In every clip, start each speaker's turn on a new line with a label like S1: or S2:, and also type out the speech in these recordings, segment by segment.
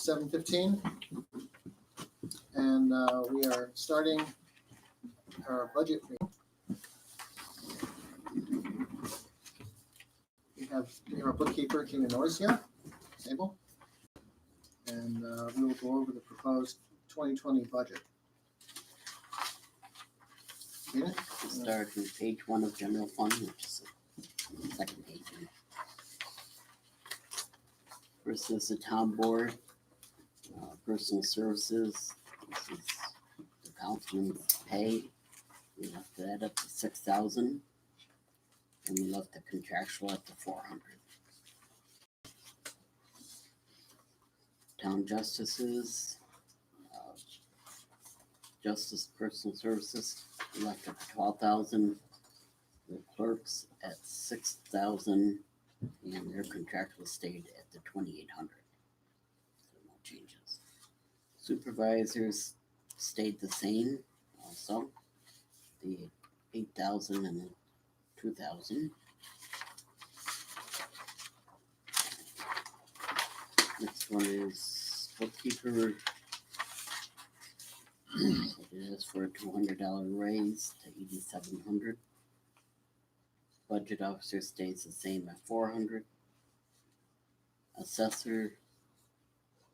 S1: 7:15, and we are starting our budget meeting. We have our bookkeeper, Tina Norris, here, table, and we will go over the proposed 2020 budget. Tina?
S2: We'll start with page 1 of general fund, which is the second page. First is the town board, personal services. This is the councilman's pay. We left that up to 6,000, and we left the contractual at the 400. Town justices, justice personal services, we left at 12,000. The clerks at 6,000, and their contractual stayed at the 2,800. So no changes. Supervisors stayed the same also, the 8,000 and the 2,000. Next one is bookkeeper. It is for a $200 raise to 8,700. Budget officer stays the same at 400. Assessor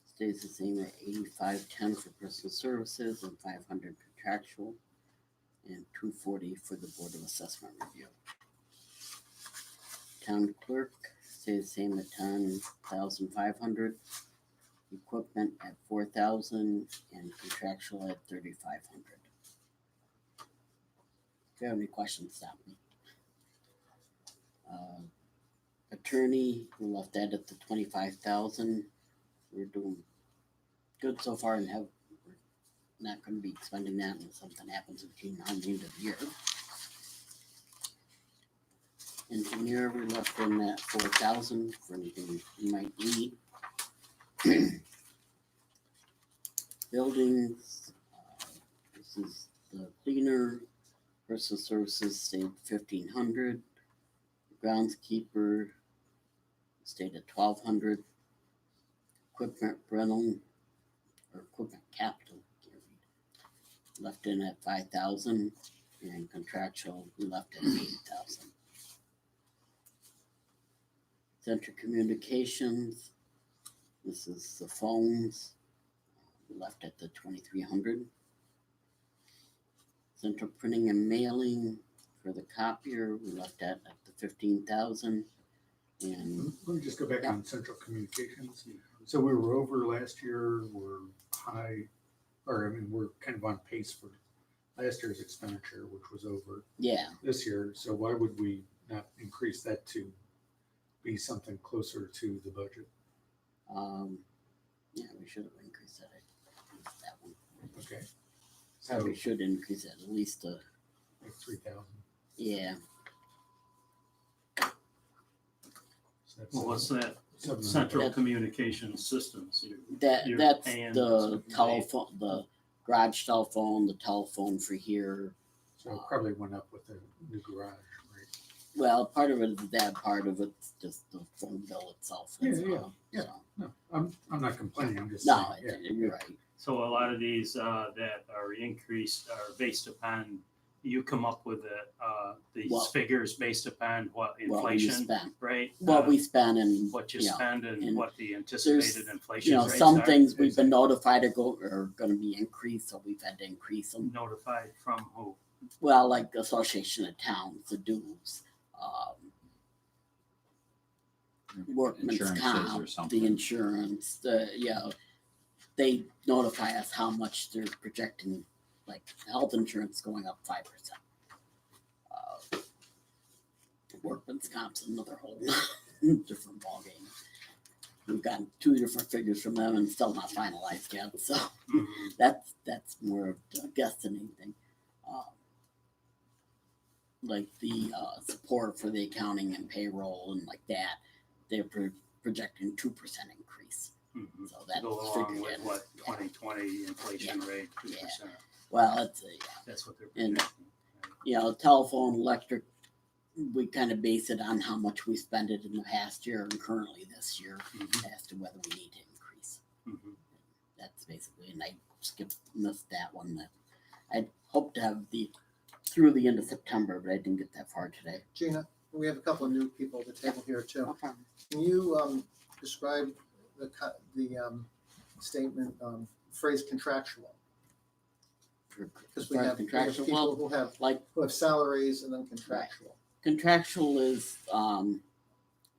S2: stays the same at 8510 for personal services and 500 contractual, and 240 for the Board of Assessment review. Town clerk stays the same at 10,500. Equipment at 4,000 and contractual at 3,500. If you have any questions, stop me. Attorney, we left that at the 25,000. We're doing good so far, and we're not going to be spending that unless something happens between now and the end of the year. Engineer, we left in at 4,000 for anything you might need. Buildings, this is the cleaner. Personal services stayed 1,500. Groundskeeper stayed at 1,200. Equipment rental or equipment capital left in at 5,000, and contractual we left at 8,000. Central communications, this is the phones, we left at the 2,300. Central printing and mailing for the copier, we left at the 15,000. And
S3: let me just go back on central communications. So we were over last year, we're high, or I mean, we're kind of on pace for last year's expenditure, which was over this year. So why would we not increase that to be something closer to the budget?
S2: Yeah, we should have increased that. That one.
S3: Okay.
S2: So we should increase it at least
S3: like 3,000.
S2: Yeah.
S3: So
S4: Well, what's that?
S3: $700.
S4: Central communication systems. You're
S2: That's
S4: paying
S2: the
S4: something
S2: telephone, the garage telephone, the telephone for here.
S3: So it probably went up with the new garage, right?
S2: Well, part of it is that, part of it's just the phone bill itself.
S3: Yeah,
S2: as
S3: yeah,
S2: well,
S3: yeah.
S2: so.
S3: No, I'm not complaining. I'm just
S2: No,
S3: saying,
S2: you're right.
S4: So a lot of these that are increased are based upon, you come up with these
S2: Well,
S4: figures based upon what
S2: What we
S4: inflation,
S2: spend,
S4: right?
S2: what we spend, and
S4: What you
S2: know,
S4: spend and
S2: and
S4: what the anticipated inflation rates
S2: some
S4: are.
S2: things we've been notified are going to be increased, so we've had to increase them.
S4: Notified from who?
S2: Well, like the Association of Towns, the dues, workman's
S5: Insurances
S2: comp,
S5: or something.
S2: the insurance, they notify us how much they're projecting, like health insurance going up 5%. Workman's comp's another whole different ballgame. We've gotten 2 different figures from them and still not finalized yet, so that's more of a guess than anything. Like the support for the accounting and payroll and like that, they're projecting 2% increase.
S4: Mhm.
S2: So that's
S4: Go along
S2: figured
S4: with
S2: in.
S4: what 2020 inflation rate, 2%.
S2: Well, that's
S4: That's what they're
S2: And-
S4: projecting.
S2: telephone, electric, we kind of base it on how much we spent it in the past year and currently this year
S4: Mhm.
S2: as to whether we need to increase.
S4: Mhm.
S2: missed that one. That I'd hoped to have through the end of September, but I didn't get that far today.
S1: Gina, we have a couple of new people at the table here too.
S2: No problem.
S1: Can you describe the statement, phrase contractual? Because we have
S2: contractual,
S1: people who have salaries and then contractual.
S2: Contractual is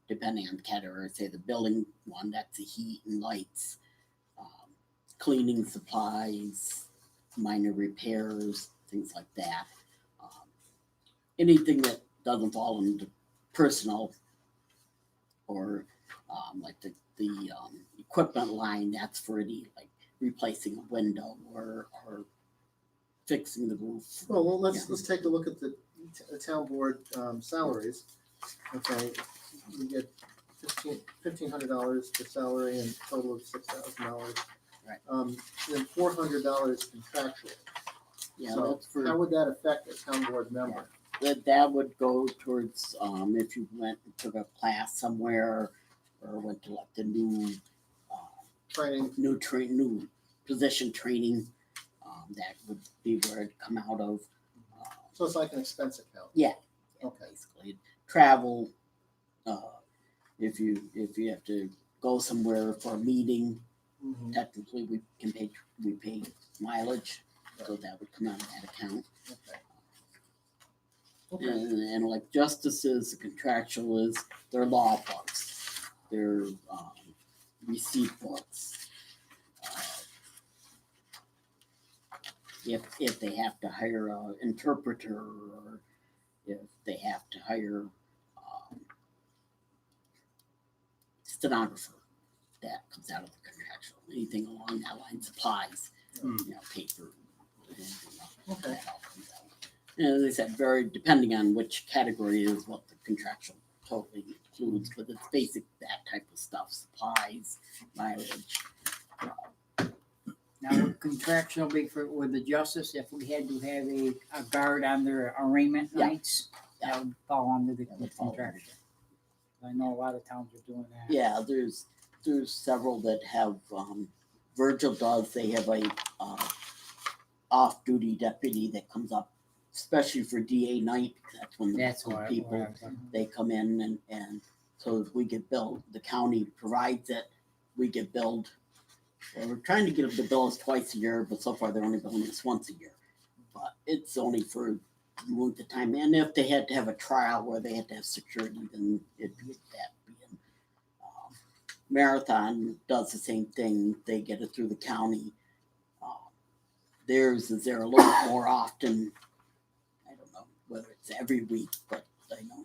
S2: depending on the category. Say the building one, that's the heat and lights, cleaning supplies, minor repairs, things like that. Anything that doesn't fall into personal or like the equipment line, that's for any like replacing a window or fixing the roof.
S1: Well, let's take a look at the town board salaries. Okay, we get $1,500 for salary and a total of $6,000.
S2: Right.
S1: Then $400 contractual.
S2: Yeah,
S1: So
S2: that's for
S1: how would that affect a town board member?
S2: that would go towards if you went and took a class somewhere or went to like the new
S1: Training.
S2: new position training. That would be where it'd come out of.
S1: So it's like an expense account.
S2: Yeah.
S1: Okay.
S2: Basically, travel. If you have to go somewhere for a meeting,
S1: Mhm.
S2: technically we pay mileage, so that would come out of that account.
S1: Okay. Okay.
S2: And like justices, the contractual is their law books, their receipt books. If they have to hire an interpreter or if they have to hire stenographer, that comes out of the contractual. Anything along that line, supplies, paper, anything like
S1: Okay.
S2: that all comes out. And as I said, very depending on which category is what the contractual totally includes, but it's basic that type of stuff, supplies, mileage.
S5: Now, would contractual be with the justice if we had to have a guard on their arraignment
S2: Yeah.
S5: nights? That would fall under the
S2: That would fall under
S5: contractual. I know a lot of towns are doing that.
S2: Yeah, there's several that have, Virgil does, they have a off-duty deputy that comes up, especially for DA night, that's when
S5: That's
S2: the
S5: why.
S2: people, they come in and so we get billed, the county provides it, we get billed. Well, we're trying to get them to bill us twice a year, but so far they're only billing us once a year. But it's only for a length of time, and if they had to have a trial where they had to have security, then it'd be that being. Marathon does the same thing, they get it through the county. Theirs is there a little bit more often. I don't know whether it's every week, but I know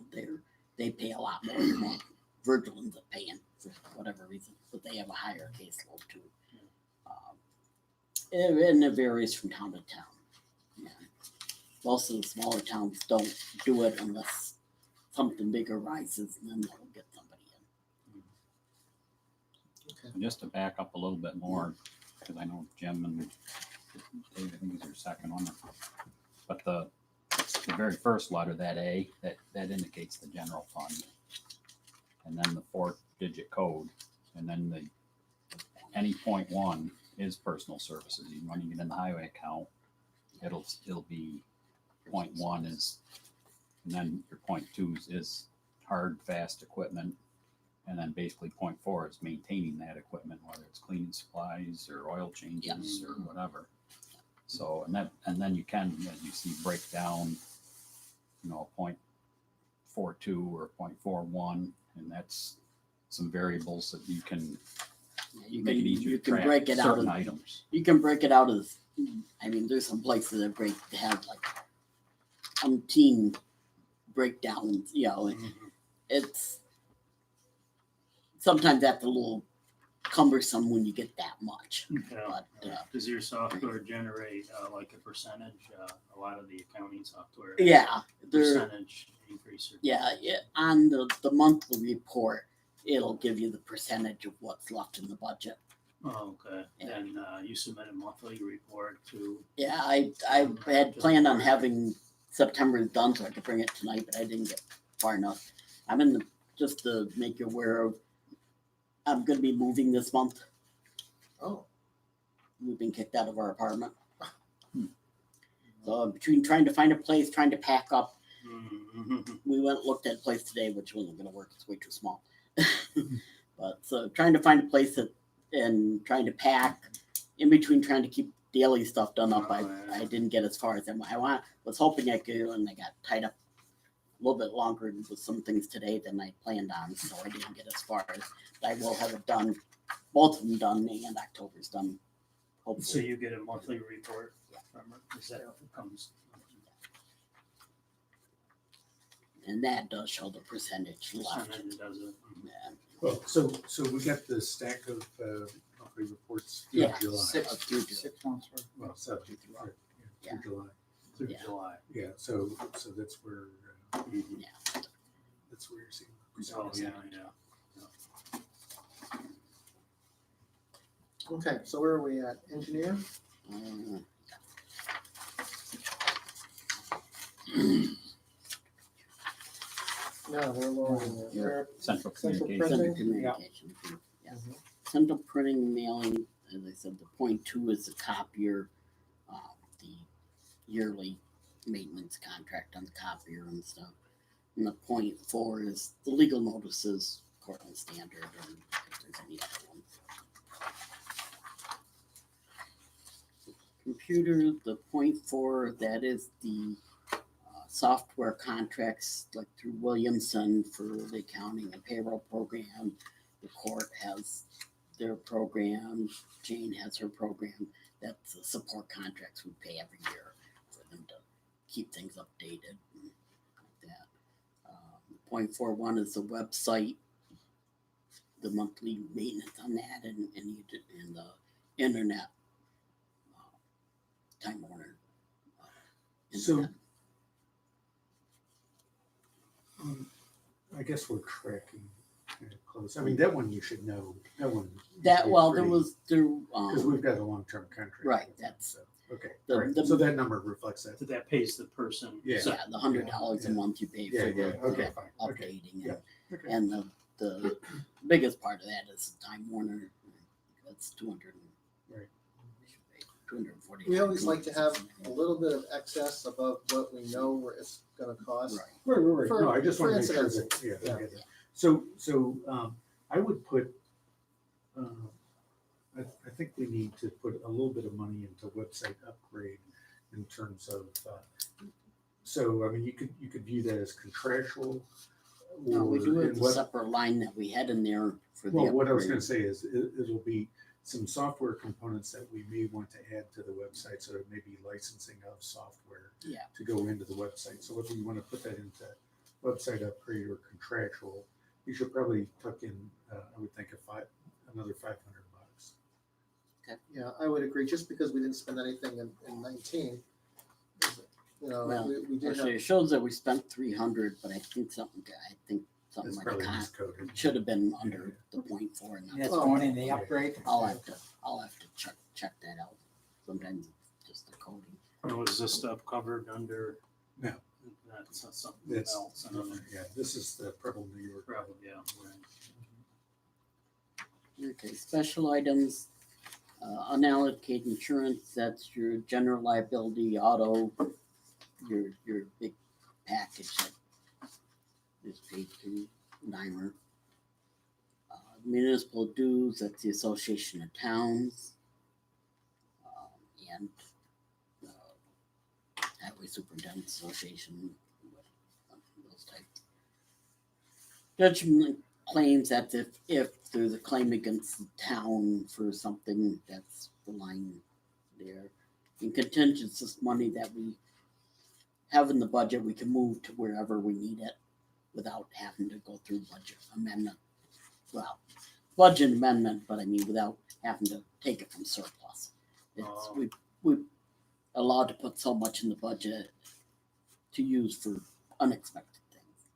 S2: they pay a lot more than what Virgil ends up paying for whatever reason, but they have a higher caseload too. And it varies from town to town. Yeah. Most of the smaller towns don't do it unless something big arises, and then they'll get somebody in.
S1: Okay.
S6: Just to back up a little bit more, because I know Jim and Dave, I think is your second one. But the very first letter, that A, that indicates the general fund. And then the 4-digit code, and then any .1 is personal services. Even when you get in the highway account, it'll be .1 is, and then your .2 is hard, fast equipment. And then basically .4 is maintaining that equipment, whether it's cleaning supplies or oil changes or whatever. So, and then you can, as you see, break down, .42 or .41, and that's some variables that you can make it easier to track
S2: break it
S6: certain
S2: out.
S6: items.
S2: You can break it out as, there's some places that have like umpteen breakdowns. It's sometimes that's a little cumbersome when you get that much.
S4: Yeah.
S2: But
S4: Does your software generate like a percentage? A lot of the accounting software.
S2: yeah, there.
S4: Percentage increase.
S2: Yeah, on the monthly report, it'll give you the percentage of what's left in the budget.
S4: Oh, okay. And you submit a monthly report to.
S2: Yeah, I had planned on having September done so I could bring it tonight, but I didn't get far enough. I'm just to make you aware of, I'm going to be moving this month.
S1: Oh.
S2: we've been kicked out of our apartment.
S6: Hmm.
S2: So between trying to find a place, trying to pack up,
S4: Mhm.
S2: we went and looked at a place today, which wasn't going to work. It's way too small. But so trying to find a place that, and trying to pack in between, trying to keep daily stuff done up. I didn't get as far as I was hoping I could, and I got tied up a little bit longer with some things today than I planned on. So I didn't get as far as, but I will have it done, both of them done, and October's done. Hopefully.
S4: So you get a monthly report from it, is that how it comes?
S2: And that does show the percentage left.
S4: Percentage does it.
S2: Yeah.
S3: Well, so we got the stack of monthly reports through
S2: Yeah,
S3: July.
S5: Six,
S2: Through
S5: 6 months worth.
S3: Well, seven, right, yeah, through July.
S4: Through
S2: Yeah.
S4: July.
S3: Yeah, so that's where
S4: Mhm.
S3: that's where you're seeing.
S4: Oh, yeah, yeah.
S1: Okay, so where are we at? Engineer?
S2: Uh,
S1: No, we're lowering it.
S6: Yeah.
S1: We're-
S6: Central
S1: Central
S6: communication.
S2: Central
S1: Printing?
S2: communication. Yeah.
S1: Mhm.
S2: Central printing mailing, as I said, the point two is the copier, the yearly maintenance contract on the copier and stuff. And the point four is the legal notices, Cortland Standard, and if there's any other ones. Computer, the point four, that is the software contracts like through Williamson for the accounting and payroll program. The court has their program, Jane has her program. That's the support contracts we pay every year for them to keep things updated and like that. 0.41 is the website, the monthly maintenance on that, and the internet, Time Warner.
S3: So-
S2: internet.
S3: I guess we're tracking kind of close. I mean, that one you should know. That one.
S2: That, well, there was, there,
S3: Because we've got a long-term contract.
S2: Right,
S3: with them,
S2: that's-
S3: so, okay.
S2: the-
S3: All right.
S2: the-
S3: So that number reflects that.
S4: So that pays the person.
S3: Yeah.
S2: yeah, the $100 a
S3: Yeah.
S2: month you pay
S3: Yeah,
S2: for
S3: yeah,
S2: the
S3: okay, fine, okay.
S2: updating.
S3: Yeah.
S2: And,
S3: Okay.
S2: and the biggest part of that is Time Warner. That's 200.
S3: Right.
S2: 240.
S1: We always like to have a little bit of excess above what we know where it's gonna cost.
S2: Right.
S3: Right.
S1: For-
S3: No, I just want to
S1: for
S3: make sure
S1: incidents.
S3: that, yeah.
S1: Yeah.
S3: I get that. So I would put, I think we need to put a little bit of money into website upgrade in terms of, so, I mean, you could view that as contractual.
S2: No, we do
S3: or
S2: have
S3: in
S2: the
S3: what-
S2: separate line that we had in there for the
S3: Well, what I was
S2: upgrade.
S3: gonna say is it'll be some software components that we may want to add to the website, so it may be licensing of software
S2: Yeah.
S3: to go into the website. So whether you want to put that into website upgrade or contractual, you should probably tuck in, I would think another $500.
S1: Yeah, I would agree, just because we didn't spend anything in 19. You know,
S2: Well,
S1: we did
S2: Actually,
S1: have,
S2: it shows that we spent 300, but I think something
S3: That's
S2: like
S3: probably
S2: that
S3: miscoded.
S2: should have been under the 0.4. And
S5: That's
S1: Oh.
S5: going in the upgrade.
S2: I'll have to check that out. Sometimes it's just the coding.
S4: Or was this stuff covered under?
S3: No.
S4: That's not something
S3: That's,
S4: else. Another,
S3: yeah, this is the Preble, New York.
S4: probably, yeah, right.
S2: Okay, special items, unallocated insurance, that's your general liability, auto, your big package that is paid through NYMER. Municipal dues, that's the Association of Towns. And Highway Superintendent Association, those types. Judgment claims that if there's a claim against the town for something, that's the line there. And contingency is money that we have in the budget, we can move to wherever we need it without having to go through budget amendment. Well, budget amendment, but I mean, without having to take it from surplus. It's,
S4: Oh.
S2: we allowed to put so much in the budget to use for unexpected things.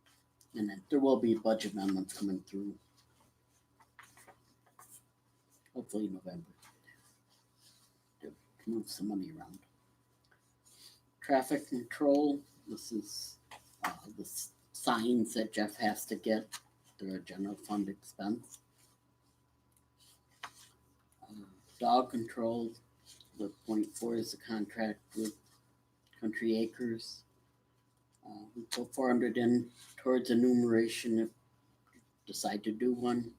S2: And then there will be budget amendments coming through. Hopefully November. To move some money around. Traffic control, this is the signs that Jeff has to get. They're a general fund expense. Dog control, The 0.4 is the contract with Country Acres. We put 400 in towards enumeration if you decide to do one,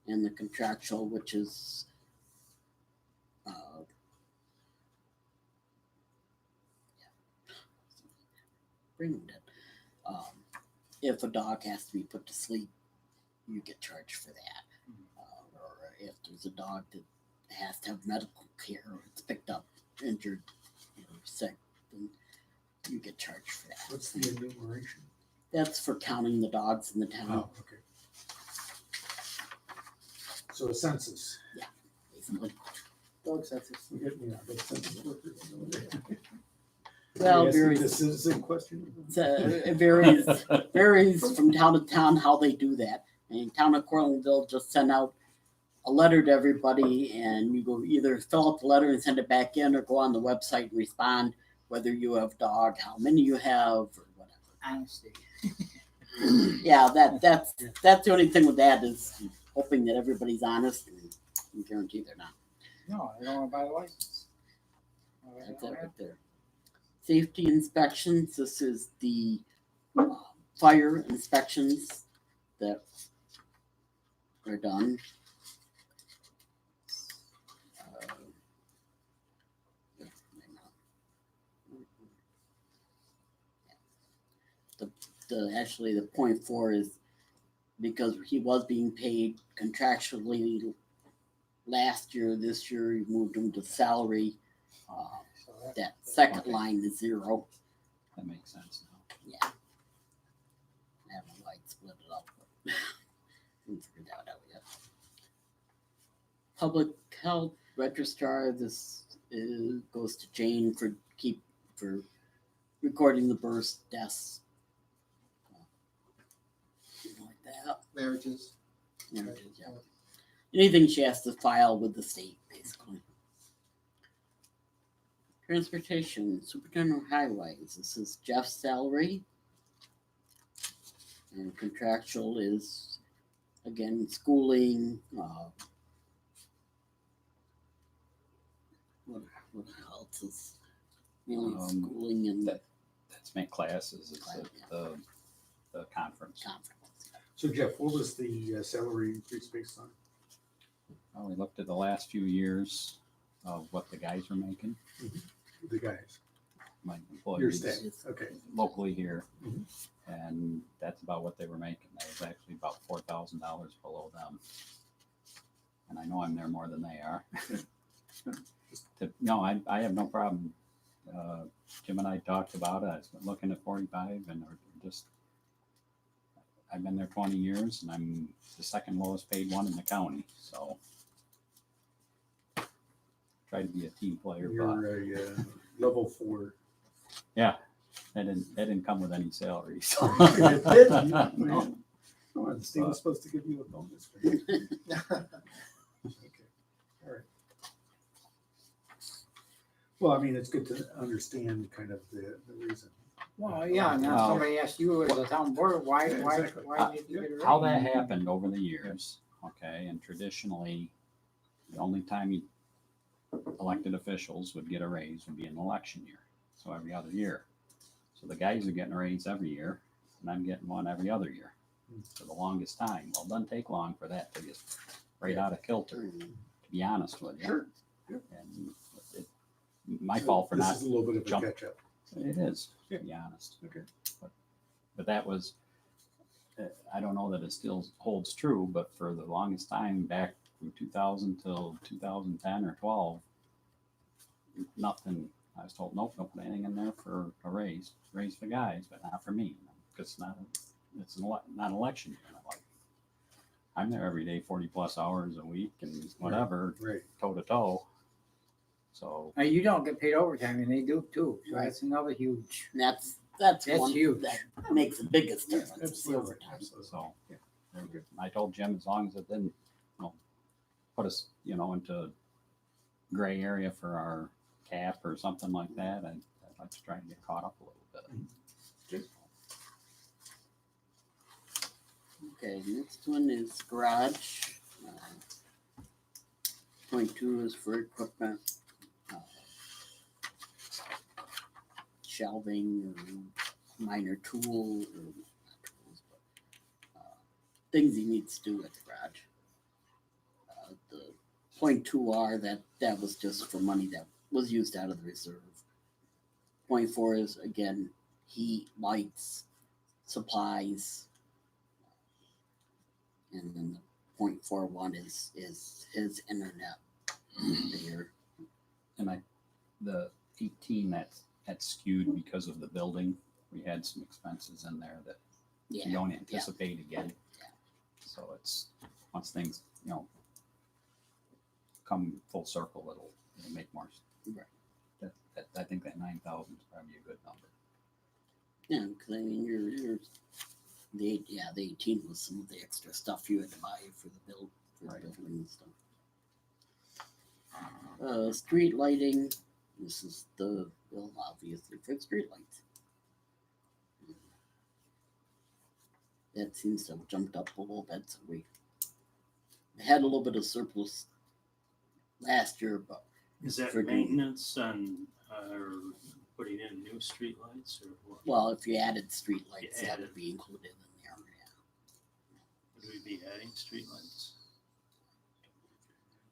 S2: and the contractual, which is bring it. If a dog has to be put to sleep, you get charged for that. Or if there's a dog that has to have medical care, or it's picked up injured or sick, then you get charged for that.
S3: What's the enumeration?
S2: That's for counting the dogs in the town.
S3: Oh, okay. So a census.
S2: Basically.
S1: Dog census.
S3: Yeah, that's census workers.
S2: Well,
S3: Asking
S2: varies.
S3: the citizen question.
S2: It varies from town to town how they do that. And town of Cortlandville just send out a letter to everybody, and you go either fill out the letter and send it back in, or go on the website and respond whether you have dog, how many you have, or whatever.
S5: Honesty.
S2: Yeah, that's the only thing with that is hoping that everybody's honest, and you guarantee they're not.
S5: No, I don't want to buy the license.
S2: That's it right there. Safety inspections. This is the fire inspections that are done. Actually the 0.4 is because he was being paid contractually last year. This year he moved him to salary. That second line is 0.
S6: That makes sense now.
S2: Yeah. I don't know why I split it up. But we figured that out yet. Public health registrar. This goes to Jane for recording the births, deaths, like that.
S1: Marriages.
S2: Yeah. Anything she has to file with the state, basically. Transportation, superintendent of highways. This is Jeff's salary. And contractual is, again, schooling. What else is mainly schooling and
S6: That's make classes. It's the conference.
S3: So Jeff, what was the salary increase based on?
S6: Well, we looked at the last few years of what the guys were making.
S3: The guys,
S6: My
S3: your
S6: employees
S3: staff, okay.
S6: locally here,
S3: Mhm.
S6: and that's about what they were making. That was actually about $4,000 below them. And I know I'm there more than they are. No, I have no problem. Jim and I talked about it. I was looking at 45, and I've been there 20 years, and I'm the second lowest paid one in the county. So try to be a team player.
S3: You're a level 4.
S6: That didn't come with any salary. So.
S3: It didn't.
S6: No.
S3: Oh, the state was supposed to give you a bonus for that. Okay, all right. Well, I mean, it's good to understand kind of the reason.
S5: Well, yeah, now
S6: Well-
S5: somebody asked you as a town board, why
S3: exactly.
S5: did you get a raise?
S6: How that happened over the years, okay, and traditionally, the only time elected officials would get a raise would be an election year, so every other year. So the guys are getting a raise every year, and I'm getting one every other year for the longest time. Well, it doesn't take long for that to get right out of kilter, to be honest with you.
S3: Sure.
S6: And my fault for
S3: This
S6: not
S3: is a little bit of a
S6: jump-
S3: catch up.
S6: It is,
S3: Yeah.
S6: to be honest.
S3: Okay.
S6: But that was, I don't know that it still holds true, but for the longest time, back from 2000 till 2010 or 12, nothing, I was told, nope, don't put anything in there for a raise for guys, but not for me. Because not an election year. I'm there every day, 40 plus hours a week and whatever,
S3: Right.
S6: toe to toe. So
S5: Now, you don't get paid overtime, and they do too, so
S2: Right.
S5: that's another huge.
S2: And that's
S5: That's
S2: one
S5: huge.
S2: that makes the biggest difference. is the
S3: Absolutely.
S2: overtime.
S3: Absolutely.
S6: So
S3: Yeah.
S6: I told Jim, as long as it didn't, put us, into gray area for our cap or something like that, I'd like to try and get caught up a little bit.
S3: Good.
S2: Okay, next one is garage. 0.2 is for equipment. shelving or minor tool or not tools, but things he needs to do at the garage. The .2R, that was just for money that was used out of the reserve. .4 is again heat, lights, supplies, and then the .41 is his internet there.
S6: And the 18, that's skewed because of the building. We had some expenses in there that we
S2: Yeah,
S6: don't anticipate again.
S2: Yeah.
S6: So it's, once things, come full circle, it'll make more.
S2: Right.
S6: I think that 9,000 is probably a good number.
S2: yeah, because I mean you're the 18 was some of the extra stuff you had to buy for the building and stuff. Street lighting. This is the bill, obviously, for street lights. That seems to have jumped up a little bit. So we had a little bit of surplus last year, but
S4: Is that
S2: For doing-
S4: maintenance and, or putting in new streetlights or what?
S2: well, if you added street lights,
S4: You
S2: that
S4: added.
S2: would be included in there.
S4: Would we be adding streetlights?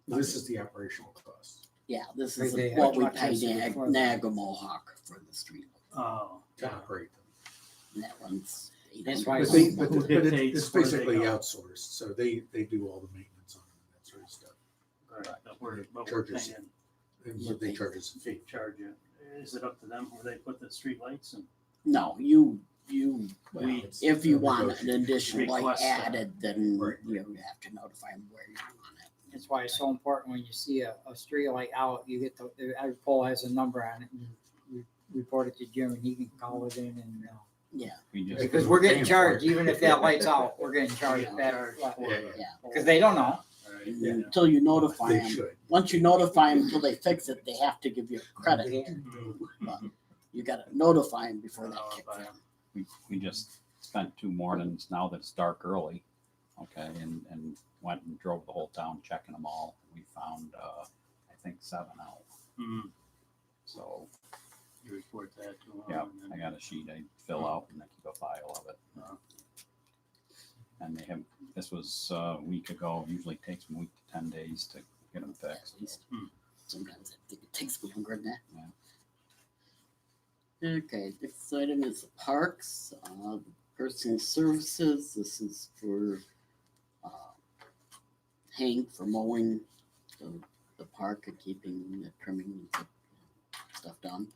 S3: This is the operational cost
S2: Yeah, this
S5: Like
S2: is
S5: they
S2: what
S5: had
S2: we
S5: truck
S2: pay
S5: tested before that.
S2: Naga Mohawk for the street lights.
S4: Oh,
S3: to operate them.
S2: And that runs
S5: That's
S2: 800.
S5: why
S3: But,
S5: some-
S3: but
S4: Who
S3: it's
S4: dictates where they
S3: basically
S4: go?
S3: outsourced, so they do all the maintenance on it and that sort of stuff.
S4: right, but we're
S3: Charges.
S4: paying,
S3: And they charge us a fee.
S4: charge it. Is it up to them where they put the streetlights and?
S2: No, you
S3: Well,
S4: We-
S3: it's-
S2: if you
S3: they'll
S2: want an
S3: negotiate.
S2: additional light
S4: Request that.
S2: added, then
S3: Right.
S2: you have to notify them where you want it.
S5: That's why it's so important when you see a street light out, you get every pole has a number on it, and you report it to Jim, and he can call it in, and
S2: Yeah,
S6: We just,
S5: because we're getting
S3: Paying for
S5: charged,
S3: it.
S5: even if that light's out, we're getting charged
S2: Yeah.
S5: that,
S2: yeah.
S5: because they don't know.
S4: Right,
S2: And
S4: yeah.
S2: until you notify
S3: They
S2: them,
S3: should.
S2: once you notify them until they fix it, they have to give you credit.
S4: Mhm.
S2: You gotta notify them before that kicks
S4: Notify
S2: in.
S6: we just spent 2 mornings now that it's dark early, okay, and went and drove the whole town checking them all. We found, I think 7 out.
S4: Mhm.
S6: So,
S4: You report that to them.
S6: yeah,
S4: and then-
S6: I got a sheet I fill out and I keep a file of it. And this was a week ago, usually takes them a week to 10 days to get them fixed.
S2: At least.
S4: Hmm.
S2: Sometimes I think it takes longer than that.
S6: Yeah.
S2: Okay, next item is the parks, personal services. This is for Hank for mowing the park and keeping the trimming and stuff done.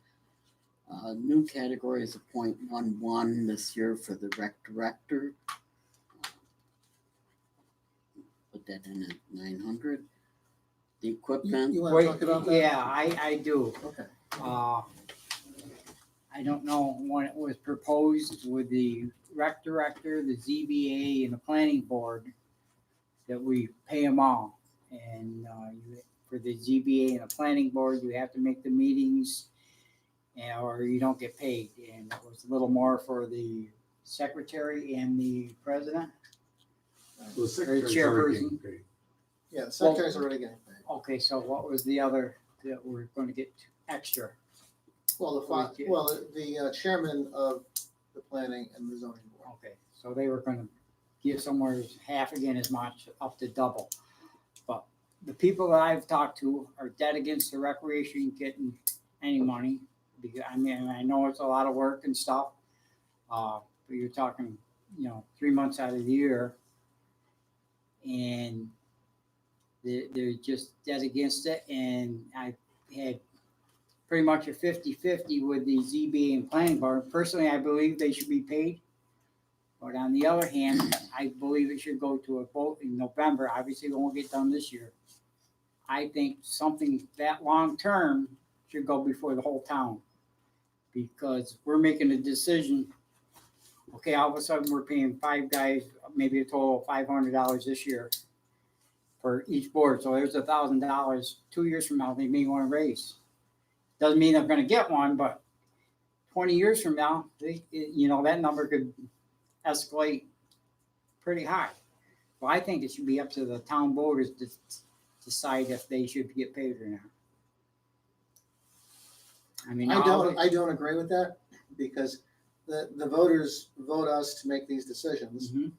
S2: New category is a .11 this year for the rec director. Put that in at 900. The equipment.
S1: You wanna talk about that?
S5: Yeah, I do.
S1: Okay.
S5: I don't know when it was proposed with the rec director, the ZBA, and the planning board that we pay them all. And for the ZBA and the planning board, you have to make the meetings or you don't get paid. And it was a little more for the secretary and the president.
S3: Well, the secretary's already getting paid.
S1: Yeah, the secretary's already getting paid.
S5: Okay, so what was the other that we're going to get extra?
S1: Well, the chairman of the planning and the zoning board.
S5: Okay, so they were gonna give somewhere half again as much, up to double. But the people that I've talked to are dead against the recreation getting any money. Because, I mean, I know it's a lot of work and stuff. But you're talking, 3 months out of the year. And they're just dead against it. And I had pretty much a 50-50 with the ZBA and planning board. Personally, I believe they should be paid. But on the other hand, I believe it should go to a vote in November. Obviously, it won't get done this year. I think something that long-term should go before the whole town. Because we're making a decision. Okay, all of a sudden, we're paying 5 guys, maybe a total of $500 this year for each board. So there's $1,000. 2 years from now, they may want to raise. Doesn't mean they're gonna get one, but 20 years from now, that number could escalate pretty high. Well, I think it should be up to the town voters to decide if they should get paid or not. I mean,
S1: I don't agree with that, because the voters vote us to make these decisions.
S5: Mhm.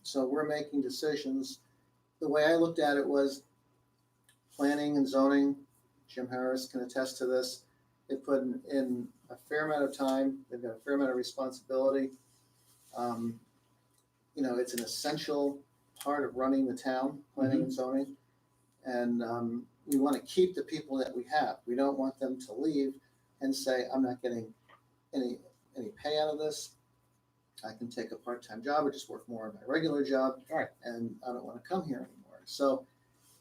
S1: So we're making decisions. The way I looked at it was planning and zoning. Jim Harris can attest to this. They put in a fair amount of time. They've got a fair amount of responsibility. You know, it's an essential part of running the town, planning and zoning. And we want to keep the people that we have. We don't want them to leave and say, I'm not getting any pay out of this. I can take a part-time job or just work more of my regular job.
S5: Right.
S1: And I don't want to come here anymore. So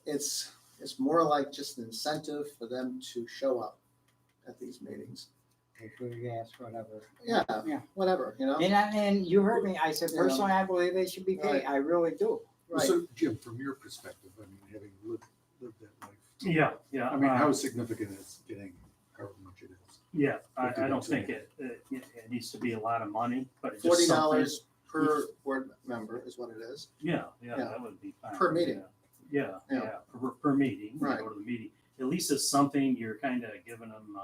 S1: it's more like just an incentive for them to show up at these meetings.
S5: Pay for the gas, whatever.
S1: Yeah,
S5: Yeah.
S1: whatever, you know?
S5: And you heard me, I said,
S1: You know.
S5: personally, I believe they should be paid,
S1: Right.
S5: I really do.
S1: Right.
S3: So Jim, from your perspective, I mean, having lived that life,
S4: Yeah, yeah.
S3: I mean, how significant is getting however much it is?
S4: Yeah, I
S3: $50
S4: don't think
S3: a
S4: it needs to be a lot of money, but it's
S1: $40
S4: just something.
S1: per board member is what it is.
S4: Yeah,
S1: Yeah.
S4: that would be fine.
S1: Per meeting.
S4: Yeah,
S1: Yeah.
S4: per meeting, you
S1: Right.
S4: go to the meeting. At least it's something you're kind of giving them,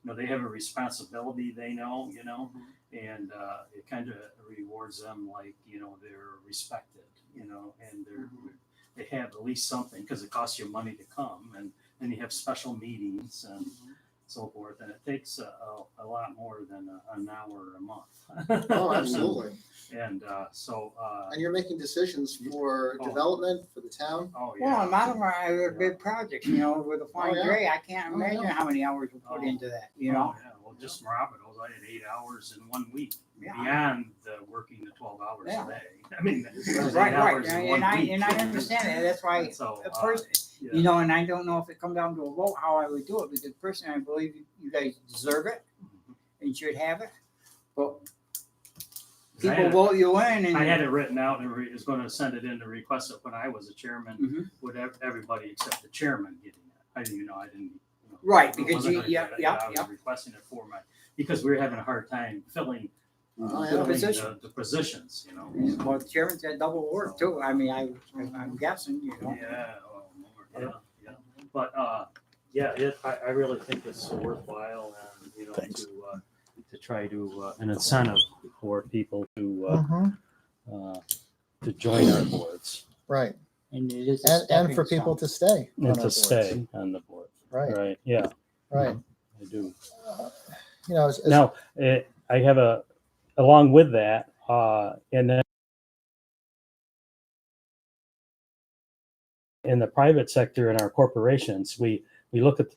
S4: they have a responsibility, they know, and it kind of rewards them like, they're respected, and they have at least something, because it costs you money to come, and then you have special meetings and so forth, and it takes a lot more than an hour a month.
S1: Oh, absolutely.
S4: And so.
S1: And you're making decisions for
S4: Oh.
S1: development, for the town.
S4: Oh,
S5: Well,
S4: yeah.
S5: a lot of them are big projects, with a flying
S1: yeah.
S5: J, I can't
S1: Oh,
S5: imagine
S1: yeah.
S5: how many hours we put
S4: Oh.
S5: into that,
S4: Oh, yeah. Well, just Marabitos, I had 8 hours in 1 week,
S5: Yeah.
S4: beyond the working the 12 hours
S5: Yeah.
S4: a day. I mean, it was 8
S5: Right,
S4: hours
S5: right,
S4: in 1 week.
S5: and I understand that, that's why,
S4: And so,
S5: first,
S4: yeah.
S5: and I don't know if it come down to a vote, how I would do it, because personally, I believe you guys deserve it
S4: Mhm.
S5: and should have it, but
S4: 'Cause I
S5: people
S4: had-
S5: vote you in and.
S4: I had it written out and was going to send it in to request it when I was a chairman,
S5: Mhm.
S4: with everybody except the chairman getting it. I didn't.
S5: Right,
S4: I
S5: because
S4: wasn't
S5: you-
S4: gonna
S5: yeah,
S4: get it.
S5: yeah,
S4: I was
S5: yeah.
S4: requesting it because we were having a hard time filling
S1: Oh, yeah.
S5: The
S4: filling
S5: position.
S4: the positions,
S5: Well, the chairman's got double work too, I mean, I'm guessing,
S4: Yeah, well, more, yeah. But, I really think it's worthwhile and, to try to, an incentive for people to join our boards
S1: Right.
S5: And it is a
S1: And for
S5: stepping
S1: people
S5: stone.
S1: to stay. on
S4: and
S1: our
S4: to
S1: boards.
S4: stay on the board.
S1: Right,
S4: Right, yeah,
S1: right.
S4: I do.
S1: As
S4: Now, I have along with that, and then in the private sector, in our corporations, we look at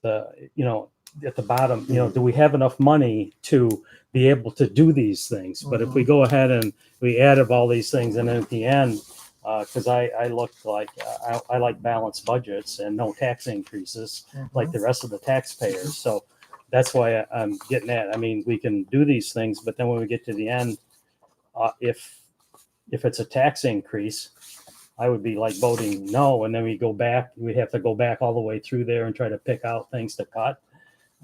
S4: at the bottom, do we have enough money to be able to do these things? But if we go ahead and we add up all these things, and then at the end, because I look like I like balanced budgets and no tax increases like the rest of the taxpayers. So that's why I'm getting at. I mean, we can do these things, but then when we get to the end, if it's a tax increase, I would be like voting no, and then we have to go back all the way through there and try to pick out things to cut.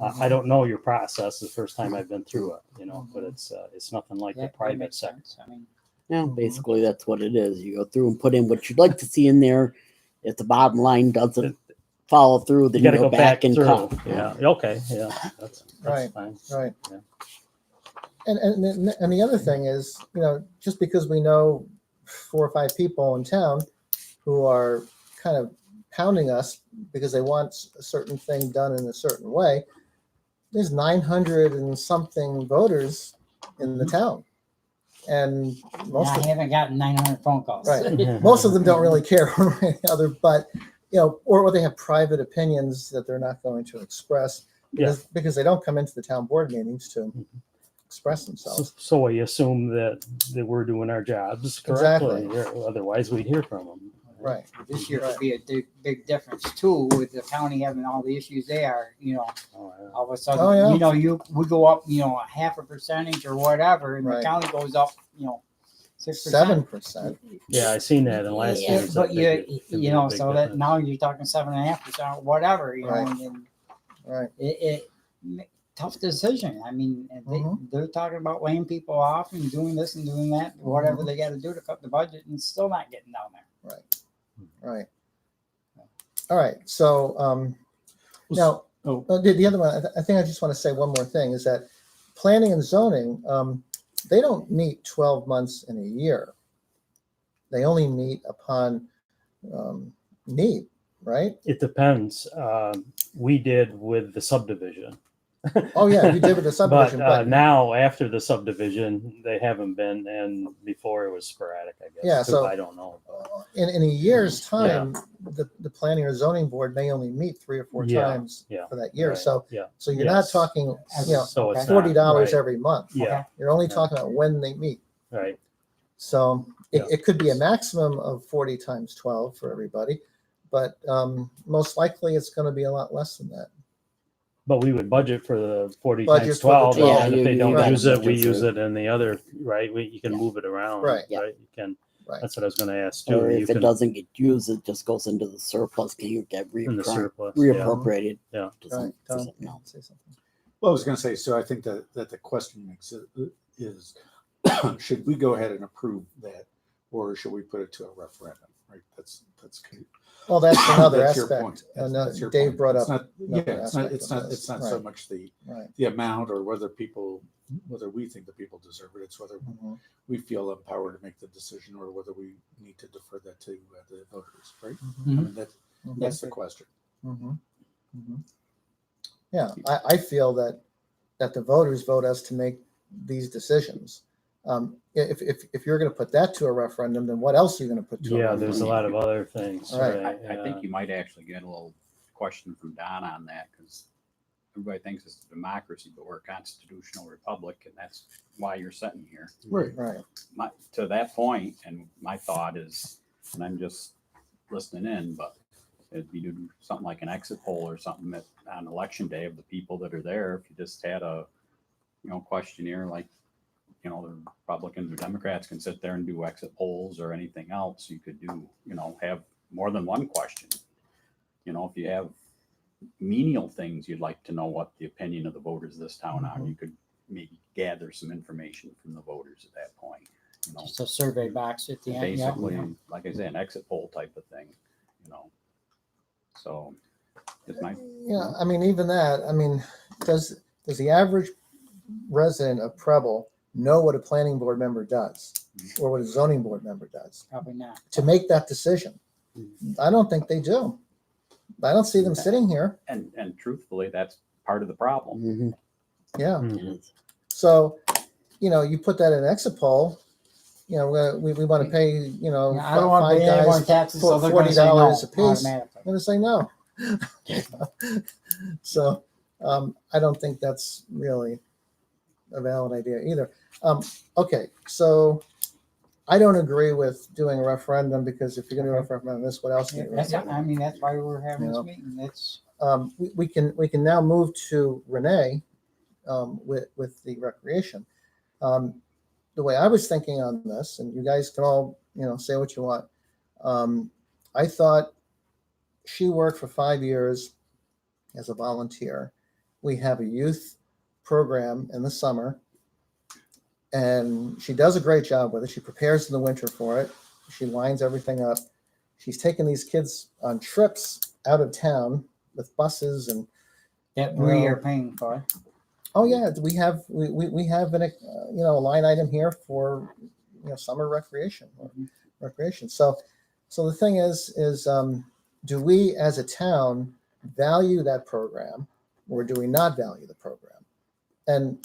S4: I don't know your process. The first time I've been through it, but it's nothing like
S5: Yeah,
S4: the
S5: that
S4: private
S5: makes
S4: sector.
S5: sense. I mean,
S2: Yeah, basically that's what it is. You go through and put in what you'd like to see in there. If the bottom line doesn't follow through, then
S4: You
S2: you
S4: got to
S2: go back and
S4: through.
S2: cut.
S4: Yeah. Okay. Yeah. That's
S1: Right.
S4: fine.
S1: Right.
S4: Yeah.
S1: And the other thing is, just because we know 4 or 5 people in town who are kind of pounding us because they want a certain thing done in a certain way, there's 900 and something voters in the town. And most
S5: I
S1: of,
S5: haven't gotten 900 phone calls.
S1: right, most of them don't really care one way or the other, but, or they have private opinions that they're not going to express because they don't come into the town board meetings to express themselves.
S4: So we assume that we're doing our jobs correctly. Otherwise, we'd hear from them.
S1: Right.
S5: This year could be a big difference too, with the county having all the issues they are,
S4: Oh, yeah.
S5: all of a sudden,
S1: Oh, yeah.
S5: we go up, a half a percentage or whatever, and the
S1: Right.
S5: county goes up, 6%.
S1: 7%.
S4: Yeah, I seen that in last
S5: Yeah,
S4: year's.
S5: but
S4: That big- can be a big
S5: so that
S4: difference.
S5: now you're talking 7.5%, whatever,
S1: Right.
S5: and
S1: Right.
S5: it tough decision. I mean, they're talking about laying people off and doing this and doing that, whatever they got to do to cut the budget, and it's still not getting down there.
S1: Right. All right. So now,
S3: Oh,
S1: The other one, I think I just want to say one more thing, is that planning and zoning, they don't meet 12 months in a year. They only meet upon need, right?
S4: It depends. We did with the subdivision.
S1: Oh, yeah, you did with the subdivision,
S4: But
S1: but
S4: now after the subdivision, they haven't been, and before it was sporadic, I guess.
S1: Yeah,
S4: too.
S1: so-
S4: I don't know.
S1: in a year's time, the planning or zoning board may only meet 3 or 4
S4: Yeah,
S1: times
S4: yeah,
S1: for that year.
S4: right,
S1: So,
S4: yeah.
S1: so you're not
S4: Yes.
S1: talking,
S4: So it's
S1: $40
S4: not,
S1: every month.
S4: Yeah,
S1: You're only
S4: Yeah.
S1: talking about when they meet.
S4: right.
S1: So
S4: Yeah.
S1: it could be a maximum of 40 times 12 for everybody, but most likely it's going to be a lot less than that.
S4: But we would budget for the 40
S1: Budget
S4: times
S1: for the
S4: 12.
S1: 12.
S4: And if they
S2: you
S4: don't
S1: gotta
S4: use it, we
S2: budget
S4: use
S2: for
S4: it in the other, right? You can
S2: Yeah.
S4: move it around,
S1: Right.
S2: Yeah.
S4: right? You can.
S1: Right.
S4: That's what I was going to ask too.
S2: Or
S4: You
S2: if it
S4: can
S2: doesn't get used, it just goes into the surplus. Can you get
S4: in the surplus. Yeah.
S2: reappropriated
S4: Yeah.
S2: to some,
S1: Right.
S2: for
S1: Tom,
S2: something else?
S1: say something.
S3: well, I was going to say, so I think that the question is, should we go ahead and approve that, or should we put it to a referendum? Right. That's kind of,
S1: Well, that's another
S3: that's your
S1: aspect.
S3: point.
S1: That's
S3: your
S1: Dave
S3: point.
S1: brought
S3: It's
S1: up.
S3: not, yeah,
S1: another
S3: it's not.
S1: aspect
S3: It's
S1: of
S3: not.
S1: this.
S3: It's not so
S1: Right.
S3: much
S1: Right.
S3: the amount or whether we think the people deserve it. It's whether
S1: Mhm.
S3: we feel empowered to make the decision, or whether we need to defer that to the voters. Right.
S1: Mm-hmm.
S3: I mean, that's the question.
S1: Mhm. Mhm. Yeah, I feel that the voters vote us to make these decisions. If you're going to put that to a referendum, then what else are you going to put to a
S4: Yeah,
S1: referendum?
S4: there's a lot of other things.
S1: Right.
S4: Right.
S6: I think you might actually get a little question from Don on that, because everybody thinks it's a democracy, but we're a constitutional republic, and that's why you're sitting here.
S3: Right.
S1: Right.
S6: To that point, and my thought is, and I'm just listening in, but it'd be do something like an exit poll or something that on election day of the people that are there. If you just had a, questionnaire, like, the Republicans or Democrats can sit there and do exit polls or anything else. You could do, have more than one question. If you have menial things you'd like to know what the opinion of the voters of this town are, you could maybe gather some information from the voters at that point.
S5: Just a survey box at the end. Yeah.
S6: Basically, like I said, an exit poll type of thing. So it might.
S1: Yeah, I mean, even that. I mean, does the average resident of Preble know what a planning board member does, or what a zoning board member does
S5: Probably not.
S1: to make that decision? I don't think they do. I don't see them sitting here.
S6: And truthfully, that's part of the problem.
S2: Mm-hmm.
S1: Yeah.
S2: It is.
S1: So, you put that in an exit poll. We want to pay.
S5: Yeah, I don't want to
S1: five
S5: pay any more
S1: guys
S5: taxes, so
S1: for
S5: they're going to say no
S1: $40 a piece.
S5: automatically.
S1: I'm going to say no. So I don't think that's really a valid idea either. Okay, so I don't agree with doing a referendum, because if you're going to do a referendum on this, what else?
S5: Yeah,
S1: do you
S5: that's,
S1: referendum?
S5: I mean, that's why we're having
S1: You
S5: this
S1: know.
S5: meeting. That's
S1: We can now move to Renee with the recreation. The way I was thinking on this, and you guys can all say what you want. I thought she worked for 5 years as a volunteer. We have a youth program in the summer, and she does a great job with it. She prepares in the winter for it. She lines everything up. She's taken these kids on trips out of town with buses and
S5: that we are paying for.
S1: oh yeah, we have an a line item here for summer recreation. So the thing is do we as a town value that program, or do we not value the program? And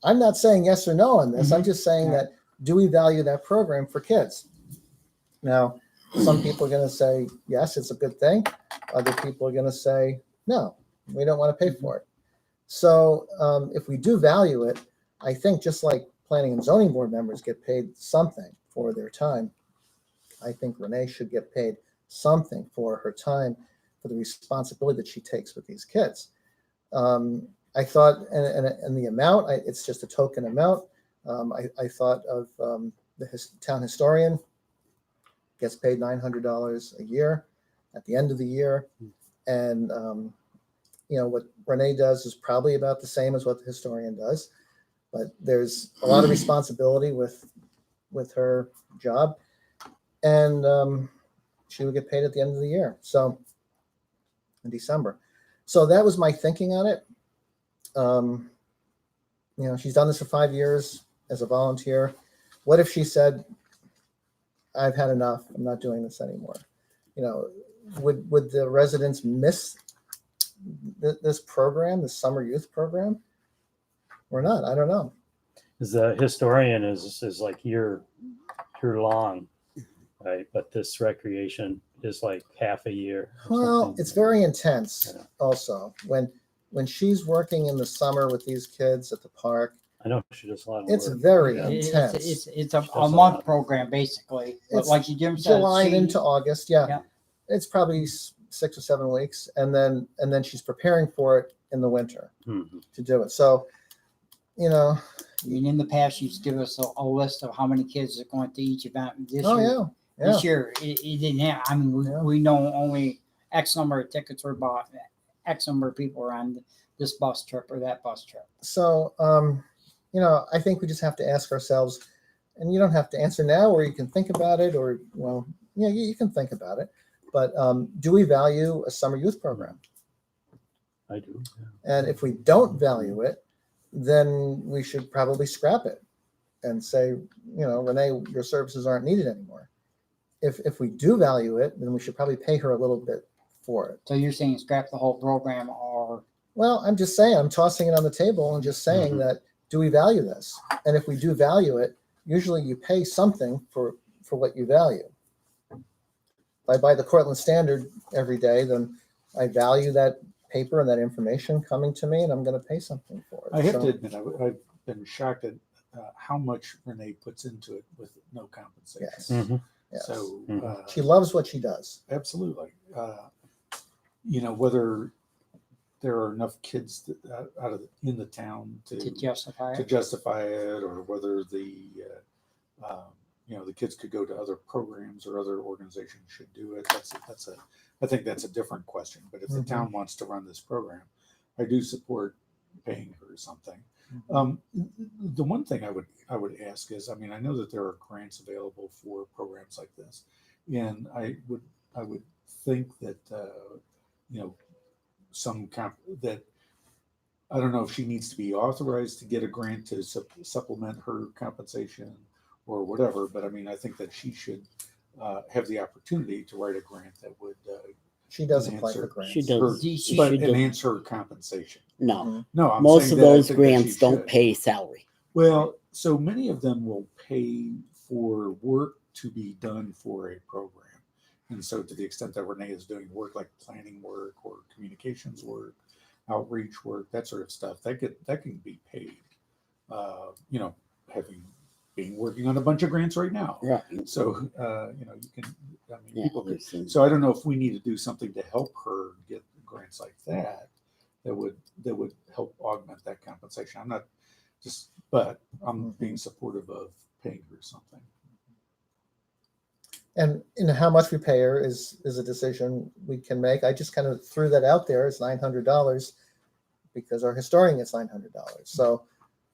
S1: I'm not saying yes or no on this. I'm just saying that, do we value that program for kids? Now, some people are going to say yes, it's a good thing. Other people are going to say no, we don't want to pay for it. So if we do value it, I think just like planning and zoning board members get paid something for their time, I think Renee should get paid something for her time, for the responsibility that she takes with these kids. I thought, and the amount, it's just a token amount. I thought of the town historian gets paid $900 a year at the end of the year. And what Renee does is probably about the same as what the historian does, but there's a lot of responsibility with her job, and she would get paid at the end of the year. So in December. So that was my thinking on it. You know, she's done this for 5 years as a volunteer. What if she said, I've had enough, I'm not doing this anymore? You know, would the residents miss this program, the summer youth program, or not? I don't know.
S4: The historian is like year long, right? But this recreation is like half a year. or
S1: Well,
S4: something.
S1: it's very intense.
S4: Yeah.
S1: Also, when she's working in the summer with these kids at the park,
S4: I know she does a lot of
S1: it's
S4: work.
S1: very
S4: Yeah.
S1: intense.
S5: It's a
S4: does a
S5: month
S4: lot.
S5: program basically. But
S1: It's
S5: like Jim said,
S1: July
S5: she-
S1: into August. Yeah.
S5: Yeah.
S1: It's probably 6 or 7 weeks, and then she's preparing for it in the winter
S4: Mhm.
S1: to do it. So, you know,
S5: I mean, in the past, you used to give us a list of how many kids are going to each event. This
S1: oh
S5: year,
S1: yeah, yeah.
S5: this year it didn't have. I mean,
S1: Yeah.
S5: we know only X number of tickets were bought, X number of people are on this bus trip or that bus trip.
S1: So, you know, I think we just have to ask ourselves, and you don't have to answer now, or you can think about it, or, well, yeah, you can think about it. But do we value a summer youth program?
S4: I do. Yeah.
S1: And if we don't value it, then we should probably scrap it and say, you know, Renee, your services aren't needed anymore. If we do value it, then we should probably pay her a little bit for it.
S5: So you're saying scrap the whole program, or
S1: Well, I'm just saying, I'm tossing it on the table and just saying
S4: Mhm.
S1: that, do we value this? And if we do value it, usually you pay something for what you value. If I buy the Cortland Standard every day, then I value that paper and that information coming to me, and I'm going to pay something for it.
S3: I have
S1: So,
S3: to admit, I've been shocked at how much Renee puts into it with no compensation.
S1: Yes.
S4: Mhm.
S1: yes.
S3: So
S4: Mhm.
S1: She loves what she does.
S3: absolutely, you know, whether there are enough kids that, in the town
S5: to justify it.
S3: justify it, or whether you know, the kids could go to other programs or other organizations should do it. I think that's a different question. But if the
S1: Mhm.
S3: town wants to run this program, I do support paying her something. The one thing I would ask is, I mean, I know that there are grants available for programs like this, and I would think that you know, that I don't know if she needs to be authorized to get a grant to supplement her compensation or whatever, but I mean, I think that she should have the opportunity to write a grant that would
S1: She does apply for
S3: Answer.
S1: grants.
S2: She does.
S5: She
S3: but
S2: should do.
S3: enhance her compensation.
S2: No,
S1: Mhm.
S3: No, I'm
S2: most
S3: saying
S2: of
S3: that I
S2: those
S3: think that she
S2: grants don't
S3: should.
S2: pay salary.
S3: Well, so many of them will pay for work to be done for a program. And so to the extent that Renee is doing work like planning work or communications work, outreach work, that sort of stuff, that can be paid. You know, being working on a bunch of grants right now.
S2: Right.
S3: So you know, you can, I mean,
S2: Yeah,
S3: people could,
S2: there's some-
S3: so I don't know if we need to do something to help her get grants like that would help augment that compensation. I'm not just, but I'm being supportive of paying her something.
S1: And how much we pay her is a decision we can make. I just kind of threw that out there as $900 because our historian gets $900. So,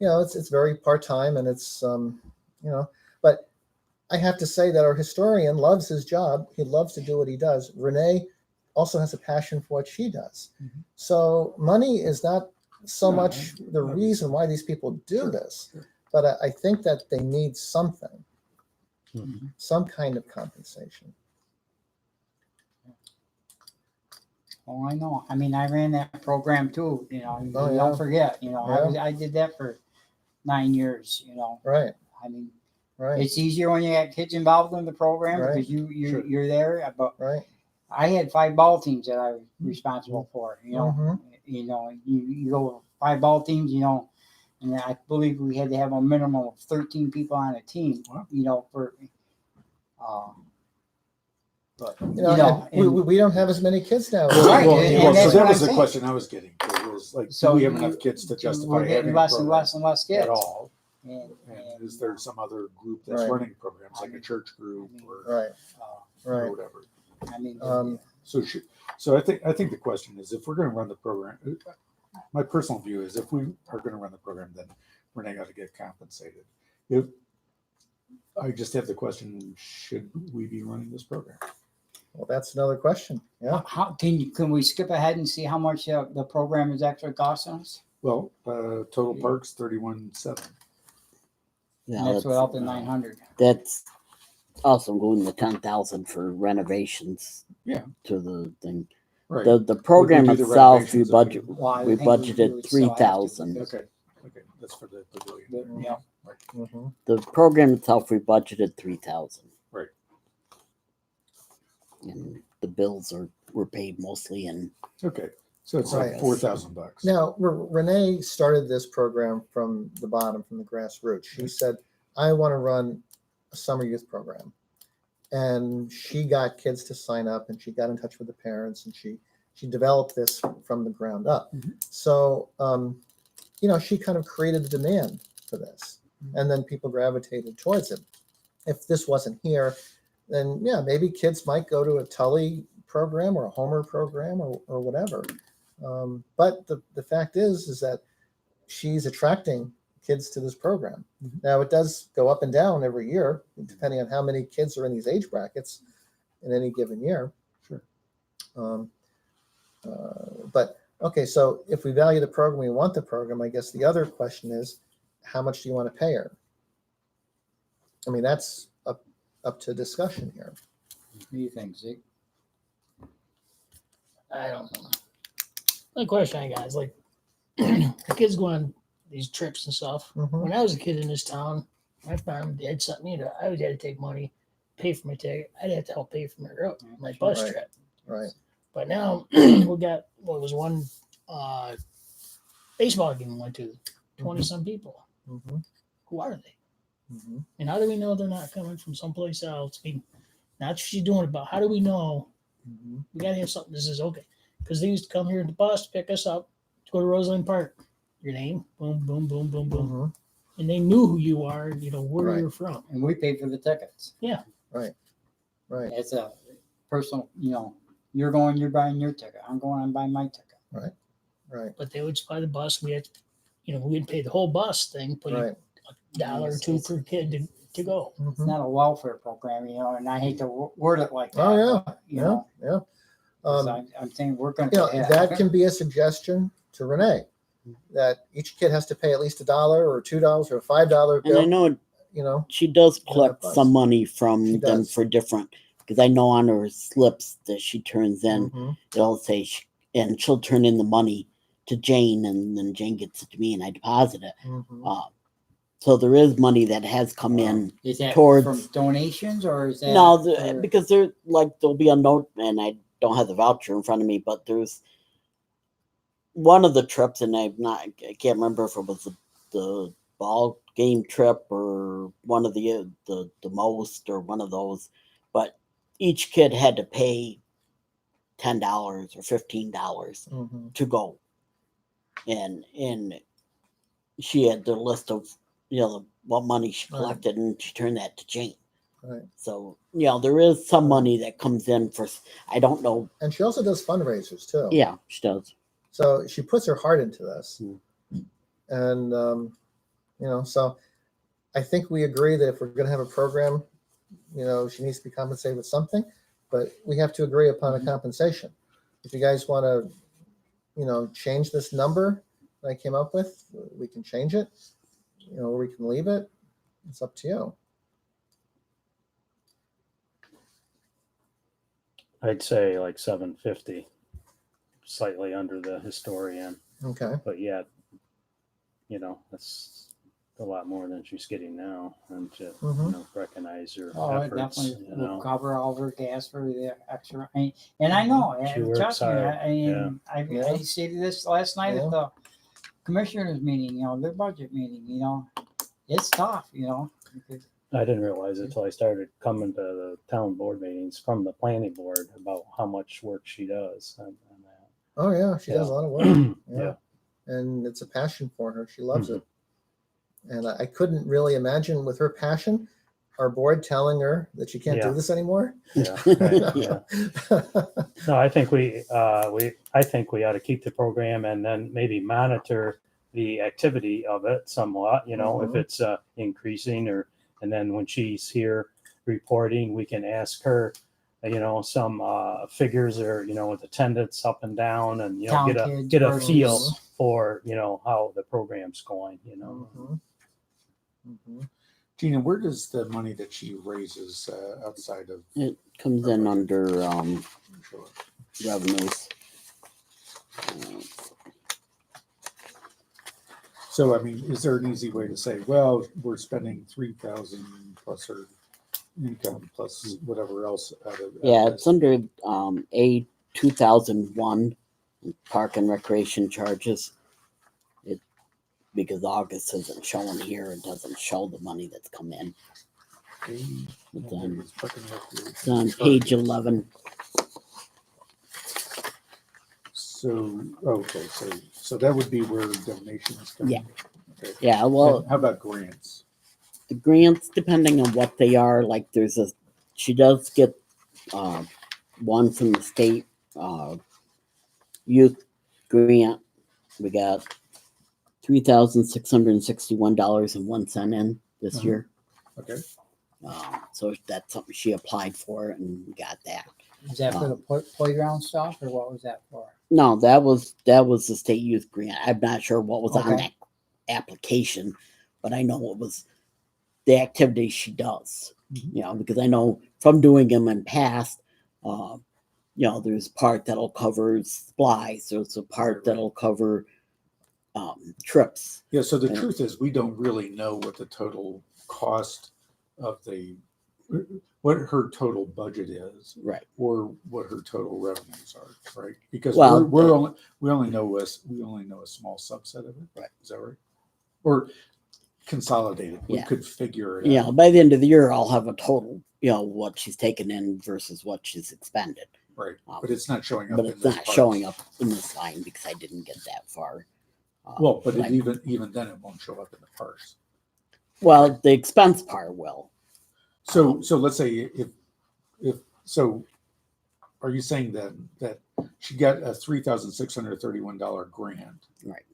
S1: you know, it's very part-time, and it's you know, but I have to say that our historian loves his job. He loves to do what he does. Renee also has a passion for what she does.
S3: Mhm.
S1: So money is not so
S3: No,
S1: much the
S3: obviously.
S1: reason why these people do
S3: Sure,
S1: this,
S3: sure.
S1: but I think that they need something,
S4: Mhm.
S1: some kind of compensation.
S5: Oh, I know. I mean, I ran that program too. You know, you
S1: Oh, yeah.
S5: don't forget. You know,
S1: Yeah.
S5: I did that for 9 years. You know,
S1: Right,
S5: I mean,
S1: right,
S5: it's easier when you got kids involved in the program
S1: Right.
S5: because you're
S3: Sure.
S5: you're there. But
S1: right.
S5: I had 5 ball teams that I was responsible for. You know,
S1: Mhm.
S5: you go 5 ball teams. You know, and I believe we had to have a minimum of 13 people on a team.
S3: Wow.
S5: You know, for but
S1: You know, and we don't have as many kids now.
S5: Right,
S3: Well,
S5: and
S3: so
S5: that's
S3: that
S5: what
S3: was
S5: I'm
S3: the
S5: saying.
S3: question I was getting to, was like,
S5: So
S3: do we have
S5: you-
S3: enough kids to justify
S5: we're
S3: having
S5: getting
S3: a
S5: less and
S3: program
S5: less and less kids
S3: at all?
S5: And,
S3: And is there some other group that's
S1: Right.
S3: running programs, like a church group or
S1: Right,
S5: uh,
S1: right.
S3: whatever?
S5: I mean,
S3: So I think the question is, if we're going to run the program, my personal view is, if we are going to run the program, then Renee got to get compensated. If I just have the question, should we be running this program?
S1: Well, that's another question. Yeah.
S5: How can we skip ahead and see how much the program is actually costing us?
S3: Well, total parks 31,700.
S2: Yeah,
S5: And that's without the 900.
S2: that's also including the 10,000 for renovations.
S3: Yeah.
S2: To the thing.
S3: Right.
S2: The program
S3: do the
S2: itself, we
S3: renovations,
S2: budget
S5: Well, I
S2: we
S5: think we
S2: budgeted
S5: would still have to,
S2: 3,000.
S5: because-
S3: Okay. Okay. That's for the pavilion.
S5: But, yeah.
S1: Mm-hmm.
S2: The program itself, we budgeted 3,000.
S3: Right.
S2: And the bills were paid mostly in.
S3: Okay. So it's
S1: Right.
S3: like $4,000.
S1: Now, Renee started this program from the bottom, from the grassroots. She said, I want to run a summer youth program. And she got kids to sign up, and she got in touch with the parents, and she developed this from the ground up.
S3: Mhm.
S1: So, she kind of created the demand for this, and then people gravitated towards it. If this wasn't here, then yeah, maybe kids might go to a Tully program or a Homer program or whatever. But the fact is that she's attracting kids to this program. Now, it does go up and down every year, depending on how many kids are in these age brackets in any given year.
S3: Sure.
S1: But okay, so if we value the program, we want the program, I guess the other question is, how much do you want to pay her? I mean, that's up to discussion here.
S5: What do you think, Zeke?
S7: I don't know. The question I got is like, the kids go on these trips and stuff.
S1: Mhm.
S7: When I was a kid in this town, my mom dad sent me I always had to take money, pay for my ticket. I'd have to help pay for my bus
S1: Right.
S7: trip.
S1: Right.
S7: But now we got one baseball game we went to, 20 some people.
S1: Mm-hmm.
S7: Who are they?
S1: Mm-hmm.
S7: And how do we know they're not coming from someplace else? I mean, not what she's doing it, but how do we know?
S1: Mm-hmm.
S7: We got to have something that says, okay, because they used to come here in the bus to pick us up to go to Roseland Park. Your name, boom, boom, boom, boom, boom.
S1: Mm-hmm.
S7: And they knew who you are, where
S1: Right.
S7: you're from.
S5: And we paid for the tickets.
S1: Right.
S5: It's a personal, you're buying your ticket. I'm buying my ticket.
S1: Right.
S7: But they would supply the bus. We had, we didn't pay the whole bus thing, but
S1: Right.
S7: $1 or $2 per kid to go.
S5: It's
S1: Mhm.
S5: not a welfare program, and I hate to word it like that.
S1: Oh, yeah.
S5: but,
S1: Yeah.
S5: 'cause
S1: Um,
S5: I'm saying we're going to.
S1: that can be a suggestion to Renee, that each kid has to pay at least $1 or $2 or a $5
S2: And I
S1: bill.
S2: know she does collect
S1: bus.
S2: some money from
S1: She
S2: them
S1: does.
S2: for different, because I know on her slips that she turns in,
S1: Mhm.
S2: it'll say, and she'll turn in the money to Jane, and then Jane gets it to me, and I deposit it.
S1: Mhm.
S2: So there is money that has come in.
S5: Is that
S2: towards-
S5: from donations or is that?
S2: No,
S5: for-
S2: because there'll be a note, and I don't have the voucher in front of me, but there's one of the trips, and I can't remember if it was the ball game trip or one of the most or one of those, but each kid had to pay $10 or $15
S1: Mhm.
S2: to go, and she had the list of what money she
S1: Right.
S2: collected, and she turned that to Jane.
S1: Right.
S2: So there is some money that comes in for, I don't know.
S1: And she also does fundraisers too.
S2: Yeah, she does.
S1: So she puts her heart into this.
S2: Mm.
S1: And, so I think we agree that if we're going to have a program, she needs to be compensated with something, but we have to agree upon a compensation. If you guys want to, change this number that I came up with, we can change it, or we can leave it. It's up to you.
S4: I'd say like 750, slightly under the historian,
S1: Okay.
S4: but yet, that's a lot more than she's getting now, and to
S1: Mhm.
S4: recognize her
S5: Oh, it
S4: efforts.
S5: definitely will cover all of her gas for the extra. And I know,
S4: She
S5: and
S4: works
S5: trust me,
S4: hard,
S5: I
S1: Yeah.
S5: stated this last night
S1: Yeah.
S5: at the commissioners meeting, their budget meeting, it's tough, because
S4: I didn't realize it till I started coming to the town board meetings from the planning board about how much work she does. And that.
S1: Oh yeah, she does a
S4: Yeah.
S1: lot of work.
S4: Yeah.
S1: And it's a passion for her. She loves it. And I couldn't really imagine with her passion, our board telling her that she can't
S4: Yeah.
S1: do this anymore.
S4: Yeah, right, yeah. No, I think we ought to keep the program and then maybe monitor the activity of it somewhat. If
S1: Mhm.
S4: it's increasing, and then when she's here reporting, we can ask her, some figures or with attendance up and down, and
S5: Town kids
S4: get a
S5: versus-
S4: feel for how the program's going.
S1: Mhm. Mhm.
S3: Gina, where does the money that she raises outside of
S2: It comes in under
S3: sure.
S2: revenues.
S3: So, I mean, is there an easy way to say, well, we're spending 3,000 plus her income plus whatever else out of
S2: Yeah,
S3: this?
S2: it's under A 2001 park and recreation charges. It because August isn't showing here, it doesn't show the money that's come in.
S3: Okay,
S2: It's
S3: okay,
S2: on,
S3: it's fucking recreation
S2: it's on page
S3: charges.
S2: 11.
S3: So, okay, so that would be where donations come.
S2: Yeah.
S3: Okay.
S2: Yeah, well,
S3: And how about grants?
S2: the grants, depending on what they are, like she does get one from the state youth grant. We got $3,661.01 in this
S3: Uh-huh.
S2: year.
S3: Okay.
S2: So that's something she applied for and we got that.
S5: Is that for the playground stuff, or what was that for?
S2: No, that was the state youth grant. I'm not sure what was on
S5: Okay.
S2: that application, but I know it was the activities she does.
S3: Mhm.
S2: Because I know from doing them in past, there's part that'll cover supplies. There's a part
S3: Right.
S2: that'll cover trips.
S3: Yeah, so the
S2: Yeah.
S3: truth is, we don't really know what the total cost of what her total budget is,
S2: Right.
S3: or what her total revenues are, right? Because
S2: Well,
S3: we only know a small subset of it.
S2: Right.
S3: Is that right? Or consolidated. We
S2: Yeah.
S3: could figure it
S2: Yeah,
S3: out.
S2: by the end of the year, I'll have a total, what she's taken in versus what she's expended.
S3: Right. But it's not showing up.
S2: But
S3: in
S2: it's
S3: this
S2: not
S3: part.
S2: showing up in this line because I didn't get that far.
S3: Well, but
S2: like-
S3: even then, it won't show up in the parts.
S2: Well, the expense part will.
S3: So let's say so, are you saying that she got a $3,631 grant,
S2: Right.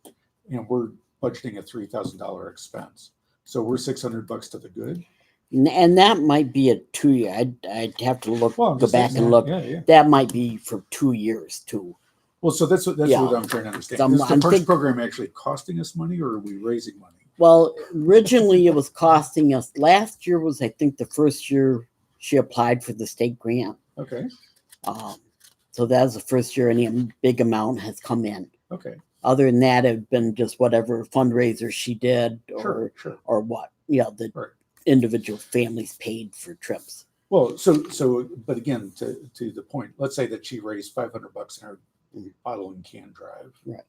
S3: and we're budgeting a $3,000 expense? So we're $600 to the good.
S2: And that might be a 2 year. I'd have to
S3: I'm
S2: go
S3: just
S2: back
S3: saying,
S2: and look.
S3: Yeah, yeah.
S2: That might be for 2 years too.
S3: Well, so that's what
S2: Yeah.
S3: I'm trying to understand.
S2: So
S3: Is the
S2: I'm
S3: parks
S2: think-
S3: program actually costing us money, or are we raising money?
S2: Well, originally it was costing us. Last year was, I think, the first year she applied for the state grant.
S3: Okay,
S2: So that was the first year any big amount has come in.
S3: okay,
S2: Other than that, it's been just whatever fundraiser she did,
S3: sure.
S2: or what the
S3: Right.
S2: individual families paid for trips.
S3: Well, but again, to the point, let's say that she raised $500 in her
S2: Mhm.
S3: bottle and can drive.
S2: Right.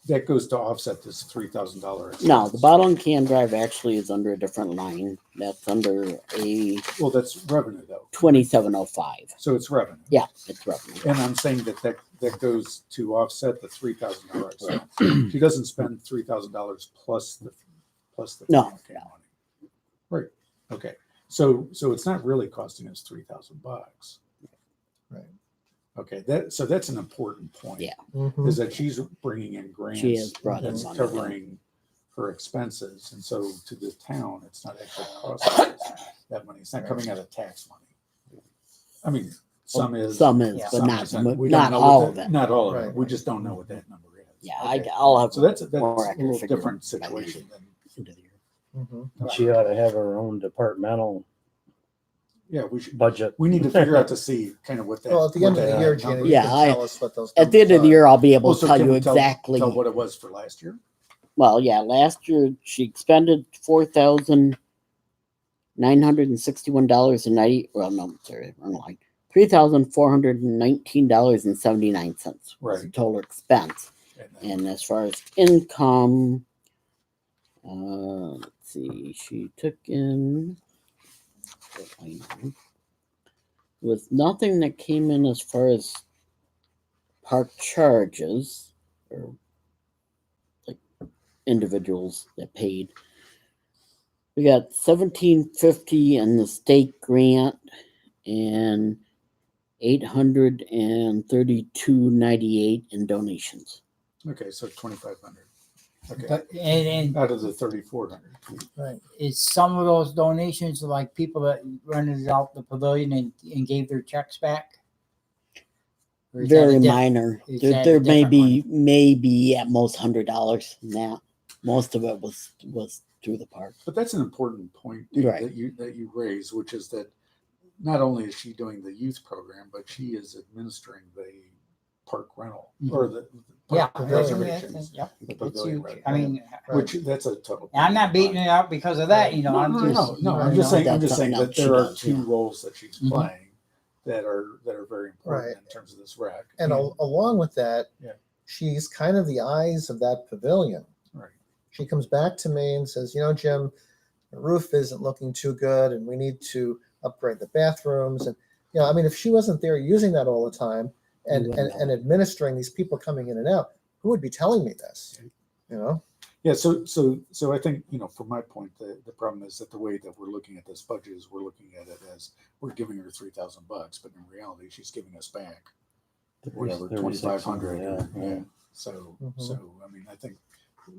S3: That goes to offset this $3,000.
S2: No, the bottle and can drive actually is under a different line. That's under a
S3: Well, that's revenue though.
S2: 2705.
S3: So it's revenue.
S2: Yeah, it's revenue.
S3: And I'm saying that goes to offset the $3,000 expense. She doesn't spend $3,000 plus the
S2: No,
S3: bottle and can money. Right. Okay. So it's not really costing us $3,000.
S1: Right.
S3: Okay. That's an important point.
S2: Yeah.
S1: Mhm.
S3: Is that she's bringing in grants.
S2: She has brought in
S3: that's
S2: money.
S3: covering her expenses, and so to the town, it's not actually costing us that money. It's not coming out of tax money. I mean, some is,
S2: Some is,
S5: Yeah.
S2: but
S3: some
S2: not
S3: isn't. We don't
S2: not
S3: know
S2: all
S3: what
S2: of
S3: that-
S2: it.
S3: Not all of it.
S1: Right.
S3: We just don't know what that number is.
S2: Yeah,
S1: Okay.
S2: I'll have
S3: So that's
S2: more
S3: a
S2: accurate
S3: little
S2: figure
S3: different
S2: by the end
S3: situation than.
S2: of the year.
S1: Mhm.
S4: She ought to have her own departmental
S3: Yeah, we should.
S4: budget.
S3: We need to figure out to see kind of what that.
S1: Well, at the end
S3: what
S1: of the
S3: that
S1: year,
S3: number
S1: Gina,
S3: is.
S1: you
S2: Yeah,
S1: can tell us what those.
S2: At the end of the
S1: numbers
S2: year, I'll be able
S3: Well,
S2: to
S3: so
S2: tell
S3: can
S2: you
S3: we
S2: exactly.
S3: tell what it was for last year.
S2: Well, yeah, last year she expended $4,961.90. Well, no, sorry, wrong line. $3,419.79 was the
S3: Right.
S2: total expense.
S3: And then-
S2: And as far as income, let's see, she took in with nothing that came in as far as park charges or like individuals that paid. We got $1,750 in the state grant and $832.98 in donations.
S3: Okay, so 2,500. Okay.
S5: But, and
S3: Out of the 3,400.
S1: Right.
S5: is some of those donations like people that rented out the pavilion and gave their checks back? Or is that a
S8: Very
S5: diff-
S8: minor.
S5: is
S8: There,
S5: that a
S8: there may
S5: different
S8: be maybe at most $100 in that. Most of it was through the park.
S3: But that's an important point, Dave,
S8: Right.
S3: that you raise, which is that not only is she doing the youth program, but she is administering the park rental or the
S5: Yeah,
S3: park
S1: that's-
S3: reservations.
S5: yep.
S3: The
S5: It's
S3: pavilion
S5: huge.
S3: rent.
S5: I mean,
S3: Which that's a total.
S5: I'm not beating it up because of that, you know. I'm just,
S3: no. I'm
S1: Right.
S3: just saying. I'm
S8: That's
S3: just saying
S8: something
S3: that
S8: she
S3: there are
S8: does,
S3: two
S8: yeah.
S3: roles that she's
S5: Mhm.
S3: playing that are very important
S1: Right.
S3: in terms of this rec.
S1: And along with that,
S3: Yeah.
S1: she's kind of the eyes of that pavilion.
S3: Right.
S1: She comes back to me and says, Jim, the roof isn't looking too good and we need to upgrade the bathrooms. And, I mean, if she wasn't there using that all the time and,
S8: You
S1: and,
S8: wouldn't
S1: and
S8: know.
S1: administering these people coming in and out, who would be telling me this?
S3: Yeah. So I think from my point, the problem is that the way that we're looking at this budget is we're looking at it as we're giving her $3,000, but in reality, she's giving us back whatever 2,500.
S4: Yeah.
S3: So
S1: Mhm.
S3: I mean, I think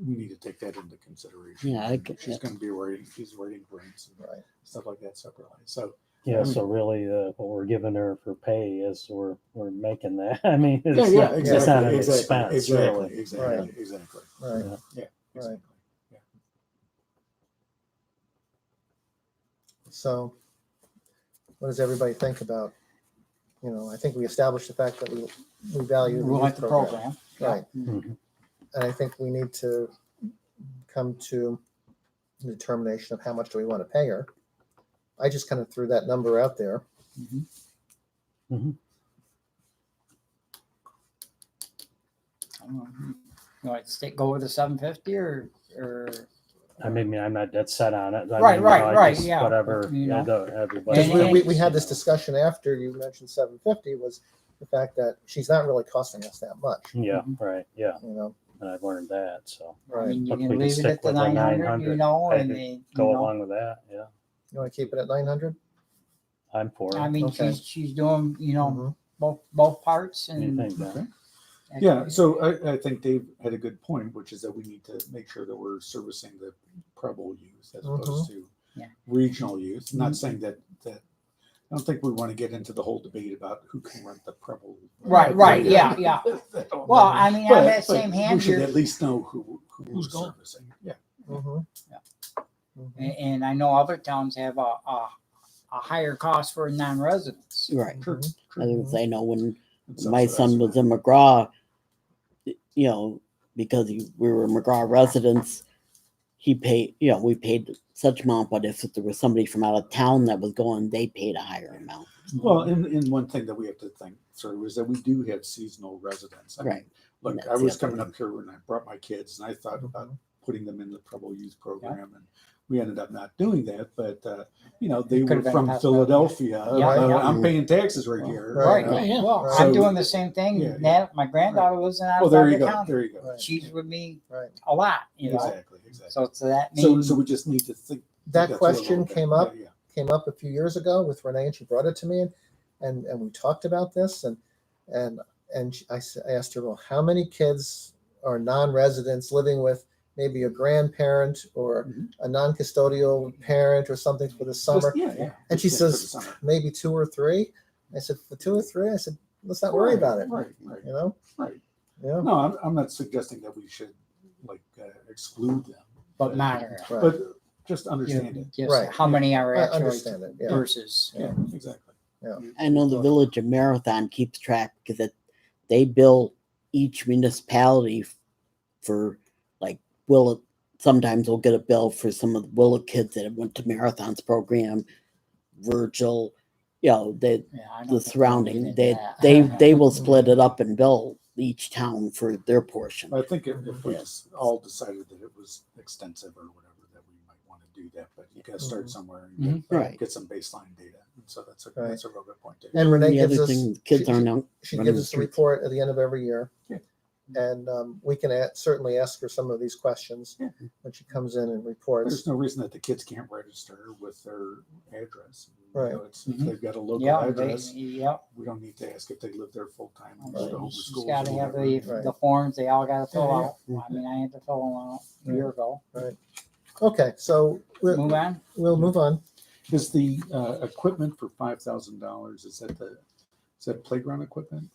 S3: we need to take that into consideration.
S8: Yeah, I get
S3: she's
S8: that.
S3: going to be writing. She's writing grants and
S1: Right.
S3: stuff like that separately. So
S4: Yeah,
S3: I mean-
S4: so really, what we're giving her for pay is we're making that. I mean,
S3: yeah,
S4: it's
S3: yeah,
S4: not,
S3: exactly,
S4: it's not an
S3: exactly,
S4: expense,
S3: exactly,
S4: really.
S3: exactly,
S1: Right.
S3: exactly.
S1: Right.
S4: Yeah.
S3: Yeah, exactly. Yeah.
S1: So what does everybody think about, I think we established the fact that we value the
S5: we
S1: youth
S5: like the program.
S1: Right.
S4: Mhm.
S1: And I think we need to come to a determination of how much do we want to pay her. I just kind of threw that number out there.
S5: Mhm.
S4: Mhm.
S5: I don't know. You want to go with the 750 or
S4: I mean, I'm not dead set on it. I
S5: Right,
S4: mean,
S5: right,
S4: I
S5: right,
S4: just-
S5: yeah.
S4: Whatever,
S5: You know.
S4: everybody.
S1: Because
S5: And-
S1: we had this discussion after you mentioned 750 was the fact that she's not really costing us that much,
S4: Yeah, right, yeah,
S1: you know?
S4: and I've learned that, so
S5: I
S1: Right.
S5: mean, you
S4: Look,
S5: can
S4: we can
S5: leave it
S4: stick
S5: at the
S4: with the
S5: 900,
S4: 900.
S5: and
S4: Hey,
S5: then,
S4: go along with that, yeah,
S1: You want to keep it at 900?
S4: I'm for
S5: I
S4: it.
S5: mean,
S1: Okay.
S5: she's doing,
S1: Mhm.
S5: both parts
S4: What do you
S5: and
S4: think, Don?
S3: Okay. Yeah, so I think Dave had a good point, which is that we need to make sure that we're servicing the Preble youth as opposed to
S5: Yeah.
S3: regional youth. Not saying that I don't think we want to get into the whole debate about who can rent the Preble.
S5: Right, yeah. Well, I mean, on that same hand,
S3: we should
S5: you're,
S3: at least know who's
S7: Who's going.
S3: servicing. Yeah,
S1: Mhm.
S5: Yeah.
S1: Mhm.
S5: and I know other towns have a higher cost for non-residents.
S8: Right.
S3: true.
S8: As I know when
S3: It's
S8: my son
S3: subsidized.
S8: was in McGraw, because we were McGraw residents, he paid, we paid such amount, but if there was somebody from out of town that was going, they paid a higher amount.
S3: Well, and one thing that we have to think through is that we do have seasonal residents. I mean,
S8: Right.
S3: look,
S8: And
S3: I
S8: that's
S3: was
S8: the other
S3: coming up here when I brought my kids, and I thought about
S1: Mhm.
S3: putting them in the Preble Youth Program, and we ended up not doing that. But they
S5: It
S3: were
S5: could've been a
S3: from
S5: possibility.
S3: Philadelphia.
S5: Yeah,
S1: yeah.
S3: I'm paying taxes right here.
S1: Right.
S3: you know.
S7: Oh, yeah.
S5: Well,
S1: Right.
S5: I'm
S3: So-
S5: doing the same thing.
S3: Yeah,
S5: Now, my granddaughter lives in
S3: Well, there you
S5: Alexander
S3: go.
S5: County.
S3: There you go.
S1: Right.
S5: She's with me
S1: Right.
S5: a lot, you know.
S3: Exactly. Exactly.
S5: So to that
S3: So,
S5: means
S3: we just need to think.
S1: That
S3: through a
S1: question
S3: little bit.
S1: came up.
S3: Yeah,
S1: Came up a few years ago with Renee, and she brought it to me, and we talked about this, and I asked her, well, how many kids are non-residents living with maybe a grandparent or
S3: Mhm.
S1: a non-custodial parent or something for the
S3: Just-
S1: summer?
S3: yeah.
S1: And she
S3: Just for the
S1: says,
S3: summer.
S1: maybe 2 or 3. I said, for 2 or 3? I said, let's not worry about it.
S3: Right. Right.
S1: You know?
S3: Right.
S1: Yeah.
S3: No, I'm not suggesting that we should exclude them,
S5: but matter.
S1: Right.
S3: but just understand it.
S5: Just
S1: Right.
S5: how many are
S1: I
S5: actually
S1: understand it. Yeah.
S5: versus.
S3: Yeah, exactly.
S8: I know the village of Marathon keeps track because they bill each municipality for sometimes we'll get a bill for some of the Willow kids that went to Marathon's program, Virgil,
S5: Yeah, I know
S8: the
S5: people
S8: surrounding,
S5: did
S8: they,
S5: that.
S8: they will split it up and bill each town for their portion.
S3: I think if we
S8: Yeah.
S3: just all decided that it was extensive or whatever, that we might want to do that, but you got to start
S1: Mhm.
S3: somewhere and
S5: Mhm.
S8: Right.
S3: get some baseline data. And so that's a
S1: Right.
S3: that's a real good point. Too.
S1: And Renee
S8: The
S1: gives
S8: other
S1: us
S8: thing, kids
S1: she-
S8: aren't out
S1: she
S8: running
S1: gives
S8: the
S1: us a
S8: streets.
S1: report at the end of every year.
S3: Yeah.
S1: And we can certainly ask her some of these questions when she comes in and reports.
S3: There's no reason that the kids can't register with their address. You
S1: Right.
S3: know, if they've got a local
S5: Yeah,
S3: address,
S5: yep.
S3: we don't need to ask if they live there full time.
S1: Right.
S5: She's gotta have
S1: Right.
S5: the forms, they all gotta fill
S1: Yeah,
S5: out. I mean, I had to fill them out a year ago.
S1: Okay, so
S5: Move on.
S1: we'll move on.
S3: Is the equipment for $5,000? Is that playground equipment?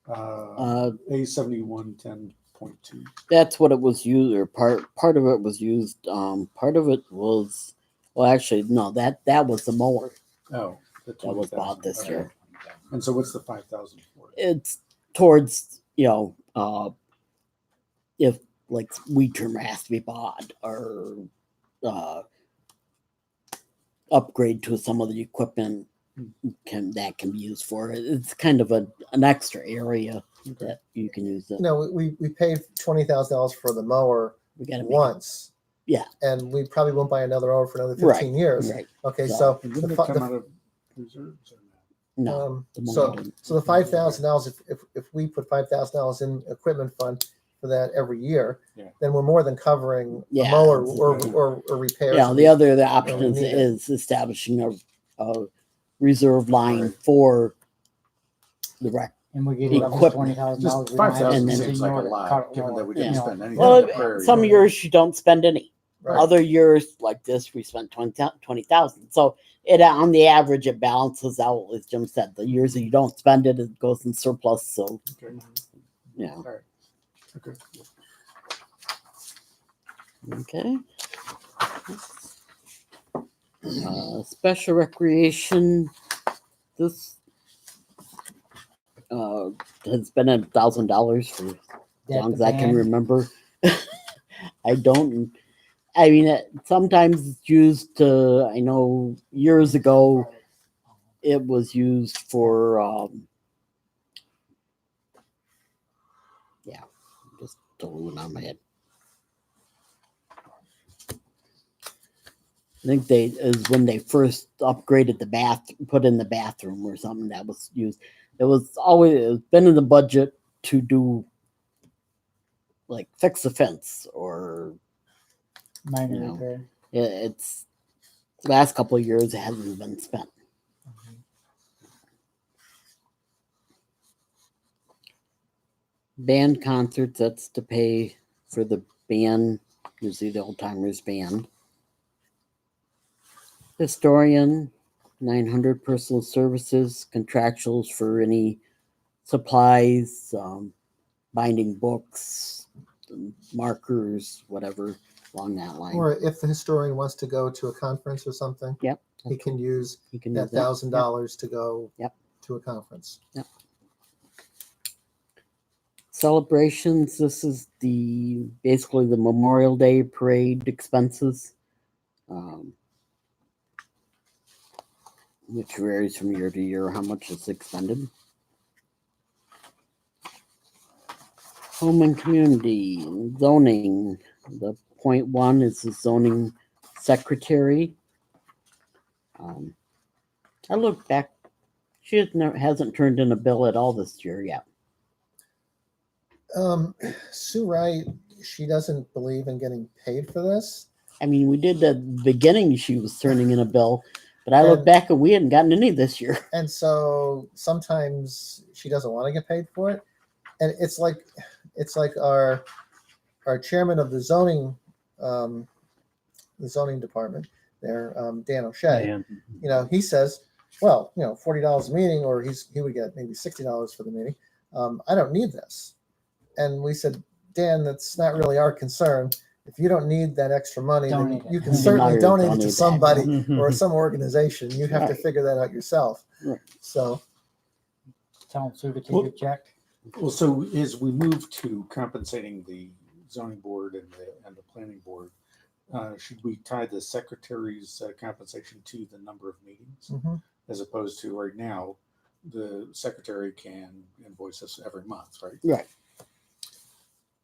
S3: A7110.2.
S8: That's what it was used, or part of it was used. Part of it was, well, actually, no, that was the mower
S3: Oh, the
S8: that was
S3: 20,000.
S8: bought this
S3: Okay.
S8: year.
S3: And so what's the 5,000 for?
S8: It's towards, if like weed trimmer has to be bought, or upgrade to some of the equipment can be used for it. It's kind of an extra area that you can use it.
S1: No, we paid $20,000 for the mower
S8: We got to
S1: once.
S8: Yeah.
S1: And we probably won't buy another mower for another 15
S8: Right,
S1: years.
S8: right.
S1: Okay,
S8: So-
S1: so
S3: And didn't it come out of reserves or not?
S8: No, the mower
S1: so
S8: didn't.
S1: the $5,000, if we put $5,000 in equipment fund for that every year,
S3: Yeah.
S1: then we're more than covering a
S8: Yeah.
S1: mower or repairs.
S8: Yeah, the option
S1: we need it.
S8: is establishing a reserve line for the rec.
S5: And we get it up to
S8: Equipment.
S5: $20,000.
S3: Just 5,000
S8: And
S3: seems like a lot, given that we didn't
S8: Yeah.
S3: spend anything.
S8: Well,
S3: on the prairie.
S8: some years you don't spend any.
S1: Right.
S8: Other years like this, we spent 20,000. So it on the average it balances out. As Jim said, the years that you don't spend it, it goes in surplus. So
S3: Okay.
S8: yeah,
S3: All right. Okay.
S8: okay. Special recreation. This has been $1,000 for as long as I can remember. I don't. I mean, sometimes it's used to. I know years ago, it was used for. Yeah, just totally went on my head. I think is when they first upgraded the put in the bathroom or something that was used. It's been in the budget to do like fix the fence or
S5: Minor
S8: you know.
S5: repair.
S8: it's the last couple of years it hasn't been spent. Band concerts, that's to pay for the band, usually the Old Timers band. Historian, 900 personal services, contractuals for any supplies, binding books, markers, whatever along that line.
S1: Or if the historian wants to go to a conference or something,
S8: Yep.
S1: he can use
S8: You can
S1: that
S8: use that.
S1: $1,000 to go
S8: Yep.
S1: to a conference.
S8: Celebrations, this is basically the Memorial Day parade expenses, which varies from year to year how much is expended. Home and community zoning, the .1 is the zoning secretary. I look back, she hasn't turned in a bill at all this year yet.
S1: Sue Wright, she doesn't believe in getting paid for this.
S8: I mean, we did at the beginning, she was turning in a bill, but I look
S1: And-
S8: back and we hadn't gotten any this year.
S1: And so sometimes she doesn't want to get paid for it. And it's like our chairman of the zoning department there, Dan O'Shea.
S4: And
S1: He says, well, $40 a meeting, or he would get maybe $60 for the meeting. I don't need this. And we said, Dan, that's not really our concern. If you don't need that extra money, then
S5: Donate it.
S1: you can
S8: You
S1: certainly
S8: can
S1: donate it
S8: donate
S1: to
S8: that.
S1: somebody
S4: Mhm.
S1: or some organization. You have to
S8: Right.
S1: figure that out yourself.
S8: Right.
S1: So,
S5: Tell them Sue to take
S3: Well-
S5: a check.
S3: Well, so as we move to compensating the zoning board and the planning board, should we tie the secretary's compensation to the number of meetings,
S1: mhm.
S3: as opposed to right now, the secretary can invoice us every month, right?
S8: Right.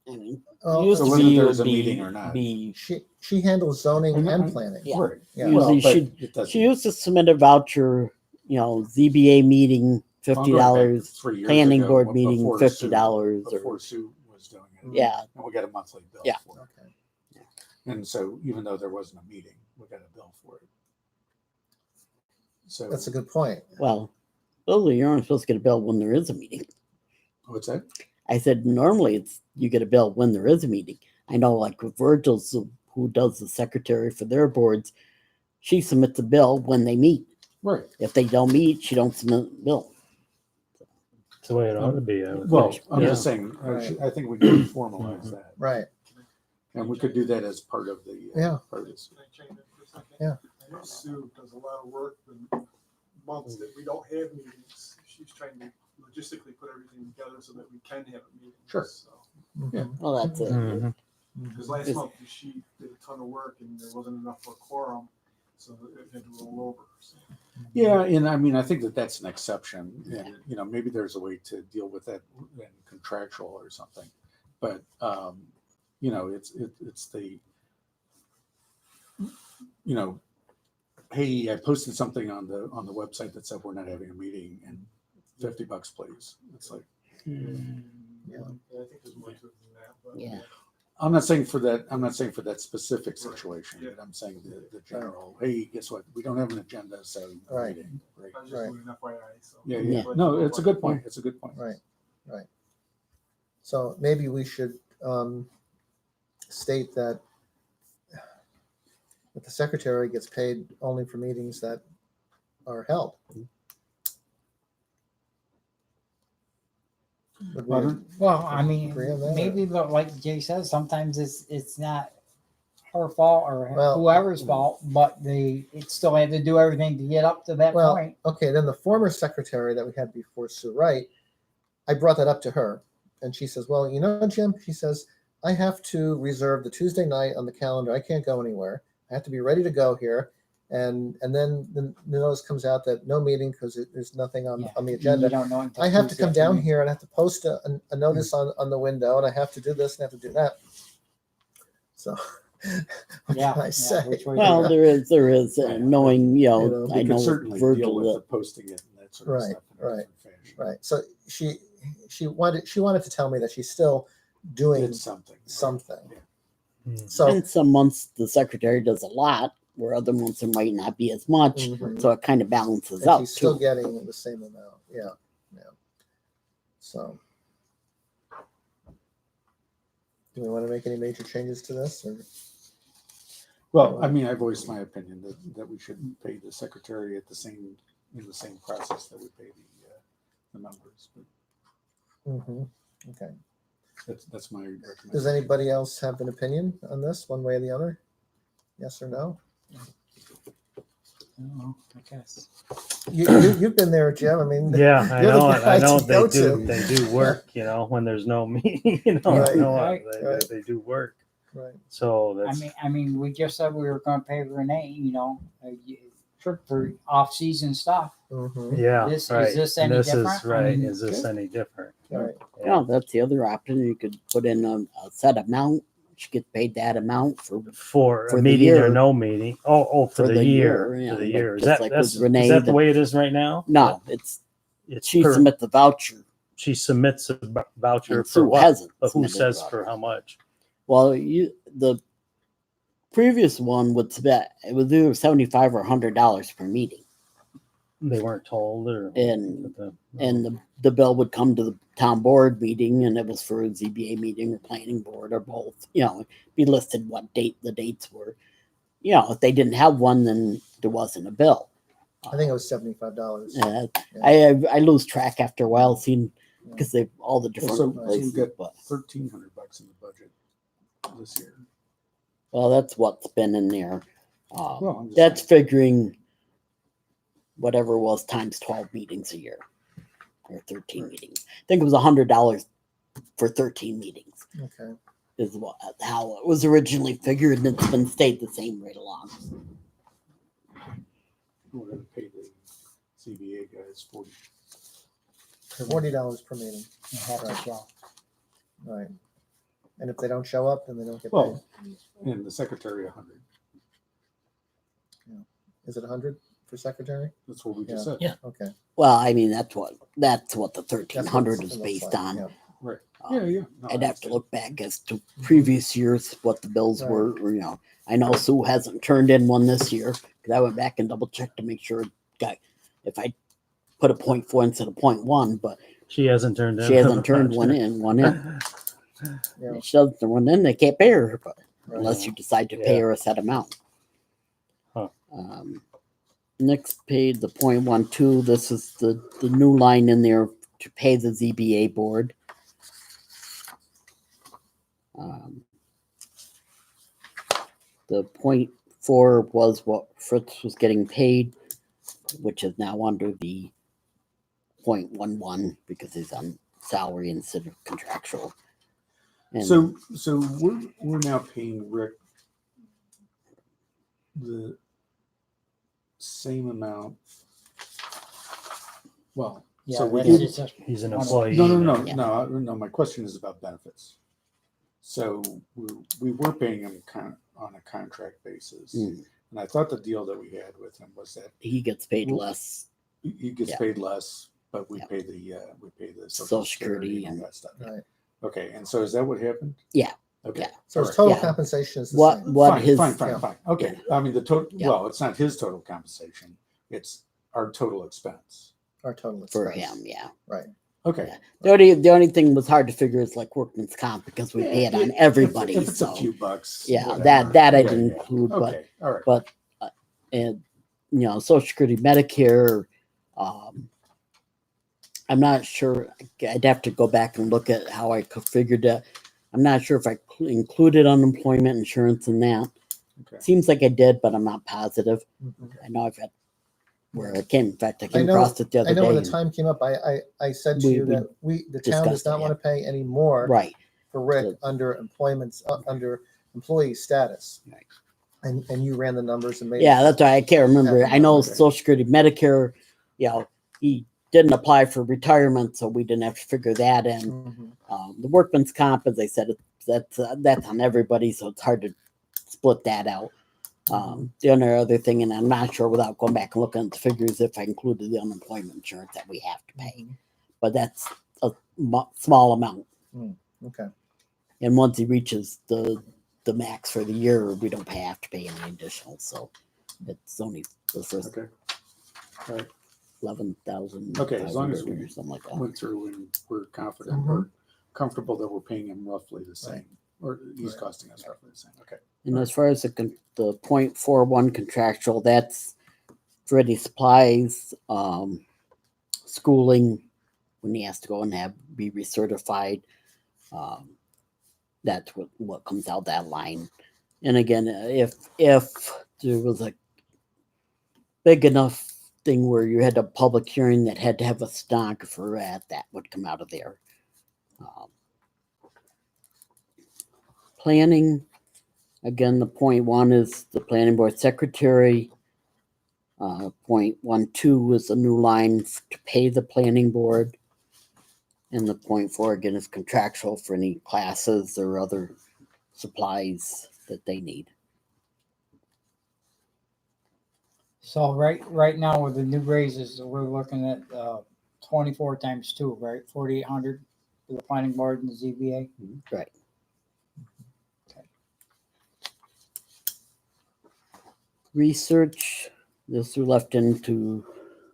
S8: I mean,
S1: Well,
S8: used
S3: So
S8: to
S3: whether
S8: be,
S3: there's
S8: it
S3: a
S8: would
S3: meeting or not.
S1: she handles zoning
S3: I'm-
S1: and
S3: I'm-
S1: planning.
S8: Yeah.
S3: Right.
S1: Yeah.
S8: Usually
S3: Well, but
S8: she'd-
S3: it doesn't.
S8: she used to submit a voucher, ZBA meeting $50.
S3: 3 years
S8: Planning
S3: ago,
S8: board meeting,
S3: before
S8: $50
S3: Sue-
S8: or
S3: Before Sue was doing it.
S8: yeah.
S3: And we got a monthly bill
S8: Yeah.
S3: for it.
S1: Okay.
S3: And so even though there wasn't a meeting, we got a bill for it. So
S1: That's a good point.
S8: Well, normally you're only supposed to get a bill when there is a meeting.
S3: what's that?
S8: I said normally it's you get a bill when there is a meeting. I know like with Virgil's who does the secretary for their boards, she submits a bill when they meet.
S3: Right.
S8: If they don't meet, she don't submit a bill.
S4: It's the way it ought to be. I would
S3: Well,
S4: think.
S3: I'm
S4: Yeah.
S3: just saying,
S1: Right.
S3: I think we need to formalize that.
S1: Right.
S3: And we could do that as part of the,
S1: Yeah.
S3: part of this.
S9: Can I change it for a second?
S1: Yeah.
S9: I know Sue does a lot of work in months that we don't have meetings. She's trying to logistically put everything together so that we can have a meeting.
S3: Sure.
S9: So,
S3: Yeah.
S8: Well, that's it.
S4: Mhm.
S9: because last
S8: It's-
S9: month she did a ton of work and there wasn't enough for a quorum, so it had to roll over. So.
S3: Yeah, and I mean, I think that that's an exception, and you know, maybe there's a way to deal with that in contractual or something. But you know, it's the, you know, hey, I posted something on the website that said we're not having a meeting, and $50, please. It's like,
S9: Yeah, I think there's more to it than that. But
S8: Yeah.
S3: I'm not saying for that. I'm not saying for that specific situation,
S9: Yeah.
S3: but I'm saying the general. Hey, guess what? We don't have an agenda, so
S1: Right.
S3: meeting. Right.
S9: I was just
S1: Right.
S9: doing an FYI. So.
S3: Yeah,
S8: Yeah.
S3: yeah. No, it's a good point. It's a good point.
S1: Right. Right. So maybe we should state that the secretary gets paid only for meetings that are held. Would we-
S3: Pardon?
S5: Well, I mean,
S1: Agree on that,
S5: maybe, but like Jay says, sometimes it's not her fault or
S1: Well-
S5: whoever's fault, but it still had to do everything to get up to that
S1: Well,
S5: point.
S1: okay, then the former secretary that we had before Sue Wright, I brought that up to her, and she says, "Well, you know, Jim," she says, "I have to reserve the Tuesday night on the calendar. I can't go anywhere. I have to be ready to go here." And then the notice comes out that no meeting because there's nothing on the
S5: You
S1: agenda.
S5: don't know until
S1: I have to
S5: Tuesday
S1: come down
S5: afternoon.
S1: here and I have to post a notice on the window, and I have to do this and have to do that. So, what
S5: Yeah,
S1: can I
S5: yeah,
S1: say?
S5: which way
S8: Well, there is,
S3: Right.
S8: knowing,
S1: You
S8: know,
S1: know,
S3: We
S8: I
S3: could
S8: know
S3: certainly
S8: Virgil
S3: deal with
S8: that
S3: the posting it and that sort of
S1: Right,
S3: stuff. in a
S1: right,
S3: different fashion.
S1: Right. So she wanted to tell me that she's still doing
S3: It's something. right.
S1: something.
S3: Yeah.
S4: Mhm.
S1: So
S8: and some months the secretary does a lot, where other months there might not be as much.
S1: Mhm.
S8: So it kind of balances
S1: and
S8: out
S1: she's still
S8: too.
S1: getting the same amount. Yeah. So, do we want to make any major changes to this? Or?
S3: Well, I mean, I voiced my opinion that we should pay the secretary at in the same process that we pay the members. But
S1: Mhm. Okay.
S3: that's my recommendation.
S1: Does anybody else have an opinion on this, one way or the other? Yes or no?
S5: Oh, I guess.
S1: You've been there, Jim. I mean,
S4: Yeah, I
S1: you're the
S4: know.
S1: guy
S4: I know
S1: to go to.
S4: they do work. You know, when there's no meeting, you know,
S1: Right,
S4: I know
S5: right,
S1: right.
S4: they do work.
S1: right.
S4: So that's
S5: I mean, we just said we were going to pay Renee, for off-season stuff.
S1: Mhm.
S4: yeah,
S5: Is
S4: right.
S5: this
S4: And
S5: any
S4: this
S5: different?
S4: is right.
S5: I mean,
S4: Is this any different?
S1: Right.
S8: Yeah, that's the other option. You could put in a set amount. She gets paid that amount for
S4: For
S8: For
S4: a
S8: the
S4: meeting or
S8: year.
S4: no meeting. Oh, for the year.
S8: yeah,
S4: For the
S8: like-
S4: year. Is
S8: just
S4: that
S8: like with
S4: that's
S8: Renee,
S4: is that the
S8: the-
S4: way it is right now?
S8: no. It's
S4: It's
S8: she
S4: per-
S8: submits the voucher.
S4: she submits a voucher
S8: And
S4: for
S8: Sue
S4: what?
S8: hasn't
S4: But who
S8: submitted a
S4: says
S8: voucher.
S4: for how much?
S8: Well, the previous one would submit it was either $75 or $100 per meeting,
S4: They weren't told or
S8: and the bill would come to the town board meeting, and it was for a ZBA meeting or planning board or both. You know, be listed what date the dates were. You know, if they didn't have one, then there wasn't a bill.
S1: I think it was $75.
S8: Yeah, I lose track after a while, seeing because they all the different
S3: So
S8: places.
S3: we've got
S8: But
S3: $1,300 in the budget this year.
S8: well, that's what's been in there.
S3: Well, I'm just
S8: That's
S3: saying.
S8: figuring whatever was times 12 meetings a year or 13 meetings. I think it was $100 for 13 meetings
S1: Okay.
S8: is how it was originally figured, and it's been stayed the same right along.
S3: We're going to pay the CBA guys
S1: $40 per meeting.
S5: You have to show.
S1: Right. And if they don't show up, then they don't get paid.
S3: Well, and the secretary 100.
S1: Is it 100 for for secretary?
S3: That's what we just said.
S7: Yeah.
S1: Okay.
S8: Well, I mean, that's what the 1300
S1: That's
S8: is
S1: what it
S8: based
S1: looks like,
S8: on.
S1: yeah.
S3: Right.
S8: Um,
S3: Yeah, yeah. No,
S8: I'd
S3: I
S8: have to
S3: understand.
S8: look back as to previous years what the bills
S1: Right.
S8: were. Or, I know Sue hasn't turned in one this year because I went back and double checked to make sure it got if I put a 0.4 instead of 0.1, but
S4: She hasn't turned in.
S8: she hasn't turned one in.
S1: Yeah.
S8: If she doesn't turn one in, they can't pay her, but
S1: Right.
S8: unless you decide to pay
S4: Yeah.
S8: her a set amount.
S4: Huh.
S8: Next page, the 0.12. This is the new line in there to pay the ZBA board. The 0.4 was what Fritz was getting paid, which is now under the 0.11 because he's on salary instead of contractual. And
S3: So we're now paying Rick the same amount. Well,
S5: Yeah,
S3: so we
S5: that's
S3: did.
S5: just
S4: He's an
S5: One-
S4: employee.
S3: No.
S8: Yeah.
S3: No. My question is about benefits. So we were paying him on a contract basis,
S8: Mm.
S3: and I thought the deal that we had with him was that
S8: he gets paid
S3: Well,
S8: less.
S3: he gets
S8: Yeah.
S3: paid less, but we
S8: Yeah.
S3: pay the
S8: Social Security
S3: and all
S8: and-
S3: that stuff.
S1: Right.
S3: Okay, and so is that what happened?
S8: Yeah.
S3: Okay.
S8: Yeah.
S1: So
S3: All
S1: his
S3: right.
S1: total
S8: Yeah.
S1: compensation is the
S8: What
S1: same.
S8: what
S3: fine,
S8: his
S3: fine.
S1: yeah.
S3: Okay. I mean the total.
S8: Yeah.
S3: Well, it's not his total compensation; it's our total expense.
S1: Our total
S8: for
S1: expense.
S8: him? Yeah.
S1: Right.
S3: Okay.
S8: Yeah. The only thing was hard to figure is like workman's comp because we
S3: Yeah,
S8: pay it on
S3: if-
S8: everybody.
S3: If it's
S8: so
S3: a few bucks.
S8: yeah,
S3: whatever.
S8: that I
S3: Yeah,
S8: didn't
S3: yeah.
S8: include,
S3: Okay. All right.
S8: but and Social Security, Medicare. I'm not sure. I'd have to go back and look at how I configured it. I'm not sure if I included unemployment insurance in that.
S3: Okay.
S8: Seems like I did, but I'm not positive.
S1: Mhm.
S8: I know I've had where I came. In fact, I
S1: I
S8: came
S1: know-
S8: across it the other
S1: I know
S8: day.
S1: when the
S8: and-
S1: time came up, I said to
S8: We-
S1: you
S8: we
S1: that the town does
S8: discussed
S1: not
S8: it,
S1: want to pay any more
S8: right.
S1: for Rick
S8: So-
S1: under under employee status.
S8: Right.
S1: And you ran the numbers and made.
S8: Yeah, that's why I can't remember.
S1: Yeah,
S8: I know
S3: okay.
S8: Social Security, Medicare. He didn't apply for retirement, so we didn't have to figure that in.
S1: Mhm.
S8: The workman's comp, as I said, that's on everybody, so it's hard to split that out. The only other thing, and I'm not sure without going back and looking at the figures if I included the unemployment insurance that we have to pay, but that's a small amount.
S1: Okay.
S8: And once he reaches the max for the year, we don't have to pay any additional. So it's only the first
S3: Okay. All right.
S8: 11,000.
S3: Okay, as long as
S8: or
S3: we
S8: something like that.
S3: went through and we're confident
S1: Mhm.
S3: or comfortable that we're paying him roughly the same,
S1: Right.
S3: or he's
S1: Right.
S3: costing us roughly the same. Okay.
S8: And as far as the 0.41 contractual, that's for any supplies, schooling, when he has to go and be recertified. That's what comes out that line. And again, if there was a big enough thing where you had a public hearing that had to have a stenographer that would come out of there. Planning, again, the 0.1 is the planning board secretary. 0.12 is a new line to pay the planning board. And the 0.4 again is contractual for any classes or other supplies that they need.
S5: So right now with the new raises, we're looking at 24 times 2, right? 4,800 for the planning board and the ZBA.
S8: Right. Research, this are left in to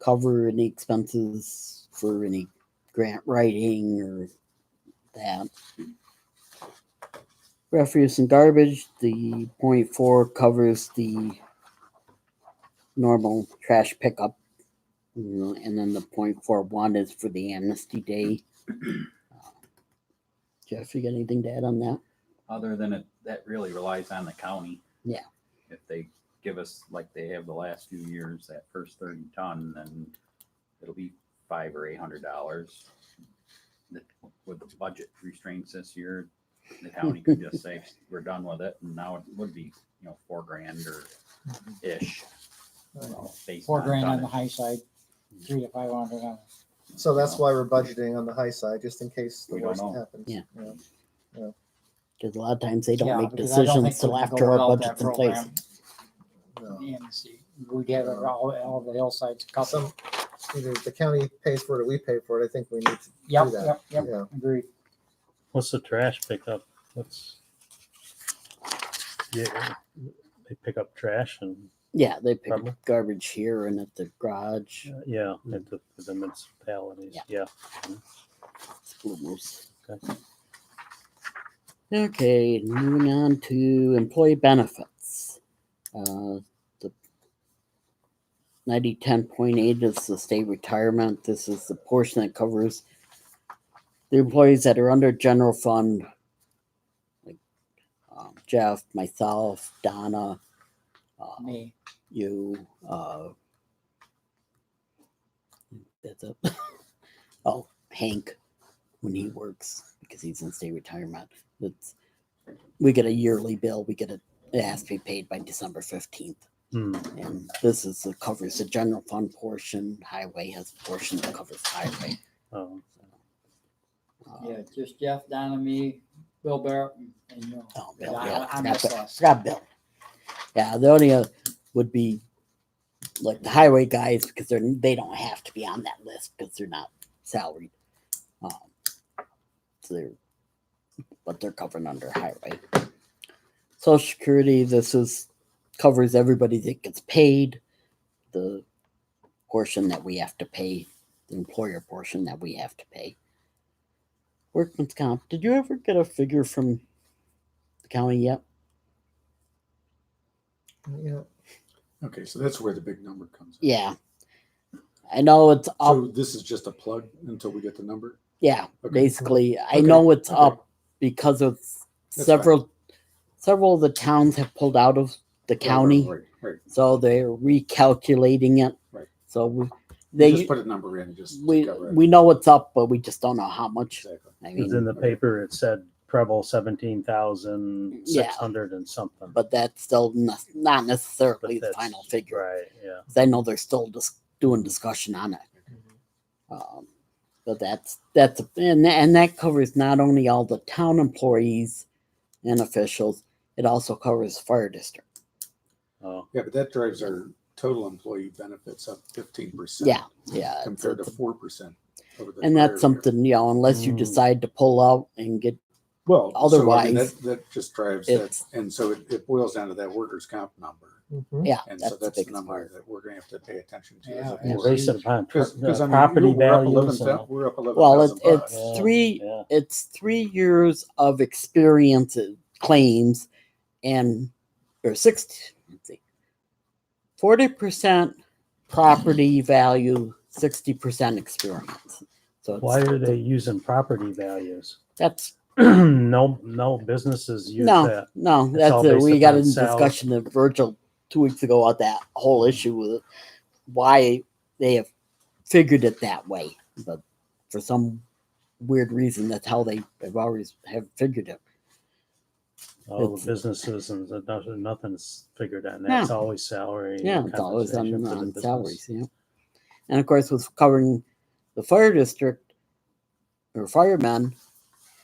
S8: cover any expenses for any grant writing or that. Refuse and garbage, the 0.4 covers the normal trash pickup. And then the 0.41 is for the amnesty day. Jeff, you got anything to add on that?
S6: Other than that really relies on the county.
S8: Yeah.
S6: If they give us, like they have the last few years, that first 30 ton, then it'll be $500 or $800. With the budget restraints this year, the county could just say we're done with it, and now it would be $4,000 or ish. Based
S5: 4 grand on the
S6: tonnage.
S5: high side, 3 to 500 on.
S1: So that's why we're budgeting on the high side, just in case the
S6: We don't
S1: worst
S6: know.
S1: happens.
S8: Yeah.
S1: Yeah.
S8: Because a lot of times they don't
S5: Yeah,
S8: make
S5: because I don't
S8: decisions
S5: think we
S8: till
S5: can
S8: after
S5: go
S8: our
S5: without that
S8: budget's in place.
S5: program.
S1: No.
S5: The amnesty. we'd have all the hillsides covered.
S1: Some, either the county pays for it or we pay for it. I think we need to
S5: Yep,
S1: do that.
S5: yep,
S1: Yeah.
S5: agreed.
S4: What's the trash pickup? What's yeah? They pick up trash and
S8: Yeah, they pick
S4: Preble?
S8: up garbage here and at the garage.
S4: yeah, at the municipalities. Yeah.
S8: Bloomers.
S4: Okay.
S8: Okay, moving on to employee benefits. The 9010.8 is the state retirement. This is the portion that covers the employees that are under general fund, like Jeff, myself, Donna,
S5: Me.
S8: you. That's it. Oh, Hank, when he works because he's in state retirement. We get a yearly bill. It has to be paid by December 15th. And this is covers the general fund portion. Highway has a portion that covers highway.
S4: Oh,
S5: Yeah, just Jeff, Donna, me, Bill Barrett, and you.
S8: Oh, Bill,
S5: I-
S8: yeah.
S5: I'm
S8: Forgot
S5: the
S8: Bill.
S5: boss.
S8: Forgot Bill. Yeah, the only would be like the highway guys because they don't have to be on that list because they're not salaried. So they're covered under highway. Social Security, covers everybody that gets paid. The portion that we have to pay, the employer portion that we have to pay. Workman's comp. Did you ever get a figure from the county yet?
S1: Yeah.
S3: Okay, so that's where the big number comes in.
S8: Yeah. I know it's up.
S3: So this is just a plug until we get the number?
S8: Yeah,
S3: Okay.
S8: basically, I
S3: Okay,
S8: know it's
S3: okay.
S8: up because of
S3: That's
S8: several of the towns have pulled out of the county,
S3: Right.
S8: so they're recalculating it.
S3: Right.
S8: So
S3: You
S8: they
S3: just put a number in just to
S8: we
S3: cover it.
S8: we know it's up, but we just don't know how much.
S3: Exactly.
S8: I
S4: because in
S8: mean,
S4: the paper it said Preble 17,600 and something.
S8: but that's still not necessarily
S4: But
S8: the
S4: that's-
S8: final figure.
S4: Right. Yeah.
S8: 'Cause I know they're still just doing discussion on it. But that's and that covers not only all the town employees and officials, it also covers the fire district.
S4: Oh.
S3: Yeah, but that drives our total employee benefits up 15%.
S8: Yeah,
S3: Compared to 4% over the
S8: and
S3: prior
S8: that's
S3: year.
S8: something, unless you
S4: Mm.
S8: decide to pull out and get
S3: Well,
S8: otherwise,
S3: that just drives that,
S8: it's
S3: and so it boils down to that workers' comp number,
S1: Mhm.
S8: yeah,
S3: and
S8: that's
S3: so
S8: the
S3: that's the
S8: biggest
S3: number
S8: part.
S3: that we're going to have to pay attention to.
S5: Yeah,
S3: as a
S5: and
S4: And
S3: board.
S4: based upon
S3: Because
S4: property
S3: we're up
S4: values. and all.
S3: we're up 11,000
S8: Well,
S3: bucks.
S8: it's
S4: Yeah,
S8: three.
S4: yeah.
S8: It's 3 years of experience claims, and or 60. Let's see, 40% property value, 60% experience. So
S4: Why are they using property values?
S8: That's
S4: No businesses use that.
S8: no.
S4: It's
S8: That's
S4: all
S8: it.
S4: based
S8: We got a
S4: upon salary.
S8: discussion of Virgil 2 weeks ago about that whole issue with why they have figured it that way, but for some weird reason, that's how they have always have figured it.
S4: All
S8: It's-
S4: the businesses and nothing's figured on that.
S8: No.
S4: It's always salary. and
S8: Yeah, it's always
S4: compensation for the
S8: on
S4: business.
S8: salaries. Yeah, and of course, with covering the fire district or firemen,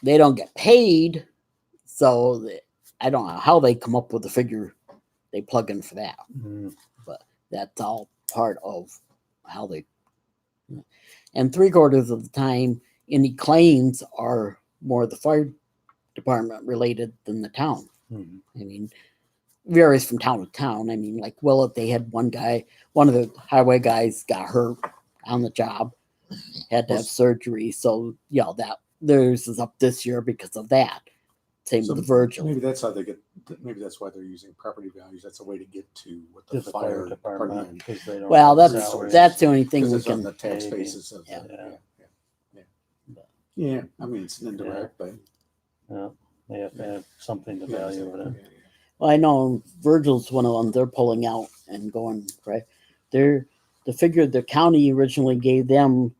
S8: they don't get paid, so I don't know how they come up with the figure they plug in for that.
S4: Mm.
S8: That's all part of how they. And 3/4 of the time, any claims are more the fire department related than the town.
S4: Mhm.
S8: I mean, varies from town to town. I mean, like Willett, they had one of the highway guys got hurt on the job, had to have surgery. So, that theirs is up this year because of that. Same
S3: So
S8: with the Virgil.
S3: Maybe that's how they get. Maybe that's why they're using property values. That's a way to get to what the
S4: Just the
S3: fire department.
S4: 'cause they don't
S8: Well,
S4: have
S8: that's
S4: salaries.
S8: that's the only thing
S3: Because
S8: we
S3: it's on
S8: can.
S3: the tax
S4: maybe.
S3: basis of
S8: Yeah.
S3: yeah. I mean, it's an indirect, but
S4: Yeah, they have to have something to value in it.
S8: Well, I know Virgil's one of them. They're pulling out and going right. The figure the county originally gave them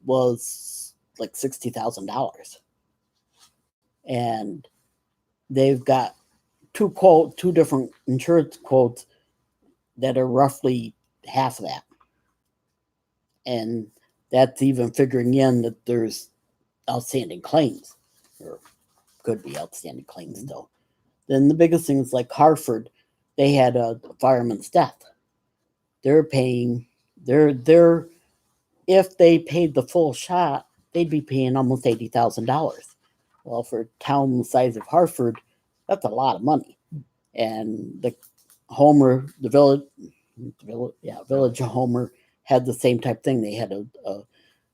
S8: was like $60,000, and they've got two different insurance quotes that are roughly half of that, and that's even figuring in that there's outstanding claims, or could be outstanding claims still. Then the biggest thing is like Hartford, they had a fireman's death. they're paying, they're if they paid the full shot, they'd be paying almost $80,000. Well, for a town the size of Hartford, that's a lot of money. And the village of Homer had the same type thing. They had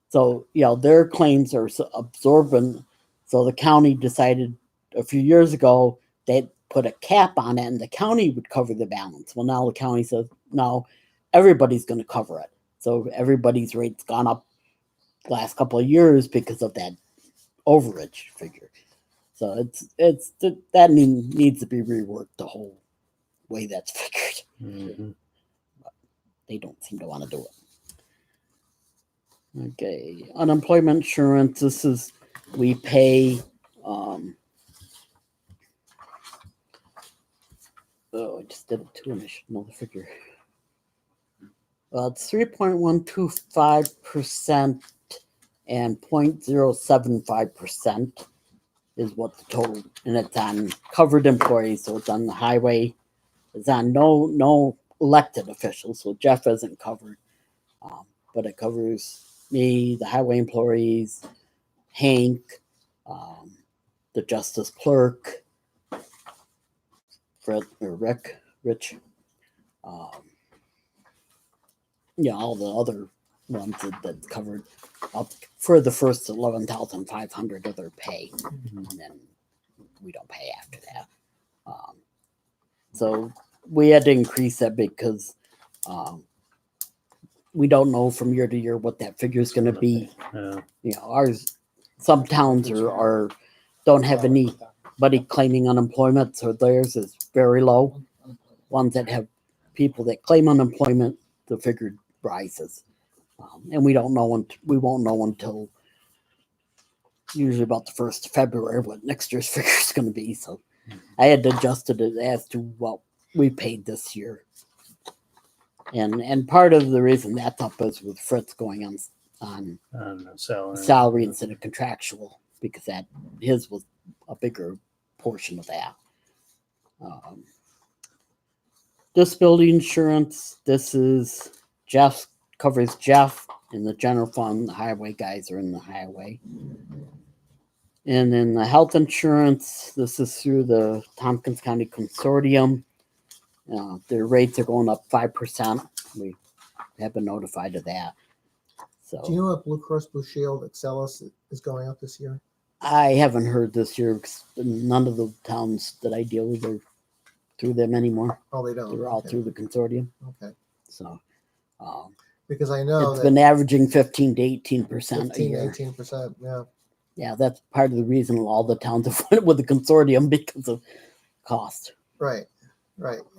S8: so their claims are absorbent. So the county decided a few years ago they'd put a cap on it, and the county would cover the balance. Well, now the county says no, everybody's going to cover it. So everybody's rate's gone up the last couple of years because of that overage figure. So that needs to be reworked, the whole way that's figured.
S4: Mhm.
S8: But they don't seem to want to do it. Okay, unemployment insurance. This is we pay. I just did it too, and I should know the figure. It's 3.125% and 0.075% is what the total, and it's on covered employees, so it's on the highway. It's on no elected officials, so Jeff isn't covered, but it covers me, the highway employees, Hank, the justice clerk, Fred or Rich, all the other ones that's covered up for the first 11,500 of their pay, and then we don't pay after that. So we had to increase that because we don't know from year to year what that figure is going to be. Ours, some towns are don't have anybody claiming unemployment, so theirs is very low. Ones that have people that claim unemployment, the figure rises, and we won't know until usually about the 1st of February what next year's figure is going to be. So I had to adjust it as to what we paid this year. And part of the reason that's up is with Fritz going on salary instead of contractual, because his was a bigger portion of that. Disability insurance. This is covers Jeff in the general fund. The highway guys are in the highway. And then the health insurance. This is through the Tompkins County Consortium. Their rates are going up 5%. We have been notified of that. So,
S1: do you know what Blue Cross Blue Shield Excellus is going out this year?
S8: I haven't heard this year because none of the towns that I deal with are through them anymore.
S1: Oh, they don't.
S8: They're all through the consortium.
S1: Okay.
S8: So,
S1: because I know
S8: it's been averaging 15 to 18% a year.
S1: 18%. Yeah.
S8: Yeah, that's part of the reason all the towns have went with the consortium because of cost.
S1: Right.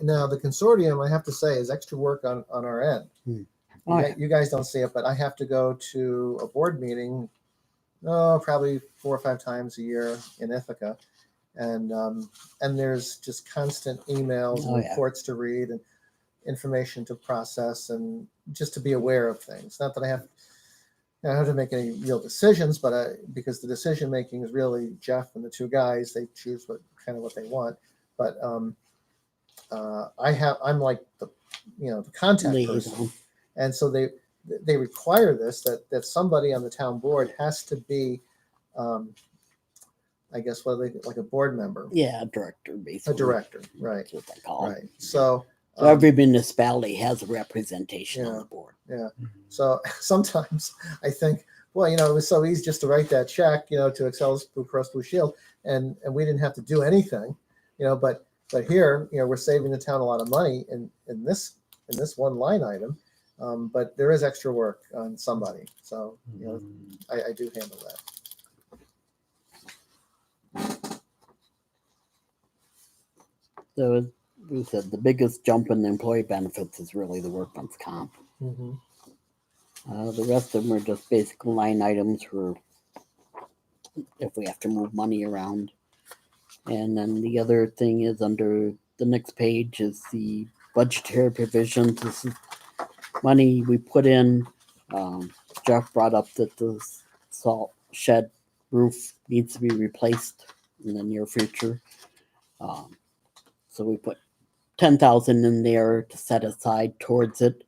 S1: Now the consortium, I have to say, is extra work on our end. You guys don't see it, but I have to go to a board meeting, probably 4 or 5 times a year in Ithaca, and there's just constant emails and reports to read and information to process and just to be aware of things. Not that I have to make any real decisions, but because the decision making is really Jeff and the 2 guys. They choose what they want, but I'm like the contact person, and so they require this that somebody on the town board has to be, I guess like a board member.
S8: Yeah, a director, basically.
S1: A director, right?
S8: That's what they call
S1: right.
S8: It.
S1: So
S8: every municipality has a representation on the board.
S1: Yeah. So sometimes I think, well, it was so easy just to write that check, to Excellus Blue Cross Blue Shield, and we didn't have to do anything, but here, we're saving the town a lot of money in this one line item, but there is extra work on somebody. So, I do handle that.
S8: So we said the biggest jump in the employee benefits is really the workman's comp.
S1: Mm-hmm.
S8: The rest of them are just basic line items for if we have to move money around. And then the other thing is under the next page is the budgetary provisions. This is money we put in. Jeff brought up that the salt shed roof needs to be replaced in the near future. So we put $10,000 in there to set aside towards it.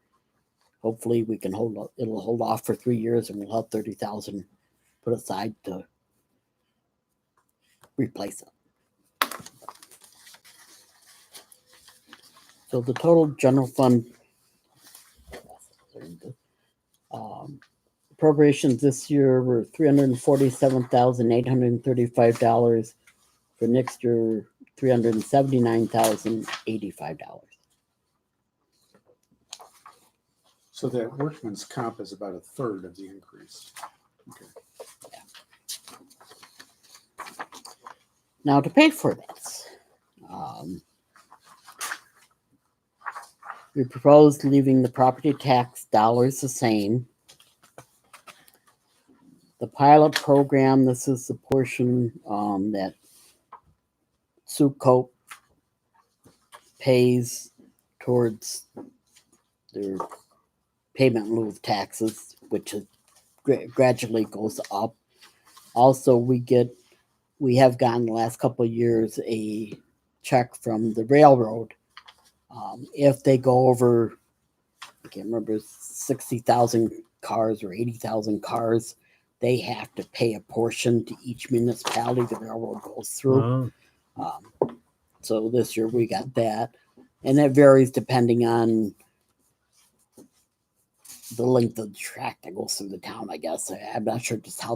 S8: hopefully we can it'll hold off for 3 years and we'll have 30,000 put aside to replace it. So the total general fund appropriations this year were $347,835. For next year, $379,085.
S3: So that workman's comp is about a third of the increase. Okay.
S8: Now to pay for this, we proposed leaving the property tax dollars the same. The pilot program, this is the portion that Sucope pays towards their payment in lieu of taxes, which is gradually goes up. Also, we have gotten the last couple of years a check from the railroad. If they go over, I can't remember, 60,000 cars or 80,000 cars, they have to pay a portion to each municipality the railroad goes through. So this year we got that, and it varies depending on the length of the track that goes through the town. I guess I'm not sure just how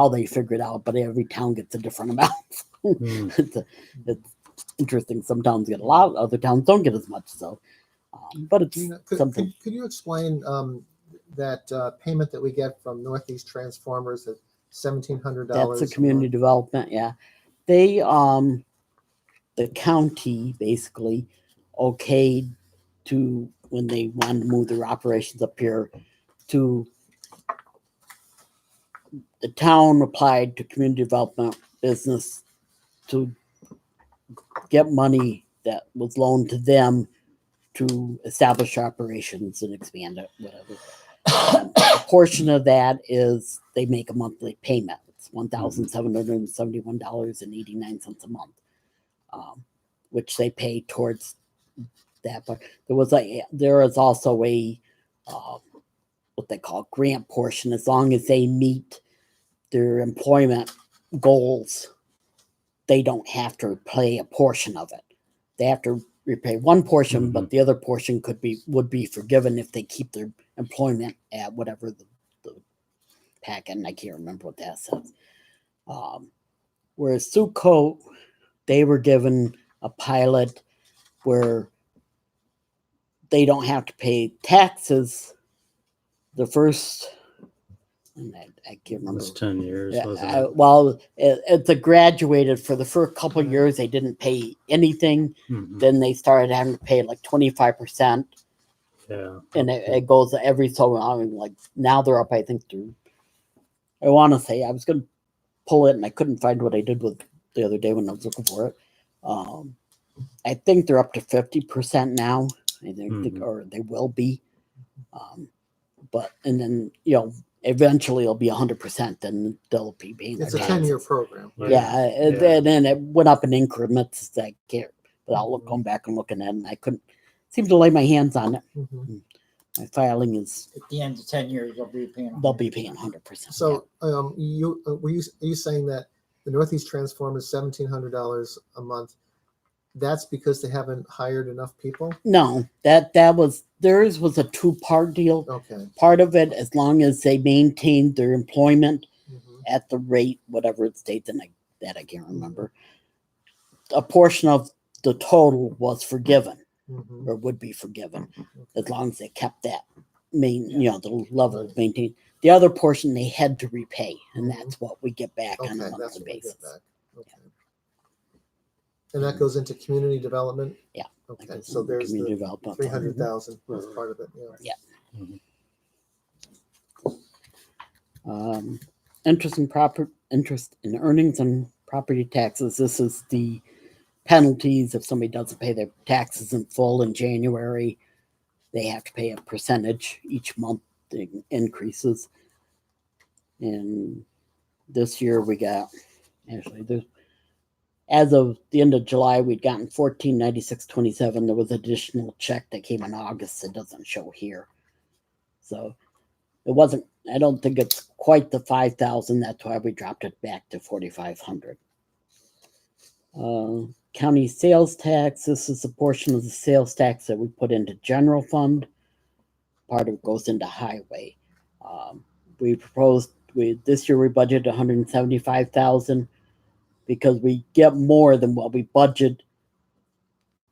S8: they figure it out, but every town gets a different amount. It's interesting. Some towns get a lot, other towns don't get as much. So, but it's something.
S1: Could you explain that payment that we get from Northeast Transformers at $1,700?
S8: That's a community development. Yeah, they the county basically okayed to when they wanted to move their operations up here to the town applied to community development business to get money that was loaned to them to establish operations and expand it, whatever. A portion of that is they make a monthly payment. It's $1,771.89 a month, which they pay towards that. But there is also a what they call grant portion. As long as they meet their employment goals, they don't have to pay a portion of it. They have to repay one portion, but the other portion would be forgiven if they keep their employment at whatever the packet. And I can't remember what that says. Whereas Sucope, they were given a pilot where they don't have to pay taxes the first. I can't remember.
S4: It was 10 years, wasn't
S8: Yeah,
S4: it?
S8: well, it's a graduated for the first couple of years. They didn't pay anything. Then they started having to pay like 25%.
S4: Yeah.
S8: And it goes every so long. Like now they're up, I think, I want to say I was going to pull it and I couldn't find what I did with the other day when I was looking for it. I think they're up to 50% now. I think, or they will be. But, and then, eventually it'll be 100%, and they'll be paying.
S1: It's a 10-year program.
S8: Right? Yeah, and then it went up in increments. I can't, but I'll going back and looking at it, and I couldn't seem to lay my hands on it. My filing is
S5: At the end of 10 years, they'll be paying
S8: 100%.
S1: So, are you saying that the Northeast Transform is $1,700 a month? That's because they haven't hired enough people?
S8: No, that was theirs was a 2-part deal.
S1: Okay.
S8: Part of it, as long as they maintained their employment at the rate, whatever it states, and I can't remember. A portion of the total was forgiven, or would be forgiven, as long as they kept that the level of maintained. The other portion they had to repay, and that's what we get back on a monthly basis.
S1: Okay. And that goes into community development?
S8: Yeah.
S1: Okay, so there's the 300,000 as part of it.
S8: Yeah. Interest in earnings and property taxes. This is the penalties if somebody doesn't pay their taxes in full in January. They have to pay a percentage each month. It increases. And this year we got as of the end of July, we'd gotten $1496.27. There was an additional check that came in August that doesn't show here. So it wasn't, I don't think it's quite the 5,000. That's why we dropped it back to 4,500. County sales tax. This is a portion of the sales tax that we put into general fund. Part of it goes into highway. We proposed, this year we budgeted 175,000 because we get more than what we budget,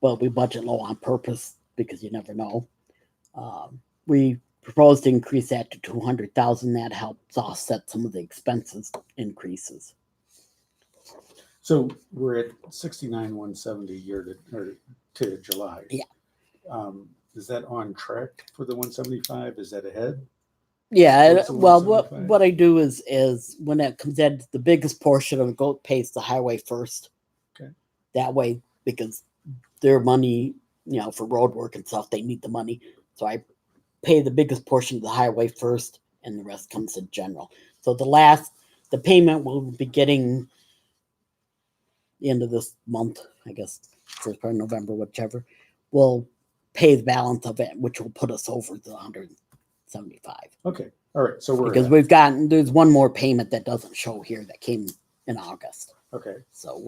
S8: but we budget low on purpose because you never know. We proposed to increase that to 200,000. That helps offset some of the expenses increases.
S3: So we're at 69,170 to July.
S8: Yeah.
S3: Is that on track for the 175? Is that ahead?
S8: Yeah,
S3: What's the
S8: well,
S3: 175?
S8: what I do is when it comes in, the biggest portion of the goat pays the highway first.
S3: Okay.
S8: That way, because their money, for road work and stuff, they need the money. So I pay the biggest portion of the highway first, and the rest comes in general. So the payment we'll be getting the end of this month, I guess, first part of November, whichever, we'll pay the balance of it, which will put us over the 175.
S3: Okay. All right. So we're
S8: Because
S3: ahead.
S8: there's one more payment that doesn't show here that came in August.
S3: Okay.
S8: So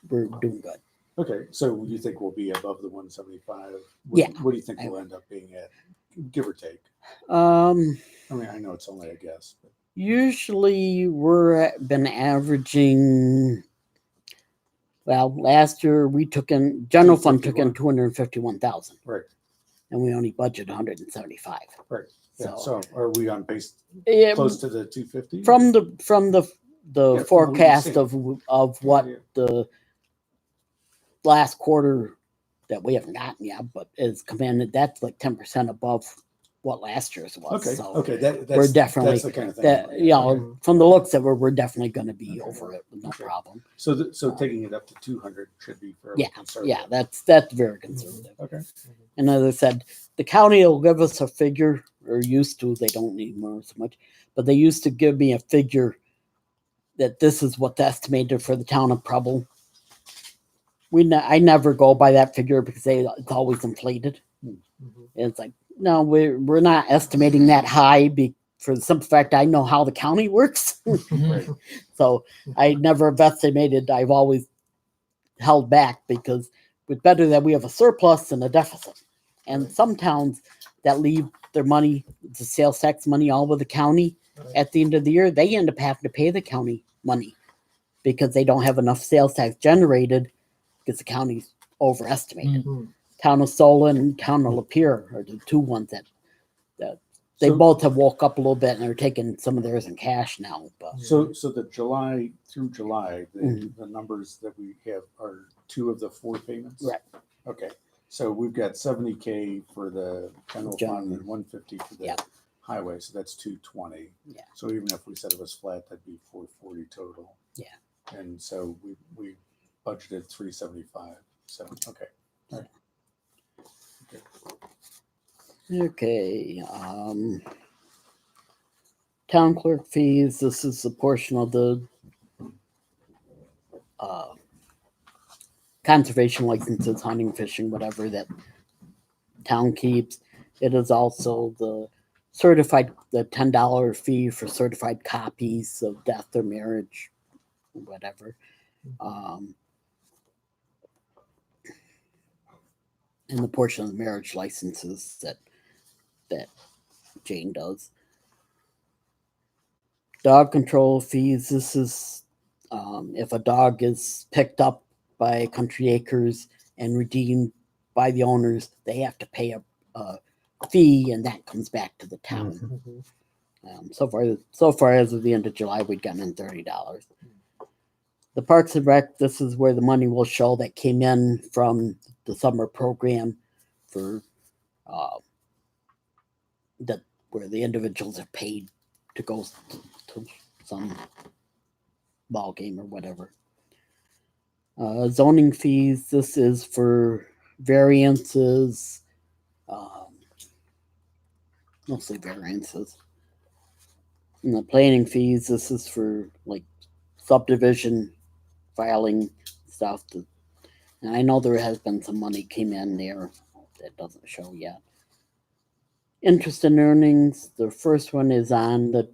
S8: we're doing good.
S3: Okay. So you think we'll be above the 175?
S8: Yeah.
S3: What do you think we'll end up being at, give or take? I mean, I know it's only a guess. But.
S8: Usually been averaging. Well, last year we took in general fund took in 251,000.
S3: Right.
S8: And we only budgeted 175.
S3: Right. Yeah.
S8: So,
S3: So are we on base close to the 250?
S8: From the
S3: Yeah,
S8: forecast
S3: from what
S8: of what
S3: Yeah.
S8: the last quarter that we haven't gotten yet, but is commanded, that's like 10% above what last year's was.
S3: Okay.
S8: So
S3: Okay. That's
S8: definitely-
S3: that's the kind of thing.
S8: that, from the looks of it, we're definitely going to be over it with no
S3: Okay.
S8: problem.
S3: So taking it up to 200 should be fairly conservative.
S8: Yeah, that's very conservative.
S3: Okay.
S8: And as I said, the county will give us a figure, or used to, they don't need more so much, but they used to give me a figure that this is what's estimated for the town of Preble. I never go by that figure because it's always inflated.
S1: Mhm.
S8: It's like, no, we're not estimating that high for the simple fact I know how the county works.
S3: Right.
S8: So I never have estimated. I've always held back because it's better that we have a surplus than a deficit. And
S1: Right.
S8: some towns that leave their money, the sales tax money, all with the county
S1: Right.
S8: at the end of the year, they end up having to pay the county money because they don't have enough sales tax generated because the county's overestimated.
S1: Mhm.
S8: Town of Solon and Town of Lapeer are the two ones that they
S3: So-
S8: both have woke up a little bit and are taking some of theirs in cash now. But
S3: So the July through July,
S8: Mhm.
S3: the numbers that we have are 2 of the 4 payments?
S8: Right.
S3: Okay. So we've got 70K for the general fund and 150 for the
S8: Yeah.
S3: highway. So that's 220.
S8: Yeah.
S3: So even if we said it was flat, that'd be 440 total.
S8: Yeah.
S3: And so we budgeted 375. So, okay. All right.
S8: okay, town clerk fees. This is a portion of the conservation licenses, hunting, fishing, whatever that town keeps. It is also the $10 fee for certified copies of death or marriage, whatever. And the portion of the marriage licenses that Jane does. Dog control fees. This is if a dog is picked up by Country Acres and redeemed by the owners, they have to pay a fee, and that comes back to the town.
S1: Mhm.
S8: So far as of the end of July, we'd gotten in $30. The Parks and Rec. This is where the money will show that came in from the summer program for where the individuals are paid to go to some ball game or whatever. Zoning fees. This is for variances, mostly variances. And the planning fees. This is for like subdivision filing stuff. And I know there has been some money came in there that doesn't show yet. interest and earnings. The first one is on the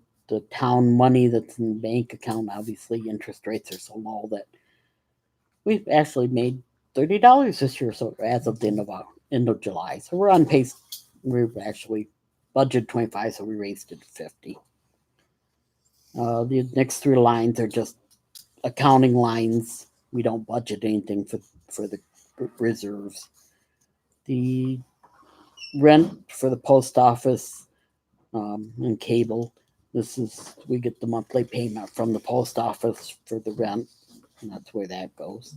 S8: town money that's in the bank account. Obviously, interest rates are so low that we've actually made $30 this year. So as of the end of July, so we're on pace. We've actually budgeted 25, so we raised it to 50. The next three lines are just accounting lines. We don't budget anything for the reserves. The rent for the post office and cable. We get the monthly payment from the post office for the rent, and that's where that goes.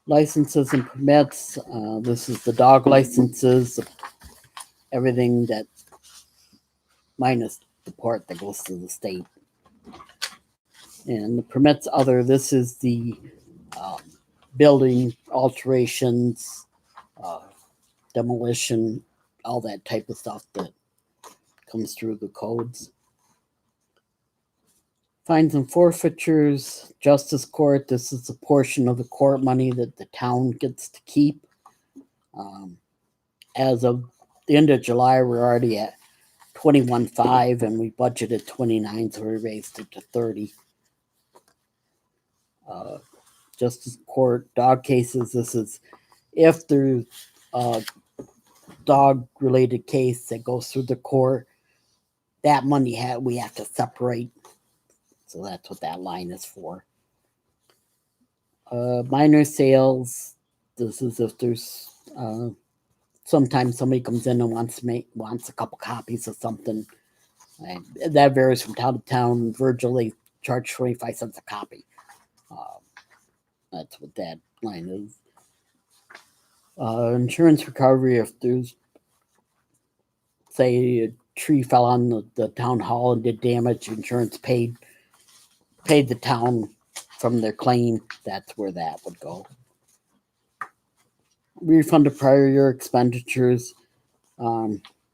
S8: Licenses and permits. This is the dog licenses, everything that minus the part that goes to the state. And the permits other, this is the building alterations, demolition, all that type of stuff that comes through the codes. Fines and forfeitures, justice court, this is a portion of the court money that the town gets to keep. As of the end of July, we're already at 21.5 and we budgeted 29, so we raised it to 30. Justice court dog cases, this is if there's a dog related case that goes through the court, that money we have to separate, so that's what that line is for. Minor sales, this is if there's sometimes somebody comes in and wants a couple copies of something. That varies from town to town. Virtually charge 25 cents a copy. That's what that line is. Insurance recovery, if there's, say, a tree fell on the town hall and did damage, insurance paid the town from their claim, that's where that would go. Refund of prior year expenditures.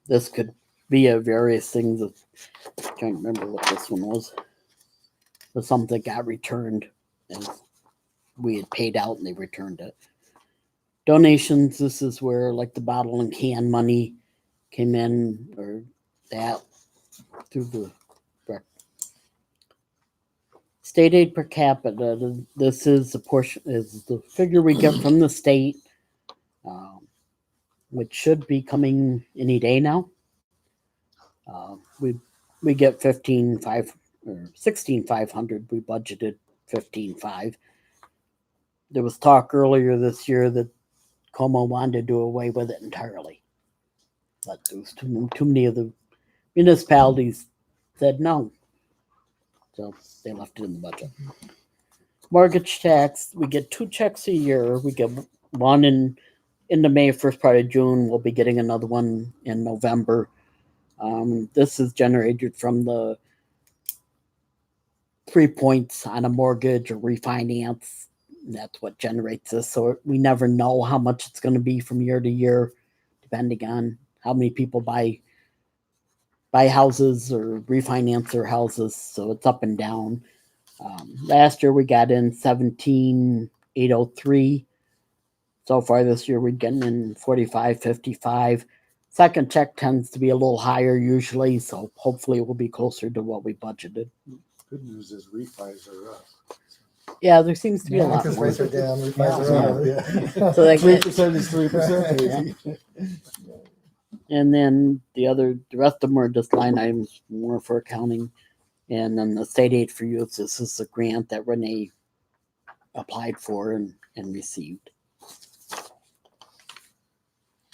S8: This could be a various things. I'm trying to remember what this one was. But something got returned and we had paid out and they returned it. Donations, this is where like the bottle and can money came in, or that through the state aid per capita. This is the portion, is the figure we get from the state, which should be coming any day now. We get 15,500 or 16,500. We budgeted 15,500. There was talk earlier this year that Como wanted to do away with it entirely, but there was too many of the municipalities said no, so they left it in the budget. Mortgage tax, we get 2 checks a year. We get one in the May, first part of June. We'll be getting another one in November. This is generated from the 3 points on a mortgage or refinance. That's what generates this. So we never know how much it's going to be from year to year, depending on how many people buy houses or refinance their houses. So it's up and down. Last year we got in 17,803. So far this year we're getting in 45,55. Second check tends to be a little higher usually, so hopefully it will be closer to what we budgeted.
S9: Good news is refis are up.
S8: Yeah, there seems to be a lot
S1: Because
S8: more.
S1: rates are down, refis are up.
S8: So they get,
S9: 3% is 3%.
S8: and then the rest of them are just line items more for accounting. And then the state aid for youth, this is a grant that Renee applied for and received.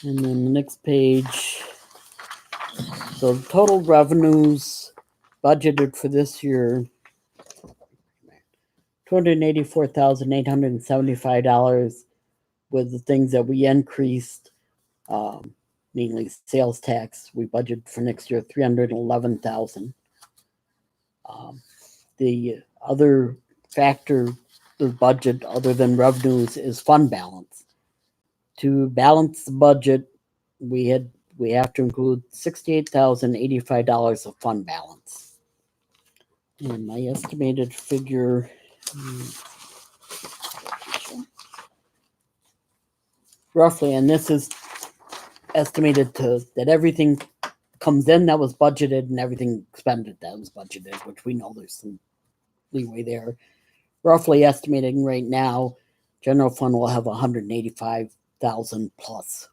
S8: And then the next page. So the total revenues budgeted for this year, $284,875 with the things that we increased, mainly sales tax. We budgeted for next year $311,000. The other factor the budget other than revenues is fund balance. To balance the budget, we have to include $68,085 of fund balance. And my estimated figure roughly, and this is estimated that everything comes in that was budgeted and everything expended that was budgeted, which we know there's some leeway there. Roughly estimating right now, general fund will have 185,000 plus.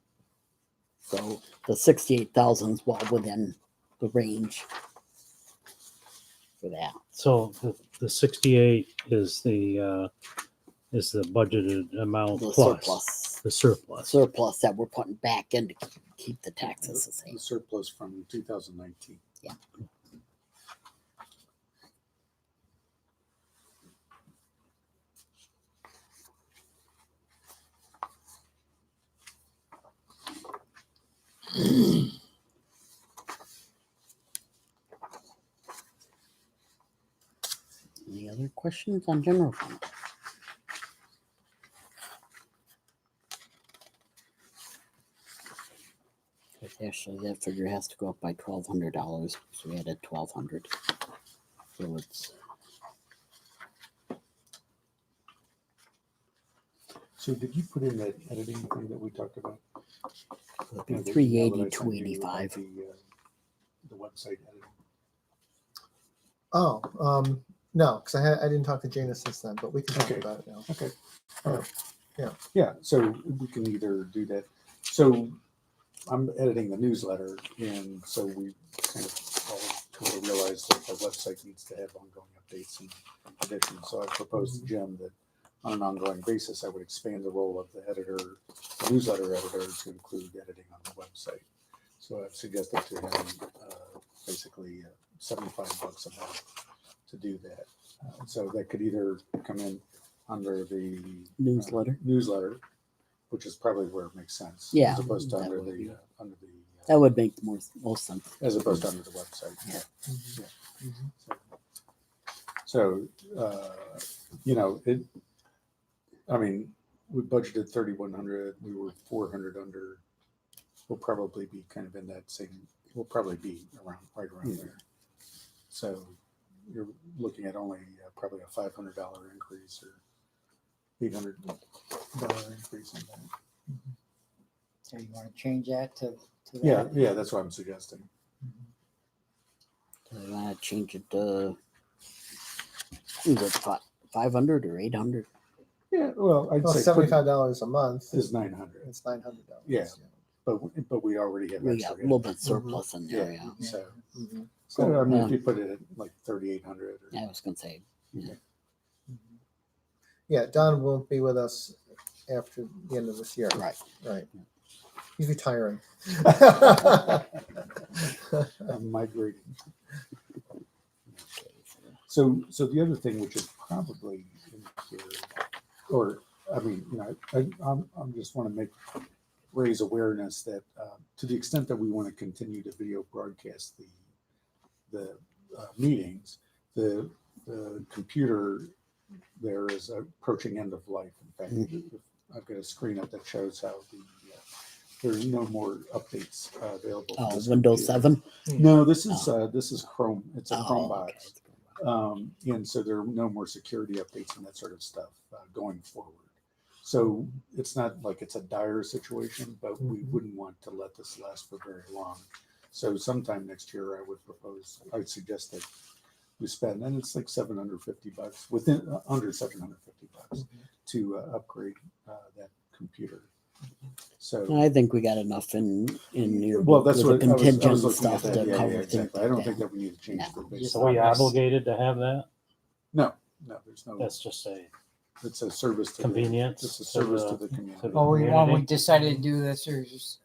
S8: So the 68,000 is well within the range for that.
S4: So the 68 is the budgeted amount
S8: The
S4: plus the surplus.
S8: surplus that we're putting back in to keep the taxes the same.
S3: The surplus from 2019.
S8: Yeah. Any other questions on general fund? Actually, that figure has to go up by $1,200, so we added 1,200. So it's
S3: So did you put in that editing thing that we talked about?
S8: it'll be
S3: You know, the
S8: 380,
S3: email that I sent you about
S8: 285.
S3: The website editing.
S1: Oh, no, because I didn't talk to Jana since then, but we can talk
S3: Okay.
S1: about it now.
S3: Okay.
S1: Yeah.
S3: Yeah, so we can either do that. So I'm editing the newsletter, and so we kind of all totally realized that the website needs to have ongoing updates and additions. So I proposed to Jim that on an ongoing basis, I would expand the role of the editor, the newsletter editor, to include editing on the website. So I've suggested to him basically $75 a month to do that. So that could either come in under the newsletter, which is probably where it makes sense.
S8: Yeah,
S3: As opposed to
S8: that
S3: under
S8: would be-
S3: the
S8: That would make most sense.
S3: as opposed to under the website.
S8: Yeah.
S1: Mhm.
S3: So, I mean, we budgeted 3,100, we were 400 under. We'll probably be kind of in that same, we'll probably be right around there. So you're looking at only probably a $500 increase or $800 increase in that.
S5: So you want to change that to
S3: Yeah,
S5: that?
S3: yeah, that's what I'm suggesting.
S8: So I want to change it to either 500 or 800.
S3: Yeah, well, I'd
S1: Well,
S3: say
S1: $75 a month
S3: is 900,
S1: it's $900.
S3: Yeah. but we already have
S8: We got a
S3: extra.
S8: little bit surplus in there.
S3: Yeah,
S8: Yeah.
S3: so,
S1: Mhm.
S3: so I mean,
S8: Yeah.
S3: if you put it at like 3,800 or
S8: I was gonna say.
S1: Yeah, Don won't be with us after the end of this year.
S8: Right.
S1: Right. He's retiring.
S3: I'm migrating. So the other thing, which is probably in here, or I mean, I'm just want to raise awareness that to the extent that we want to continue to video broadcast the meetings, the computer there is approaching end of life. In fact, I've got a screen up that shows how there's no more updates available.
S8: Oh,
S3: for this
S8: Windows
S3: computer.
S8: 7.
S3: No, this is Chrome. It's a Chrome
S8: Oh, okay.
S3: box. And so there are no more security updates and that sort of stuff going forward. So it's not like it's a dire situation, but we wouldn't want to let this last for very long. So sometime next year, I'd suggest that we spend, and it's like $750 within under $750 to upgrade that computer. So
S8: I think we got enough in here.
S3: well, that's
S8: with
S3: what
S8: the
S3: I was
S8: contingent
S3: looking at
S8: stuff
S3: that.
S8: to
S3: Yeah,
S8: cover
S3: yeah,
S8: things
S3: exactly. I
S8: like
S3: don't
S8: that.
S3: think that we need to change
S8: No.
S3: the base.
S4: So we obligated to have that?
S3: No, there's no.
S4: That's just a
S3: It's a service to
S4: convenience.
S3: It's a service
S4: to
S3: to the
S4: to
S3: community.
S4: the
S5: Well, when we
S4: community.
S5: decided to do this, there's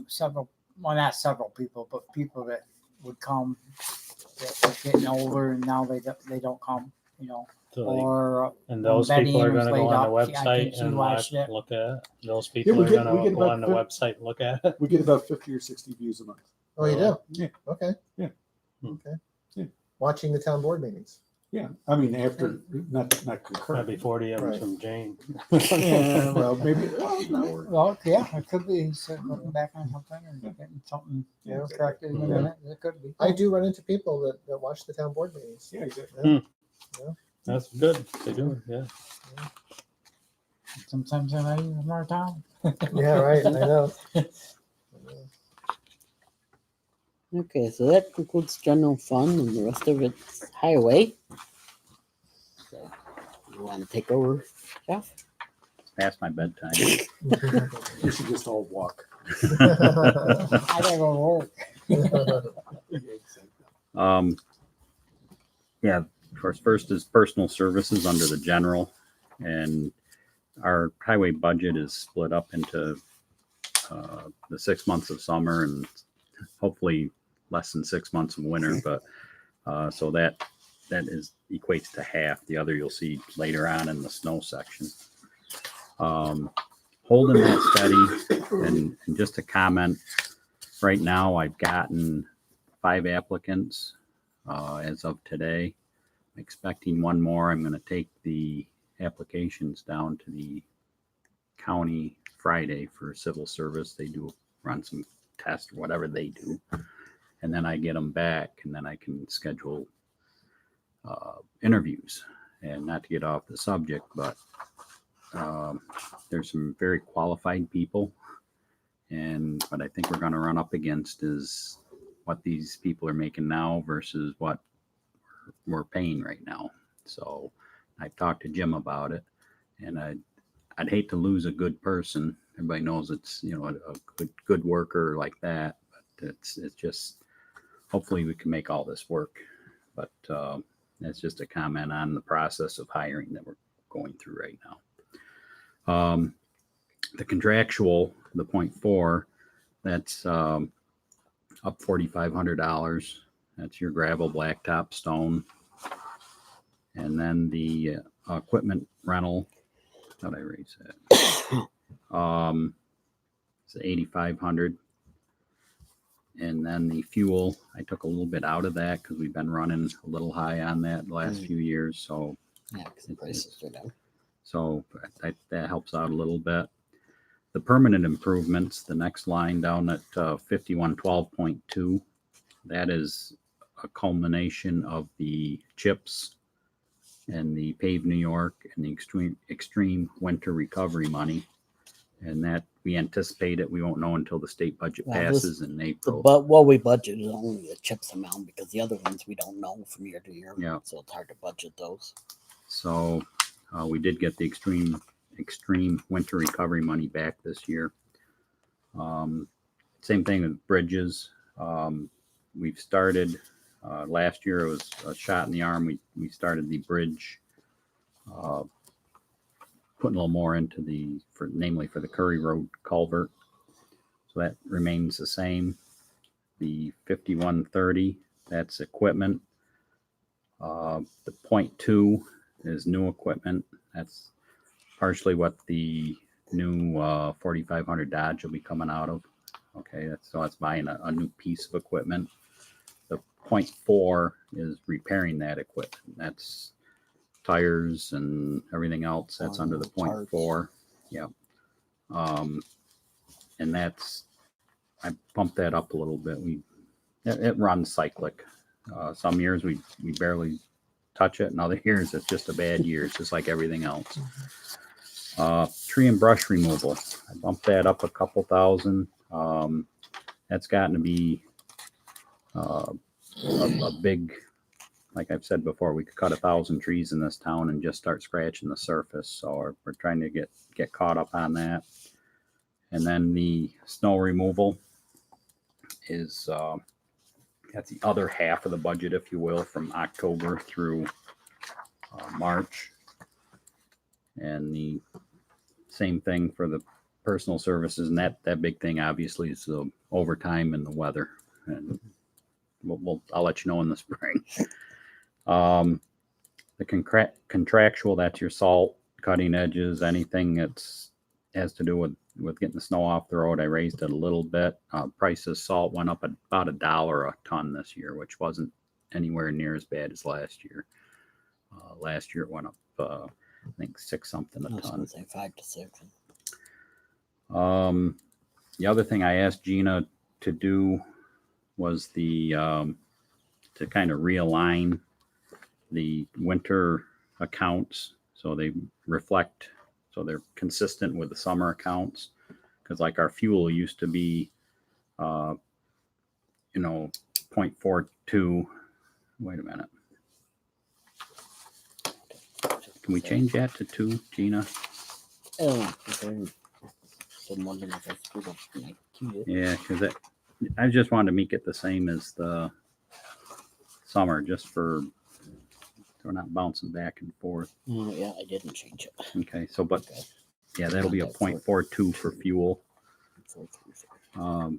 S5: several, well, not several people, but people that would come that were getting older and now they don't come,
S4: So they-
S5: or
S4: and those
S5: Betty
S4: people are
S5: Ann's
S4: going to go
S5: laid
S4: on the
S5: up. I think
S4: website
S5: she
S4: and
S5: watched it.
S4: look at it. Those people
S3: we
S4: are
S3: get
S4: going to go
S3: about
S4: on the
S3: 50
S4: website and look at it.
S3: We get about 50 or 60 views a month.
S1: Oh, you do?
S3: Yeah.
S1: Okay.
S3: Yeah.
S1: Okay.
S3: Yeah.
S1: Watching the town board meetings.
S3: Yeah, I mean, after not concurrent.
S4: Maybe 40 of them
S1: Right.
S4: from Jane.
S3: Yeah, well, maybe. No.
S5: Well, yeah, it could be looking back on something or getting something
S1: Yeah.
S5: corrected in a minute. It could be.
S1: I do run into people that watch the town board meetings.
S3: Yeah, exactly.
S4: That's good. They do it, yeah.
S6: Sometimes I might use more time.
S1: Yeah, right. I know.
S8: Okay, so that concludes general fund and the rest of it's highway. So you want to take over, Jeff?
S6: Past my bedtime.
S3: You should just all walk.
S5: I gotta go to work.
S6: Yeah, of course, first is personal services under the general, and our highway budget is split up into the 6 months of summer and hopefully less than 6 months of winter, but so that is equates to half. The other you'll see later on in the snow section. Holding that steady, and just to comment, right now I've gotten 5 applicants as of today. I'm expecting one more. I'm going to take the applications down to the county Friday for civil service. They do run some tests or whatever they do, and then I get them back, and then I can schedule interviews. And not to get off the subject, but there's some very qualified people, and what I think we're going to run up against is what these people are making now versus what we're paying right now. So I talked to Jim about it, and I'd hate to lose a good person. Everybody knows it's, you know, a good worker like that, but it's just, hopefully we can make all this work. But that's just a comment on the process of hiring that we're going through right now. The contractual, the 0.4, that's up $4,500. That's your gravel, blacktop, stone. And then the equipment rental, how'd I raise that? It's 8,500. And then the fuel, I took a little bit out of that because we've been running a little high on that the last few years. So
S8: Yeah, because the prices are down.
S6: So that helps out a little bit. The permanent improvements, the next line down at 5112.2, that is a culmination of the CHIPS and the Pave New York and the extreme winter recovery money. And that we anticipate it. We won't know until the state budget passes in April.
S8: But what we budget is only the CHIPS amount, because the other ones we don't know from year to year.
S6: Yeah.
S8: So it's hard to budget those.
S6: So we did get the extreme winter recovery money back this year. Same thing with bridges. We've started last year. It was a shot in the arm. We started the bridge, putting a little more into namely for the Curry Road culvert. So that remains the same. The 5130, that's equipment. The 0.2 is new equipment. That's partially what the new 4500 Dodge will be coming out of. Okay, that's buying a new piece of equipment. The 0.4 is repairing that equipment. That's tires and everything else. That's under the 0.4. Yep. And I bumped that up a little bit. It runs cyclic. Some years we barely touch it, and other years it's just a bad year. It's just like everything else. Tree and brush removal, I bumped that up a couple thousand. That's gotten to be a big, like I've said before, we could cut 1,000 trees in this town and just start scratching the surface. So we're trying to get caught up on that. And then the snow removal is that's the other half of the budget, if you will, from October through March. And the same thing for the personal services, and that big thing obviously is the overtime and the weather. And I'll let you know in the spring. The contractual, that's your salt, cutting edges, anything that's has to do with getting the snow off the road. I raised it a little bit. Price of salt went up about $1 a ton this year, which wasn't anywhere near as bad as last year. Last year it went up, I think 6 something a ton.
S8: Say 5 to 6.
S6: The other thing I asked Gina to do was to kind of realign the winter accounts so they reflect So they're consistent with the summer accounts. Because like our fuel used to be, 0.42. Wait a minute. Can we change that to 2, Gina?
S8: Oh, okay. So I'm wondering if I screwed up my key.
S6: Yeah, because I just wanted to make it the same as the summer, just for we're not bouncing back and forth.
S8: Oh, yeah, I didn't change it.
S6: Okay, so but
S8: Okay.
S6: yeah, that'll be a 0.42 for fuel.
S8: 434.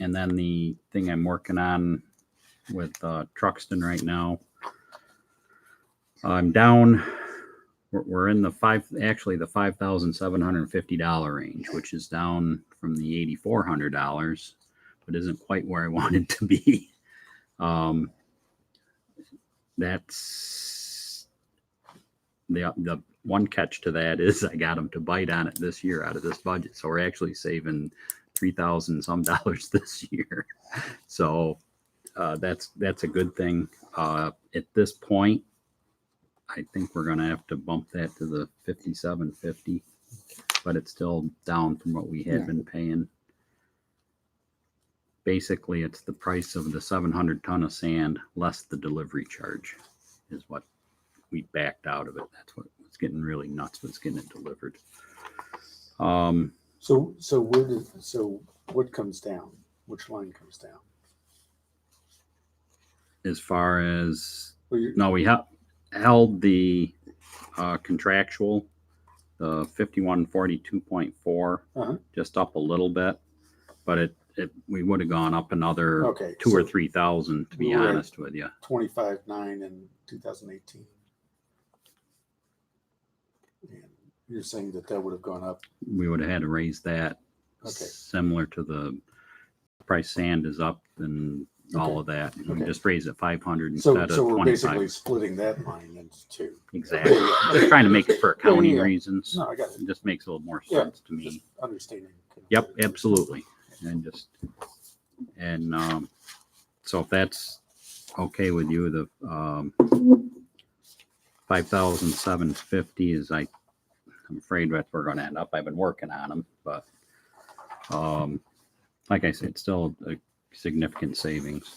S6: And then the thing I'm working on with Truxton right now, I'm down. We're in the $5,750 range, which is down from the $8,400, but isn't quite where I wanted to be. That's the one catch to that is I got them to bite on it this year out of this budget, so we're actually saving $3,000 some this year. So that's a good thing. At this point, I think we're going to have to bump that to the 5750, but it's still down from what we had been paying. Basically, it's the price of the 700 ton of sand less the delivery charge is what we backed out of it. That's what was getting really nuts was getting it delivered.
S3: So what comes down? Which line comes down?
S6: As far as
S3: Well,
S6: we held the contractual, the 5142.4, just up a little bit, but we would have gone up another 2,000 or 3,000 to be honest with you.
S3: 25.9 in 2018. And you're saying that would have gone up.
S6: We would have had to raise that, similar to the price sand is up and all of that. We just raise it 500 instead of 25.
S3: So we're basically splitting that line into two.
S6: Exactly. Just trying to make it for accounting reasons.
S3: No, I got it.
S6: It just makes a little more sense to me.
S3: Just understanding.
S6: Yep, absolutely. So if that's okay with you, the 5,750 is I'm afraid that we're going to end up. I've been working on them, but like I said, it's still a significant savings.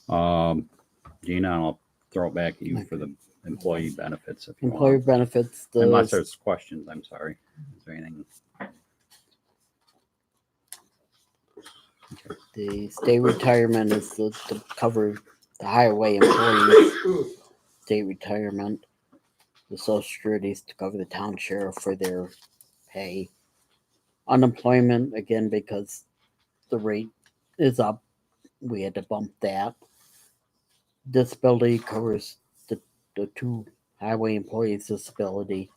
S6: Gina, I'll throw it back at you for the employee benefits if you
S8: Employee
S6: want.
S8: benefits.
S6: Unless there's questions, I'm sorry. Is there anything?
S8: The state retirement is to cover the highway employees' state retirement. The Social Security is to cover the town sheriff for their pay. Unemployment, again, because the rate is up, we had to bump that. Disability covers the two highway employees' disability,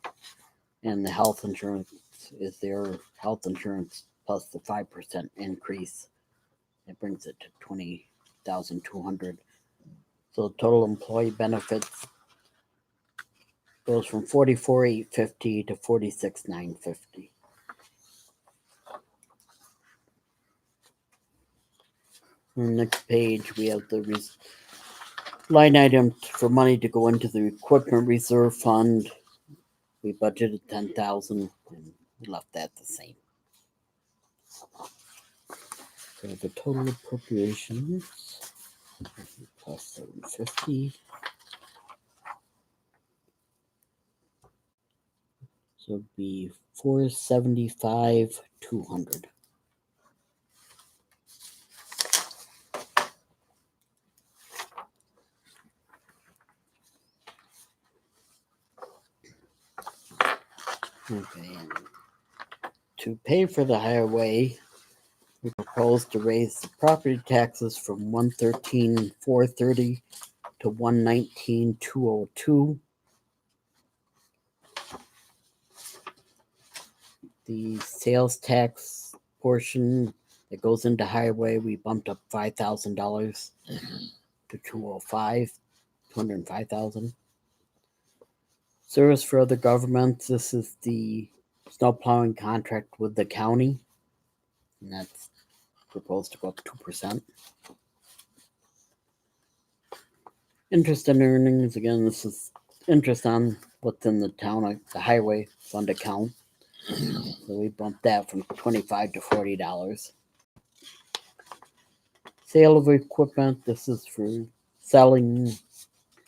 S8: and the health insurance is their health insurance plus the 5% increase. It brings it to 20,200. So total employee benefits goes from 44,850 to 46,950. On the next page, we have the line item for money to go into the equipment reserve fund. We budgeted 10,000 and we left that the same. So the total appropriations plus 750. So it'd be 475,200. Okay. To pay for the highway, we propose to raise the property taxes from 113,430 to 119,202. The sales tax portion that goes into highway, we bumped up $5,000 to 205,000. Service for other governments, this is the snow plowing contract with the county, and that's proposed to go up 2%. Interest and earnings, again, this is interest on what's in the town, the highway fund account. So we bumped that from $25 to $40. Sale of equipment, this is for selling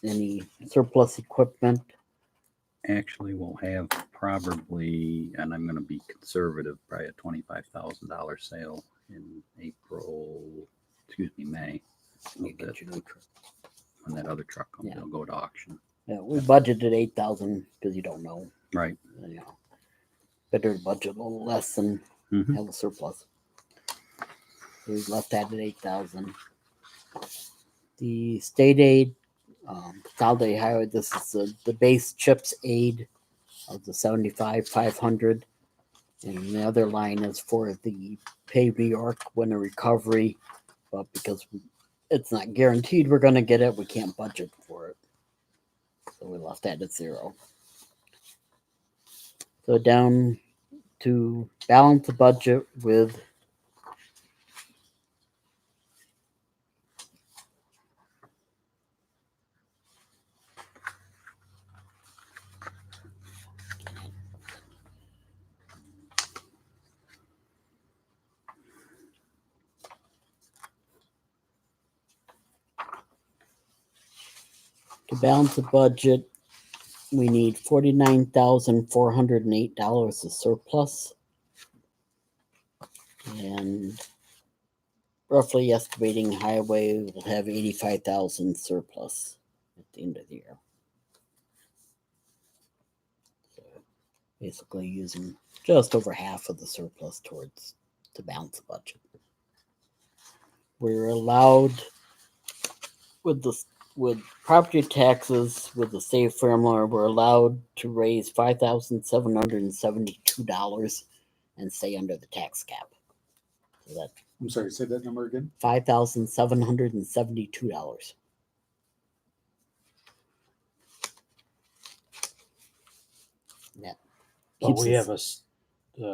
S8: any surplus equipment.
S6: Actually, we'll have probably, and I'm gonna be conservative, probably a $25,000 sale in May.
S8: You get your new truck.
S6: When that other truck comes,
S8: Yeah.
S6: it'll go to auction.
S8: Yeah, we budgeted 8,000 because you don't know.
S6: Right.
S8: You know, better budget a little less than
S6: Mhm.
S8: have a surplus. We left that at 8,000. The state aid, consolidated highway. This is the base chips aid of the 75,500, and the other line is for the Pave New York winter recovery. But because it's not guaranteed we're going to get it, we can't budget for it. So we left that at 0. So down to balance the budget with to balance the budget, we need $49,408 of surplus, and roughly estimating highway will have 85,000 surplus at the end of the year. So basically using just over half of the surplus towards to balance the budget. We're allowed with property taxes with the state formula, we're allowed to raise $5,772 and stay under the tax cap. So that
S3: I'm sorry, say that number again.
S8: $5,772. That
S4: But
S8: keeps
S4: we
S8: us-
S4: have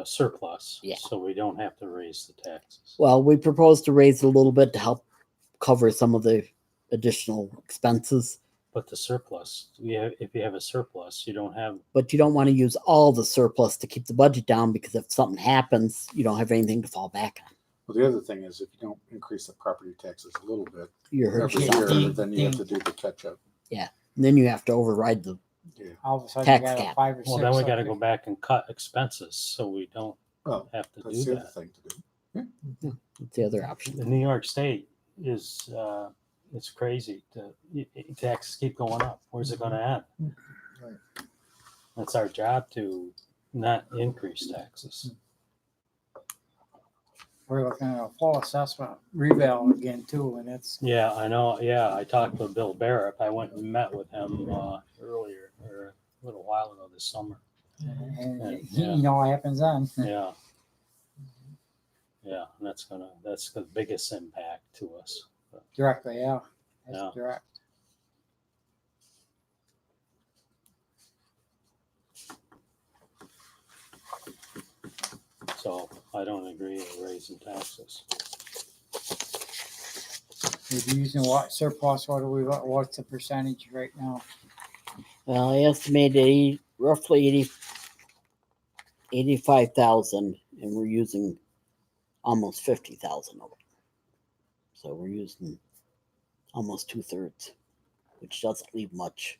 S4: a surplus,
S8: Yeah.
S4: so we don't have to raise the taxes.
S8: Well, we propose to raise a little bit to help cover some of the additional expenses,
S4: But the surplus, if you have a surplus, you don't have,
S8: but you don't want to use all the surplus to keep the budget down because if something happens, you don't have anything to fall back on.
S3: Well, the other thing is if you don't increase the property taxes a little bit
S8: You're hurt
S3: every
S8: yourself.
S3: year, then you have to do the catch up.
S8: And then you have to override the
S5: All of a sudden,
S8: Tax
S5: you got a
S8: cap.
S5: 5 or 6.
S4: well, then we got to go back and cut expenses, so we don't
S3: Well,
S4: have to
S3: that's
S4: do
S3: the other
S4: that.
S3: thing to do.
S8: it's the other option.
S4: The New York State is, it's crazy. Taxes keep going up. Where's it going to end?
S1: Right.
S4: That's our job to not increase taxes.
S5: We're looking at a full assessment revale again too, and it's
S4: Yeah, I know. Yeah, I talked with Bill Barrett. I went and met with him earlier, or a little while ago this summer.
S5: and
S4: Yeah.
S5: you know what happens then.
S4: Yeah. Yeah, and that's the biggest impact to us.
S5: Directly, yeah. That's
S4: Yeah.
S5: direct.
S4: So I don't agree with raising taxes.
S5: We're using what surplus? What do we? What's the percentage right now?
S8: Well, I estimated roughly 85,000, and we're using almost 50,000 of it. So we're using almost 2/3, which doesn't leave much.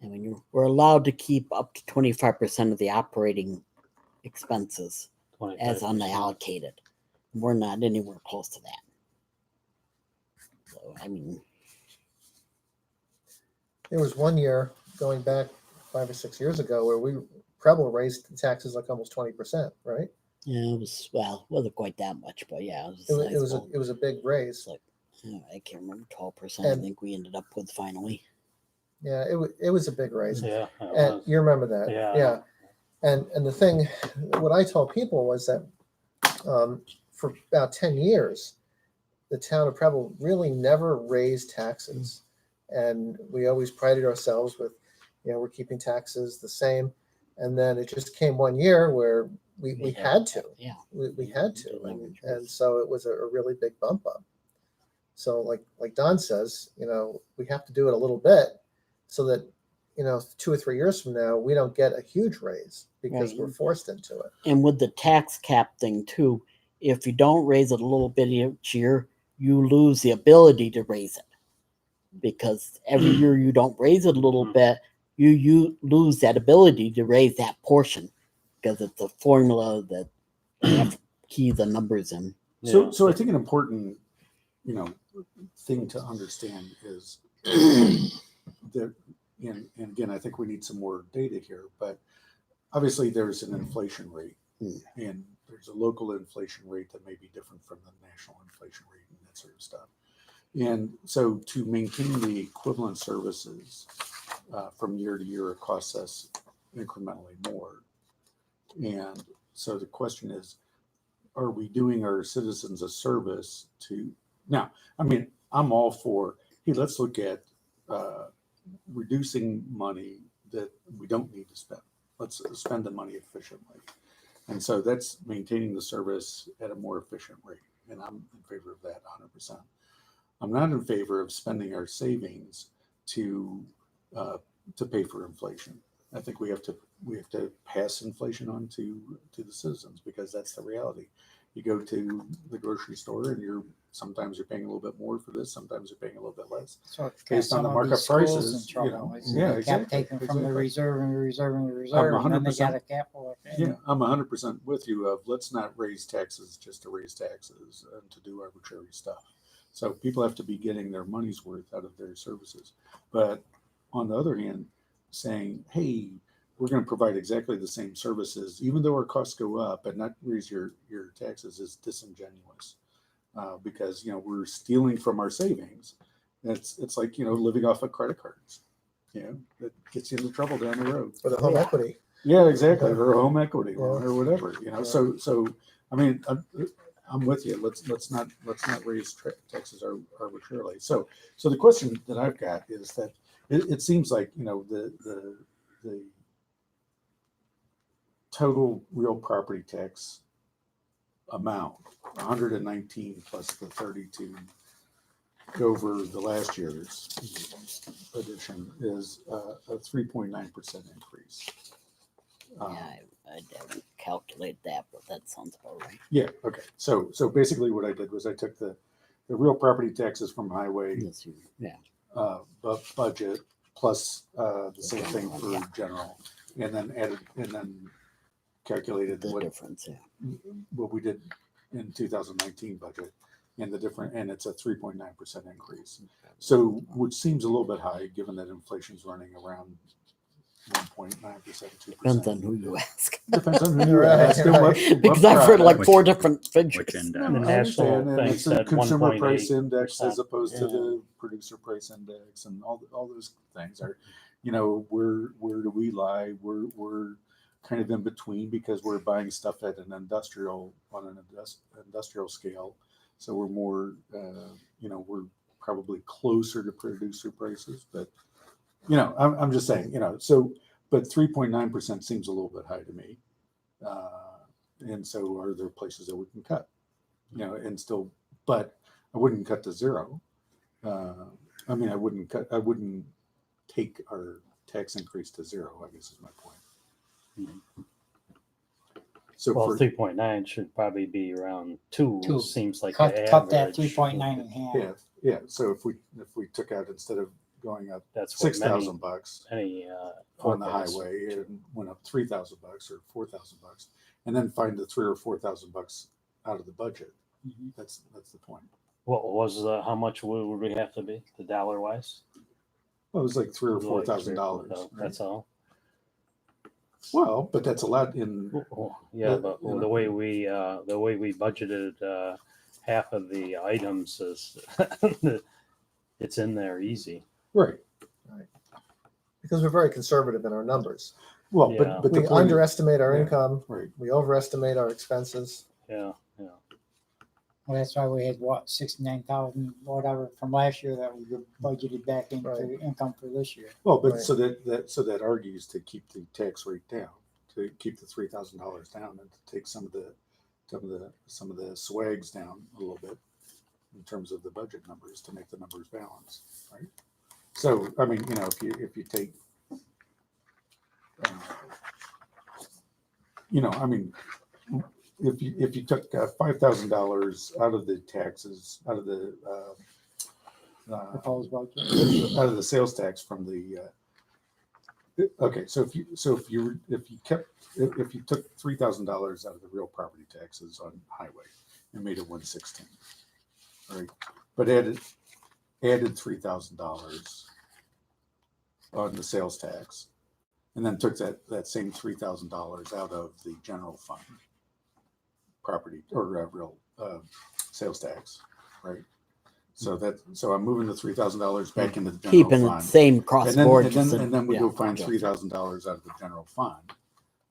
S8: I mean, we're allowed to keep up to 25% of the operating expenses as
S4: 25%.
S8: unallocated. We're not anywhere close to that. So, I mean,
S1: There was one year going back 5 or 6 years ago where Preble raised the taxes like almost 20%, right?
S8: yeah, it wasn't quite that much, but yeah,
S1: It was
S8: sizable.
S1: it was a big raise.
S8: I can't remember, 12%. I
S1: And-
S8: think we ended up with finally.
S1: Yeah, it was a big raise.
S4: Yeah, it
S1: And
S4: was.
S1: you remember that?
S4: Yeah.
S1: Yeah. And the thing, what I told people was that for about 10 years, the town of Preble really never raised taxes. And we always prided ourselves with, we're keeping taxes the same. And then it just came one year where we had to.
S8: Yeah.
S1: We
S8: Yeah,
S1: had
S8: we
S1: to.
S8: didn't have a
S1: And
S8: choice.
S1: so it was a really big bump up. So like Don says, we have to do it a little bit so that 2 or 3 years from now, we don't get a huge raise because
S8: Right.
S1: we're forced into it.
S8: And with the tax cap thing too, if you don't raise it a little bit each year, you lose the ability to raise it. Because every year you don't raise it a little bit, you lose that ability to raise that portion because it's a formula that you have to key the numbers in.
S3: So I think an important, thing to understand is that, and again, I think we need some more data here, but obviously there's an inflation rate and there's a local inflation rate that may be different from the national inflation rate and that sort of stuff. And so to maintain the equivalent services from year to year, it costs us incrementally more. And so the question is, are we doing our citizens a service to now? I mean, I'm all for, hey, let's look at reducing money that we don't need to spend. Let's spend the money efficiently. And so that's maintaining the service at a more efficient rate. And I'm in favor of that 100%. I'm not in favor of spending our savings to pay for inflation. I think we have to pass inflation on to the citizens because that's the reality. You go to the grocery store and sometimes you're paying a little bit more for this, sometimes you're paying a little bit less.
S5: So it's got
S3: Based on
S5: some
S3: the
S5: of
S3: market
S5: these schools
S3: prices,
S5: in trouble. It's-
S3: yeah,
S5: they
S3: exactly,
S5: kept taking from the
S3: exactly.
S5: reserve and the reserve and the reserve, and then they
S3: 100%.
S5: got a capital.
S3: Yeah, I'm 100% with you of let's not raise taxes just to raise taxes and to do arbitrary stuff. So people have to be getting their money's worth out of their services. But on the other hand, saying, hey, we're going to provide exactly the same services, even though our costs go up, but not raise your taxes is disingenuous because, we're stealing from our savings. It's like, living off of credit cards, that gets you into trouble down the road.
S1: For the home equity.
S3: Yeah, exactly. Or a home equity
S1: Yeah.
S3: loan or whatever,
S1: Yeah.
S3: So, I mean, I'm with you. Let's not raise taxes arbitrarily. So the question that I've got is that it seems like, the total real property tax amount, 119 plus the 32 over the last year's edition is a 3.9% increase.
S8: I didn't calculate that, but that sounds about right.
S3: Yeah. Okay. So basically, what I did was I took the real property taxes from highway
S8: Yes, yeah.
S3: budget plus the same thing for general, and then calculated
S8: The difference,
S3: what we did in 2019 budget, and it's a 3.9% increase. So, which seems a little bit high given that inflation's running around 1.9%, 2%.
S8: Depends on who you ask.
S3: Depends on who you
S1: Right,
S3: ask. and what
S8: Because I've heard like
S3: product.
S8: 4 different figures.
S6: Which index?
S4: The
S3: I
S4: national
S3: understand, and
S4: thing
S3: it's a
S4: said
S3: consumer price
S4: 1.8%.
S3: index as opposed to
S8: Yeah.
S3: the producer price index, and all those things are, where do we lie? We're kind of in between because we're buying stuff at an industrial scale, so we're more, we're probably closer to producer prices, but I'm just saying, but 3.9% seems a little bit high to me. And so are there places that we can cut, and still, but I wouldn't cut to zero. I wouldn't take our tax increase to zero, I guess is my point. So
S4: Well,
S3: for,
S4: 3.9 should probably be around 2.
S5: Two.
S4: Seems like
S5: Cut
S4: the
S5: that
S4: average.
S5: 3.9 in half.
S3: yeah. So if we took out, instead of going up
S4: That's what
S3: $6,000
S4: many
S3: on the
S4: forecasts-
S3: highway and went up $3,000 or $4,000, and then find the $3,000 or $4,000 out of the budget.
S5: Mhm.
S3: That's the point.
S4: What was how much would we have to be the dollar wise?
S3: Well, it was like $3,000 or $4,000.
S4: That's all.
S3: Well, but that's a lot in.
S4: Yeah, but the way we budgeted half of the items is it's in there easy.
S3: Right.
S1: Because we're very conservative in our numbers.
S3: Well,
S4: Yeah.
S3: but the
S1: We
S3: point
S1: underestimate our
S3: yeah.
S1: income.
S3: right.
S1: We overestimate our expenses.
S4: Yeah.
S5: Well, that's why we had 69,000 whatever from last year that we budgeted back into
S1: Right.
S5: income for this year.
S3: Well, but
S1: Right.
S3: so that argues to keep the tax rate down, to keep the $3,000 down, and to take some of the swags down a little bit in terms of the budget numbers to make the numbers balance, right? So I mean, if you take you know, I mean, if you took $5,000 out of the taxes, out of the
S5: Proposed budget.
S3: out of the sales tax from the okay, so if you took $3,000 out of the real property taxes on highway and made it 116, right? But added $3,000 on the sales tax, and then took that same $3,000 out of the general fund property or real sales tax, right? So I'm moving the $3,000 back into the general
S8: Keeping it
S3: fund.
S8: same cross
S3: And then,
S8: board.
S3: and then we
S8: yeah,
S3: go find
S8: yeah.
S3: $3,000 out of the general fund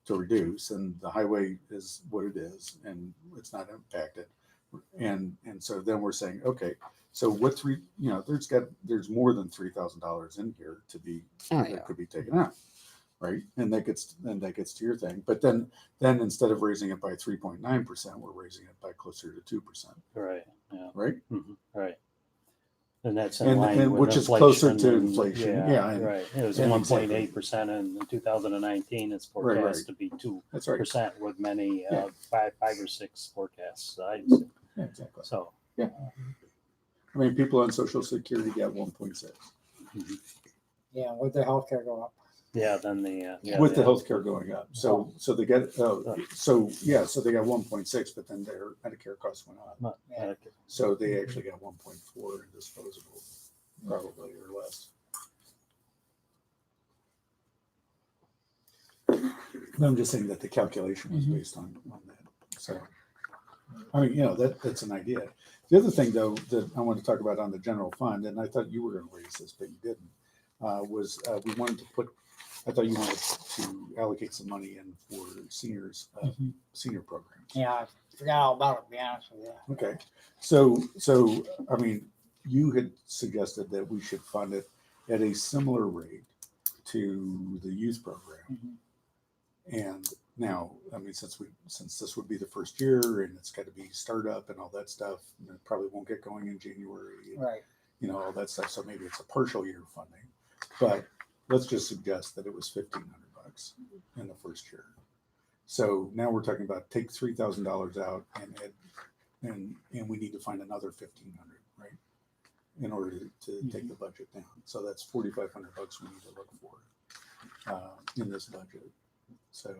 S3: to reduce, and the highway is what it is, and it's not impacted. And so then we're saying, okay, so what there's more than $3,000 in here to be that could be taken out, right? And that gets to your thing. But then instead of raising it by 3.9%, we're raising it by closer to 2%.
S4: Right. Yeah.
S3: Right.
S4: Right. And that's in
S3: And
S4: line with
S3: which is closer
S4: inflation
S3: to
S4: and-
S3: inflation.
S4: Yeah,
S3: Yeah, and-
S4: right. It was
S3: and
S4: 1.8% in 2019. It's forecast
S3: Right.
S4: to be 2%
S3: That's right.
S4: with many
S3: Yeah.
S4: five or six forecasts.
S3: Yeah, exactly.
S4: So
S3: I mean, people on Social Security got 1.6
S5: Yeah, with the healthcare go up.
S4: yeah, then the
S3: with the healthcare going up. So they get so they got 1.6, but then their Medicare costs went up. So they actually got 1.4 in disposable, probably, or less. I'm just saying that the calculation was based on that. So, I mean, that's an idea. The other thing, though, that I want to talk about on the general fund, and I thought you were going to raise this, but you didn't, was we wanted to put, I thought you wanted to allocate some money in for seniors, senior programs.
S5: Yeah, I forgot all about it, to be honest with you.
S3: Okay. So I mean, you had suggested that we should fund it at a similar rate to the youth program. And now, I mean, since this would be the first year and it's got to be startup and all that stuff, and it probably won't get going in January.
S5: Right.
S3: All that stuff. So maybe it's a partial year funding, but let's just suggest that it was $1,500 in the first year. So now we're talking about take $3,000 out and we need to find another $1,500, right? In order to take the budget down. So that's $4,500 we need to look for in this budget. So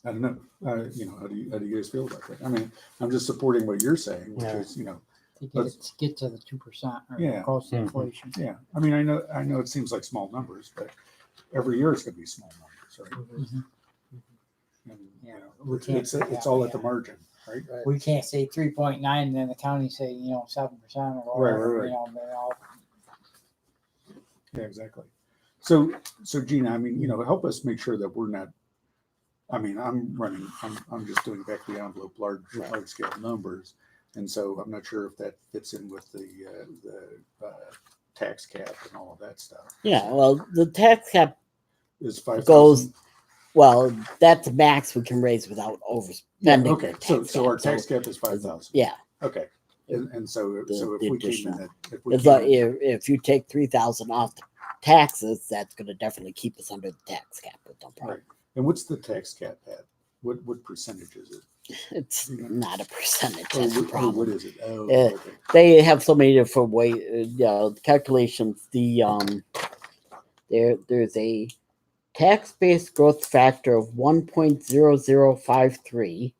S3: I don't know. How do you guys feel about that? I mean, I'm just supporting what you're saying, which is
S5: To get to the 2% or close to inflation.
S3: Yeah, I mean, I know it seems like small numbers, but every year it's going to be small numbers, right? And, it's all at the margin, right?
S5: We can't say 3.9 and then the county say 7% or whatever.
S3: Right. Yeah, exactly. So Gina, I mean, help us make sure that we're not. I mean, I'm just doing back of the envelope, large scale numbers, and so I'm not sure if that fits in with the tax cap and all of that stuff.
S8: Yeah, well, the tax cap
S3: is 5,000.
S8: Goes. Well, that's the max we can raise without overspending.
S3: Yeah, okay, so our tax cap is 5,000.
S8: Yeah.
S3: Okay, and so if we came in
S8: if you take 3,000 off the taxes, that's going to definitely keep us under the tax cap with no problem.
S3: Right. And what's the tax cap at? What percentage is it?
S8: It's not a percentage. That's the problem.
S3: What is it?
S8: Okay. They have so many different calculations. There's a tax-based growth factor of 1.0053,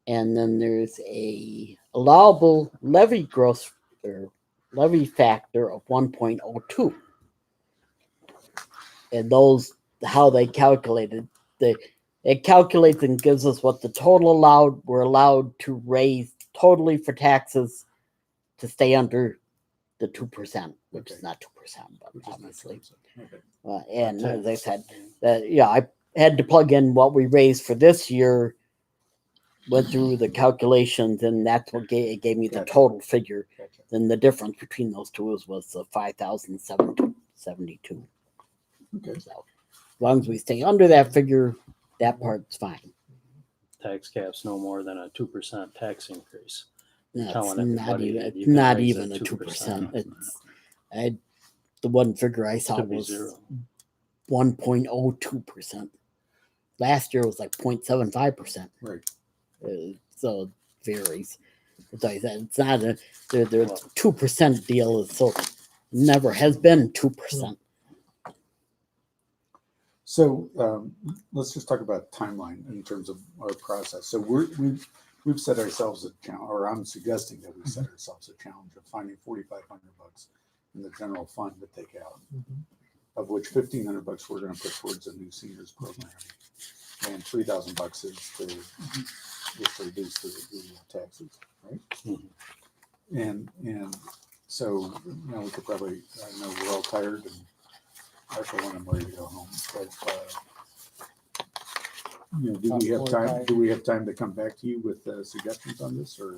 S8: and then there's a allowable levy growth or levy factor of 1.02. And those, how they calculated, it calculates and gives us what the total we're allowed to raise totally for taxes to stay under the 2%, which is not 2%, but obviously. And as I said, I had to plug in what we raised for this year, went through the calculations, and that's what gave me the total figure. Then the difference between those two was the 5,772.
S3: Okay.
S8: So as long as we stay under that figure, that part's fine.
S4: Tax cap's no more than a 2% tax increase.
S8: That's
S4: Telling
S8: not
S4: everybody
S8: even,
S4: that you
S8: it's
S4: can
S8: not
S4: raise
S8: even
S4: it
S8: a
S4: 2%.
S8: 2%. The one figure I saw
S4: Could be
S8: was
S4: zero.
S8: 1.02%. Last year was like 0.75%.
S3: Right.
S8: So it varies. It's like that. It's not a the 2% deal. Is so never has been 2%.
S3: So let's just talk about timeline in terms of our process. So we've set ourselves a challenge, or I'm suggesting that we set ourselves a challenge of finding $4,500 in the general fund to take out, of which $1,500 we're going to put towards a new seniors program, and $3,000 is to reduce the taxes, right? And so we could probably, I know we're all tired and I for one am ready to go home, but do we have time? Do we have time to come back to you with suggestions on this, or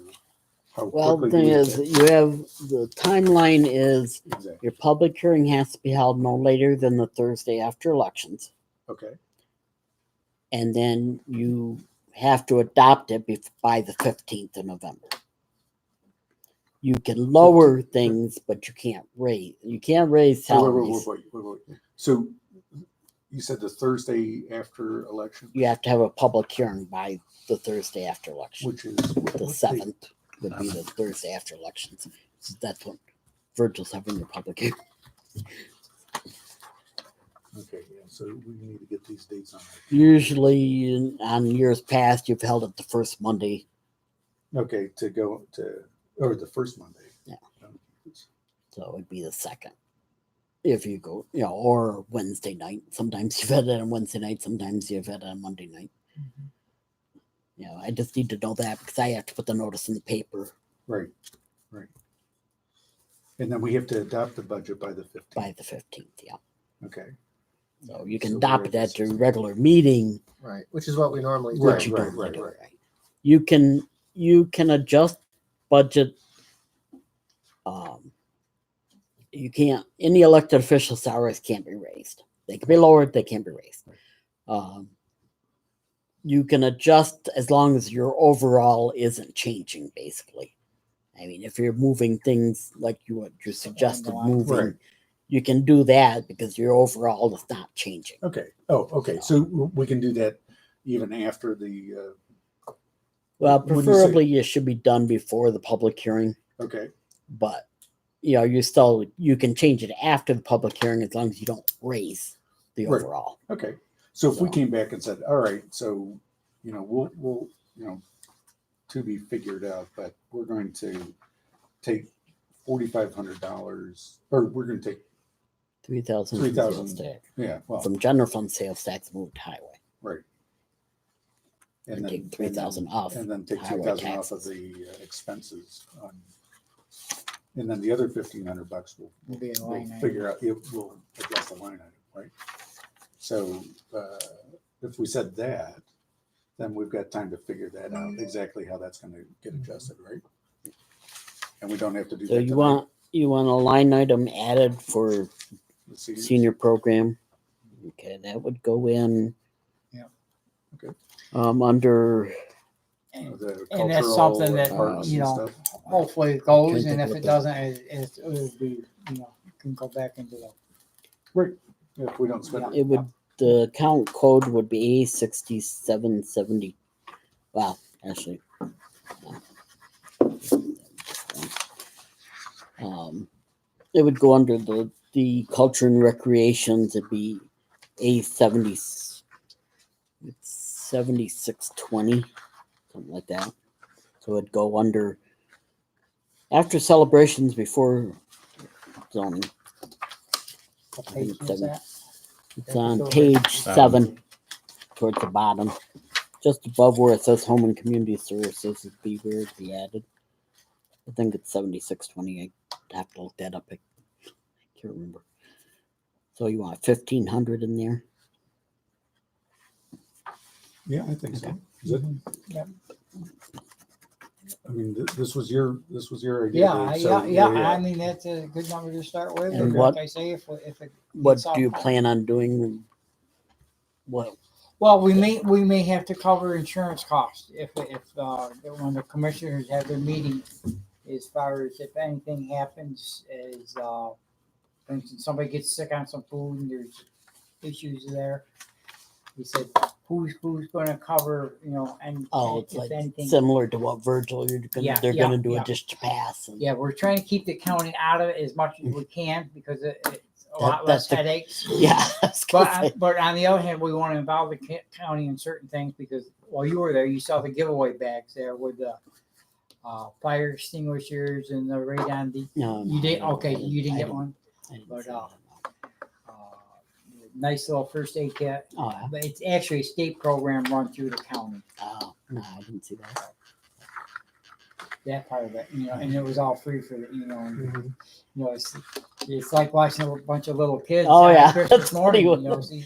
S3: how
S8: Well, the
S3: quickly?
S8: thing is, you have the timeline is
S3: Exactly.
S8: your public hearing has to be held no later than the Thursday after elections,
S3: Okay.
S8: and then you have to adopt it by the 15th of November. You can lower things, but you can't raise. You can't raise salaries.
S3: Wait. So you said the Thursday after election,
S8: You have to have a public hearing by the Thursday after election.
S3: which is
S8: The
S3: what date?
S8: 7th would be the Thursday after elections. So that's when Virgil's having your public hearing.
S3: Okay, yeah. So we need to get these dates on.
S8: Usually, on years past, you've held it the first Monday.
S3: Okay, to go to or the first Monday.
S8: Yeah. So it would be the 2nd. If you go, or Wednesday night. Sometimes you've had it on Wednesday night. Sometimes you've had it on Monday night. I just need to know that because I have to put the notice in the paper.
S3: Right. And then we have to adopt the budget by the 15th.
S8: By the 15th, yeah.
S3: Okay.
S8: So you can
S3: So
S8: adopt
S3: we're
S8: it
S3: at
S8: at your regular meeting.
S1: Right, which is what we normally do.
S8: Which you
S3: Right,
S8: don't
S3: right,
S8: do,
S3: right.
S8: You can adjust budget. You can't. Any elected official salaries can't be raised. They can be lowered. They can't be raised. You can adjust as long as your overall isn't changing. Basically, I mean, if you're moving things like you suggested moving,
S3: Right.
S8: you can do that because your overall is not changing.
S3: Okay. Oh, okay. So we can do that even after the.
S8: Well,
S3: when you say-
S8: preferably it should be done before the public hearing,
S3: Okay.
S8: but you can change it after the public hearing as long as you don't raise the
S3: Right.
S8: overall.
S3: Okay. So if we
S8: So-
S3: came back and said, all right, so we'll to be figured out, but we're going to take $4,500, or we're going to take
S8: 3,000
S3: $3,000.
S8: from general fund sales tax moved to highway.
S3: Right.
S8: And take 3,000 off
S3: and then take
S8: highway
S3: 2,000 off of
S8: taxes.
S3: the expenses, and then the other $1,500
S5: Will be a
S3: we'll
S5: line item.
S3: figure out. It will adjust the line item, right? So if we said that, then we've got time to figure that out exactly how that's going to get adjusted, right? And we don't have to do
S8: So
S3: that.
S8: you want a line item added for
S3: the seniors?
S8: senior program? Okay, that would go in.
S5: Yeah.
S3: Okay.
S8: Under
S3: The
S5: And that's
S3: cultural
S5: something that,
S3: parks and stuff.
S5: hopefully it goes,
S8: Can't
S5: and
S8: think
S5: if
S8: of
S5: it
S8: it.
S5: doesn't, it would be, can go back into the.
S3: Right. If we don't spend
S8: it would the account code would be A6770. Wow, actually. It would go under the culture and recreations. It'd be A7620, something like that. So it'd go under after celebrations, before zoning.
S5: What page
S8: it's
S5: is that?
S8: It's on page 7, towards the bottom, just above where it says home and community services. It'd be where it'd be added. I think it's 7620. I have to look that up. I can't remember. So you want 1,500 in there?
S3: Yeah, I think so. Is it?
S5: Yep.
S3: I mean, this was your idea.
S5: Yeah,
S3: Dave, so,
S5: yeah. I mean, that's a good number to start with.
S8: And
S5: And
S8: what-
S5: like I say, if it.
S8: What
S5: gets
S8: do you
S5: out-
S8: plan on doing? What?
S5: Well, we may have to cover insurance costs if when the commissioners have their meeting, as far as if anything happens, as for instance, somebody gets sick on some food and there's issues there. He said, who's gonna cover, and
S8: It's
S5: if
S8: like
S5: anything.
S8: similar to what Virgil, they're
S5: Yeah,
S8: gonna do
S5: yeah.
S8: a dish to pass. And
S5: Yeah, we're trying to keep the county out of it as much as we can because it's a lot
S8: That's
S5: less
S8: the-
S5: headaches.
S8: yeah, I was gonna say,
S5: But on the other hand, we want to involve the county in certain things because while you were there, you saw the giveaway bags there with the fire extinguishers and the radon.
S8: no,
S5: You did
S8: no,
S5: okay. You didn't
S8: I
S5: get one.
S8: I didn't
S5: But
S8: see that, no.
S5: nice little first aid kit.
S8: Oh, yeah.
S5: But it's actually a state program run through the county.
S8: Oh, no, I didn't see that.
S5: That part of it, and it was all free for the,
S1: Mhm.
S5: it's like watching a bunch of little kids.
S8: Oh,
S5: on
S8: yeah,
S5: Christmas
S8: that's
S5: morning.
S8: pretty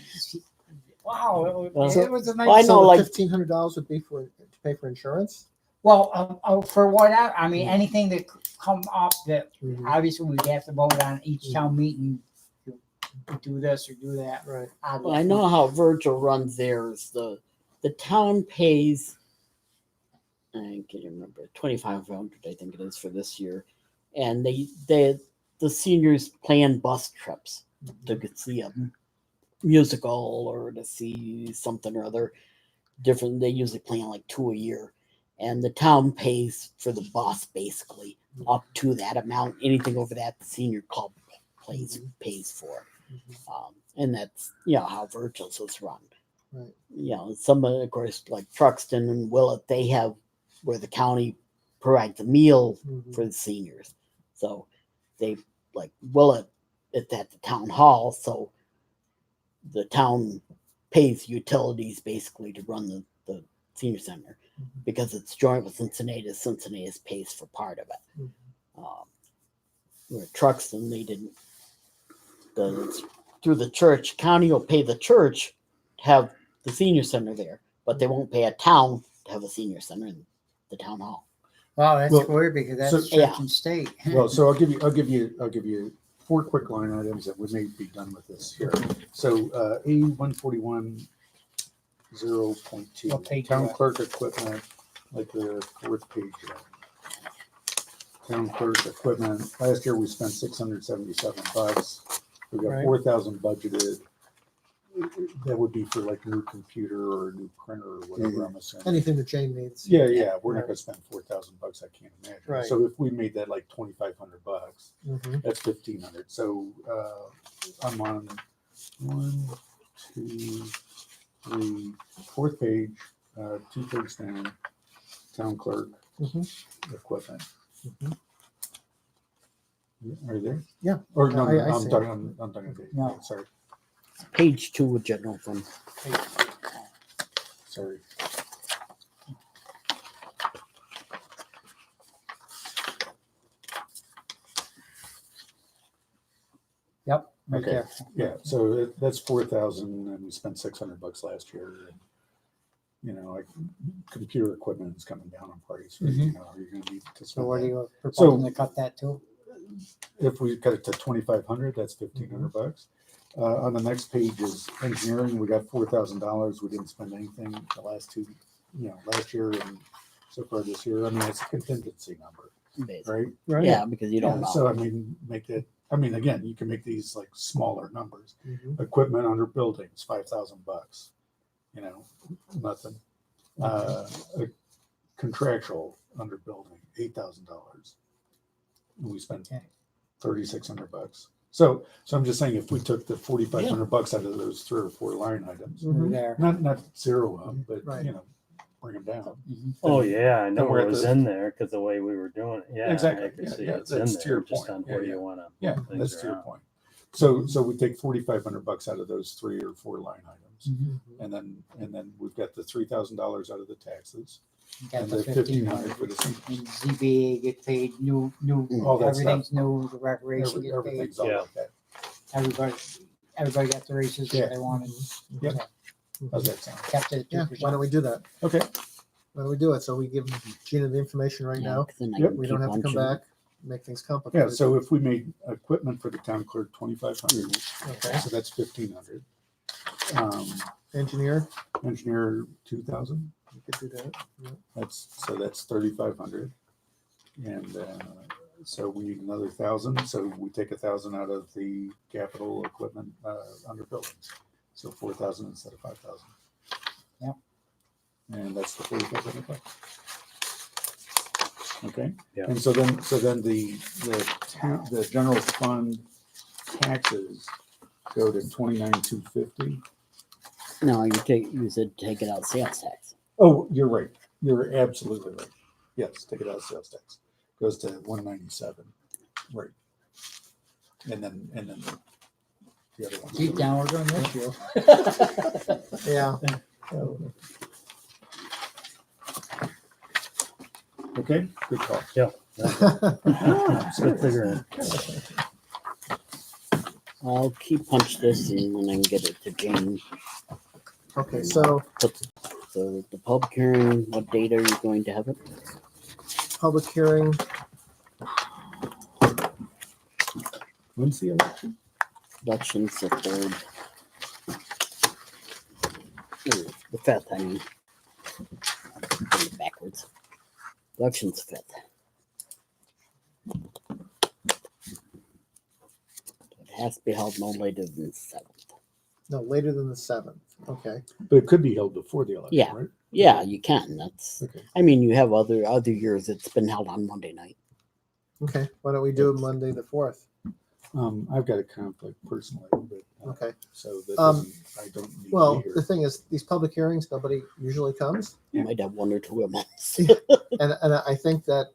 S5: Wow,
S8: Well,
S5: it was a nice.
S8: well, I know,
S1: So
S8: like-
S1: $1,500 would be to pay for insurance.
S5: Well, for whatever, I mean, anything that come up that
S1: Mhm.
S5: obviously we'd have to vote on each town meeting to do this or do that.
S1: Right.
S8: Well, I know how Virgil runs theirs. The town pays, I can't remember, 2,500, I think it is for this year, and the seniors plan bus trips to go see a musical or to see something or other different. They usually plan like 2 a year, and the town pays for the bus basically up to that amount. Anything over that, the senior club pays for. And that's how Virgil's was run.
S1: Right.
S8: Some of course like Truxton and Willett, they have where the county provides a meal
S1: Mhm.
S8: for the seniors. So they like Willett, it's at the town hall, so the town pays utilities basically to run the senior center because it's joint with Cincinnati. Cincinnati pays for part of it. Where Truxton, they didn't. Through the church, county will pay the church to have the senior center there, but they won't pay a town to have a senior center in the town hall.
S5: Wow, that's
S3: Well,
S5: weird because that's
S3: so-
S5: church
S8: Yeah.
S5: and state.
S3: Well, so I'll give you 4 quick line items that we may be done with this here. So A 141.0.2,
S5: What page is
S3: town
S5: that?
S3: clerk equipment, like the 4th page. There. Town clerk equipment. Last year we spent $677. We got
S1: Right.
S3: 4,000 budgeted. That would be for like a new computer or a new printer or whatever. I'm assuming.
S1: Anything that Jane needs.
S3: Yeah, we're not
S1: Right.
S3: gonna spend $4,000. I can't imagine.
S1: Right.
S3: So if we made that like $2,500,
S1: Mhm.
S3: that's 1,500. So I'm on 1, 2, 3, 4th page, 2/3 down, town clerk equipment.
S1: Mhm.
S3: Are you there?
S1: Yeah.
S3: Or no,
S1: I
S3: I'm
S1: see.
S3: talking. I'm talking. Okay.
S5: No.
S3: Sorry.
S8: Page 2 with general fund.
S3: Sorry.
S5: Yep, right
S3: Okay.
S5: there.
S3: Yeah, so that's 4,000, and we spent $600 last year. And, like computer equipment is coming down in price. Right?
S5: Mhm.
S3: Are you going to need to
S5: So
S3: spend
S5: what
S3: that?
S5: are you proposing to cut that to?
S3: If we cut it to 2,500, that's $1,500. On the next page is engineering. We got $4,000. We didn't spend anything the last last year and so far this year. I mean, it's a contingency number,
S8: Basically.
S3: right?
S1: Right.
S8: Yeah, because you don't know.
S3: So I mean, again, you can make these like smaller numbers.
S1: Mhm.
S3: Equipment under buildings, $5,000. Nothing. A contractual under building, $8,000. We spent
S5: Okay.
S3: $3,600. So I'm just saying, if we took the $4,500 out of those 3 or 4 line items,
S1: Mhm.
S5: There.
S3: not zero them, but
S1: Right.
S3: bring them down.
S5: Mhm.
S4: Oh yeah, I know
S3: we're
S4: it
S3: at
S4: was
S3: the-
S4: in there because the way we were doing it. Yeah,
S3: Exactly.
S4: I can
S3: Yeah,
S4: see
S3: yeah,
S4: it's in
S3: that's to your
S4: there just
S3: point.
S4: on
S3: Yeah,
S4: where
S3: yeah.
S4: you want to.
S3: Yeah, that's to your point. So we take $4,500 out of those 3 or 4 line items,
S5: Mhm.
S3: and then we've got the $3,000 out of the taxes,
S5: Got
S3: and
S5: the
S3: the 1,500 for
S5: 1,500.
S3: the
S5: And ZBA get paid, new,
S3: All that
S5: everything's new, the recreation get paid.
S3: everything's all
S4: Yeah.
S3: like that.
S5: Everybody got the races
S3: Yeah.
S5: that they wanted.
S3: Yeah.
S1: Mm-hmm.
S3: How's that sound?
S5: Kept it at
S1: Yeah,
S5: 2%.
S1: why don't we do that?
S3: Okay.
S1: Why don't we do it? So we give Gina the information right now.
S8: 'cause then I
S3: Yep.
S8: can
S1: We don't
S8: keep
S1: have to
S8: on
S1: come
S8: chewing.
S1: back, make things
S3: Yeah.
S1: complicated.
S3: So if we made equipment for the town clerk 2,500,
S1: Okay.
S3: so that's 1,500.
S1: Engineer,
S3: Engineer 2,000.
S1: you could do that. Yeah.
S3: That's 3,500, and so we need another 1,000. So we take 1,000 out of the capital equipment under buildings.
S10: So 4,000 instead of 5,000.
S5: Yep.
S10: And that's the 45 okay. Okay.
S4: Yeah.
S10: And so then the general fund taxes go to 29,250.
S8: No, you said take it out sales tax.
S10: Oh, you're right. You're absolutely right. Yes, take it out of sales tax. Goes to 197. Right. And then the other one.
S7: Deep down, we're gonna miss you.
S1: Yeah.
S10: Okay, good call.
S4: It's good figuring.
S8: I'll keep punch this and then I can get it to Jane.
S1: Okay, so
S8: So the public hearing, what date are you going to have it?
S1: public hearing,
S10: When's the election?
S8: Election's the 3rd. The 5th, I mean. Getting it backwards. Election's 5th. It has to be held no later than the 7th.
S1: no, later than the 7th. Okay.
S10: But it could be held before the election,
S8: Yeah.
S10: right?
S8: Yeah, you can. That's.
S10: Okay.
S8: I mean, you have other years it's been held on Monday night.
S1: Okay. Why don't we do it Monday the 4th?
S10: I've got a conflict personally, but
S1: Okay.
S10: so that
S1: Um,
S10: I don't need
S1: Well,
S10: to be
S1: the
S10: here.
S1: thing is, these public hearings, nobody usually comes.
S8: You might have one or two a month.
S1: And I think that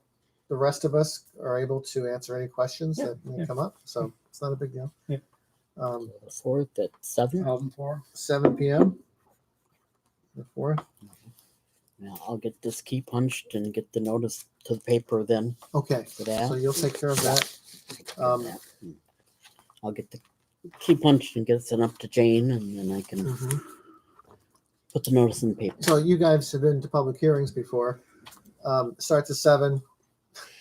S1: the rest of us are able to answer any questions
S10: Yeah,
S1: that may
S10: yeah.
S1: come up. So it's not a big deal.
S10: Yeah.
S1: The
S8: The 4th at 7.
S1: 7 p.m. The 4th.
S8: Yeah, I'll get this key punched and get the notice to the paper then
S1: Okay.
S8: for that.
S1: So you'll take care of that.
S8: I'll get the key punched and get it sent up to Jane, and then I can
S1: Mhm.
S8: put the notice in the paper.
S1: So you guys have been to public hearings before. Starts at 7.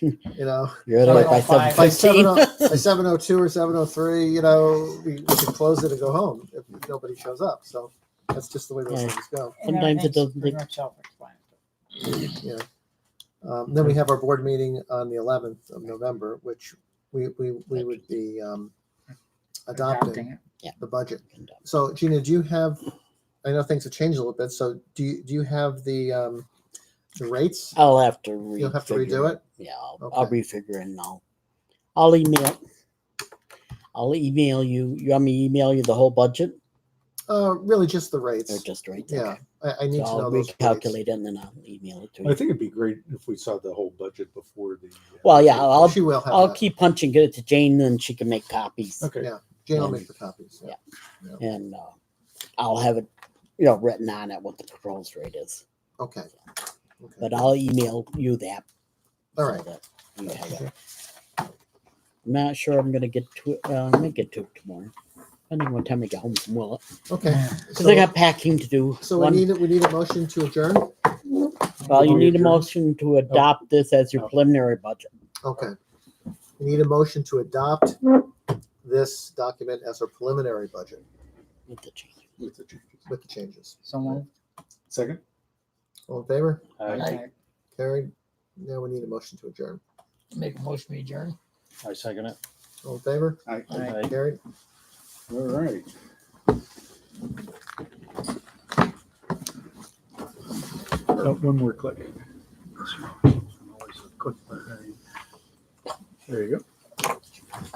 S1: You know,
S8: You're there by
S7: 7:05.
S1: by
S8: 7:15.
S1: 7:02 or 7:03. You know, we could close it and go home if nobody shows up. So that's just the way those
S8: Yeah.
S1: things go.
S8: Sometimes
S5: And
S8: it
S5: everything's
S8: doesn't
S5: pretty
S8: take-
S5: much self-explanatory.
S1: Yeah. Then we have our board meeting on the 11th of November, which we would be adopting
S5: it.
S1: the budget. So Gina, do you have? I know things have changed a little bit. So do you have the rates?
S8: I'll have to
S1: You'll have to
S8: refigure
S1: redo it.
S8: Yeah, I'll
S1: Okay.
S8: refigure it and I'll email. I'll email you. You want me to email you the whole budget
S1: Really, just the
S8: or
S1: rates.
S8: just right?
S1: Yeah,
S8: Okay.
S1: I need
S8: So
S1: to
S8: I'll
S1: know those rates.
S8: recalculate it and then I'll email it to
S10: I
S8: you.
S10: think it'd be great if we saw the whole budget before the.
S8: Well, yeah, I'll
S1: She will have
S8: I'll
S1: that.
S8: keep punching, get it to Jane, and she can make copies.
S10: Okay.
S1: Yeah. Jane will make the copies. Yeah.
S8: And I'll have it, written on it what the proposed rate is.
S1: Okay. Okay.
S8: But I'll email you that.
S1: All
S8: so
S1: right.
S8: that you have it. I'm not sure I'm gonna get to it. I may get to it tomorrow. Depending on what time I get home from Willet.
S1: Okay.
S8: Because I got packing to do.
S1: So
S8: One-
S1: we need a motion to adjourn.
S8: Well, you
S10: Oh,
S8: need a
S10: adjourn?
S8: motion to adopt this as your
S10: Oh.
S8: preliminary budget.
S1: Okay. We need a motion to adopt this document as our preliminary budget
S8: With the change.
S10: With the changes.
S1: with the changes.
S5: Someone.
S10: Second?
S1: All in favor?
S7: I
S1: Carried. Now we need a motion to adjourn.
S7: make a motion to adjourn.
S4: I second it.
S1: All in favor?
S10: Aye.
S4: Aye.
S1: Carried.
S10: All right. Oh, one more click. There you go.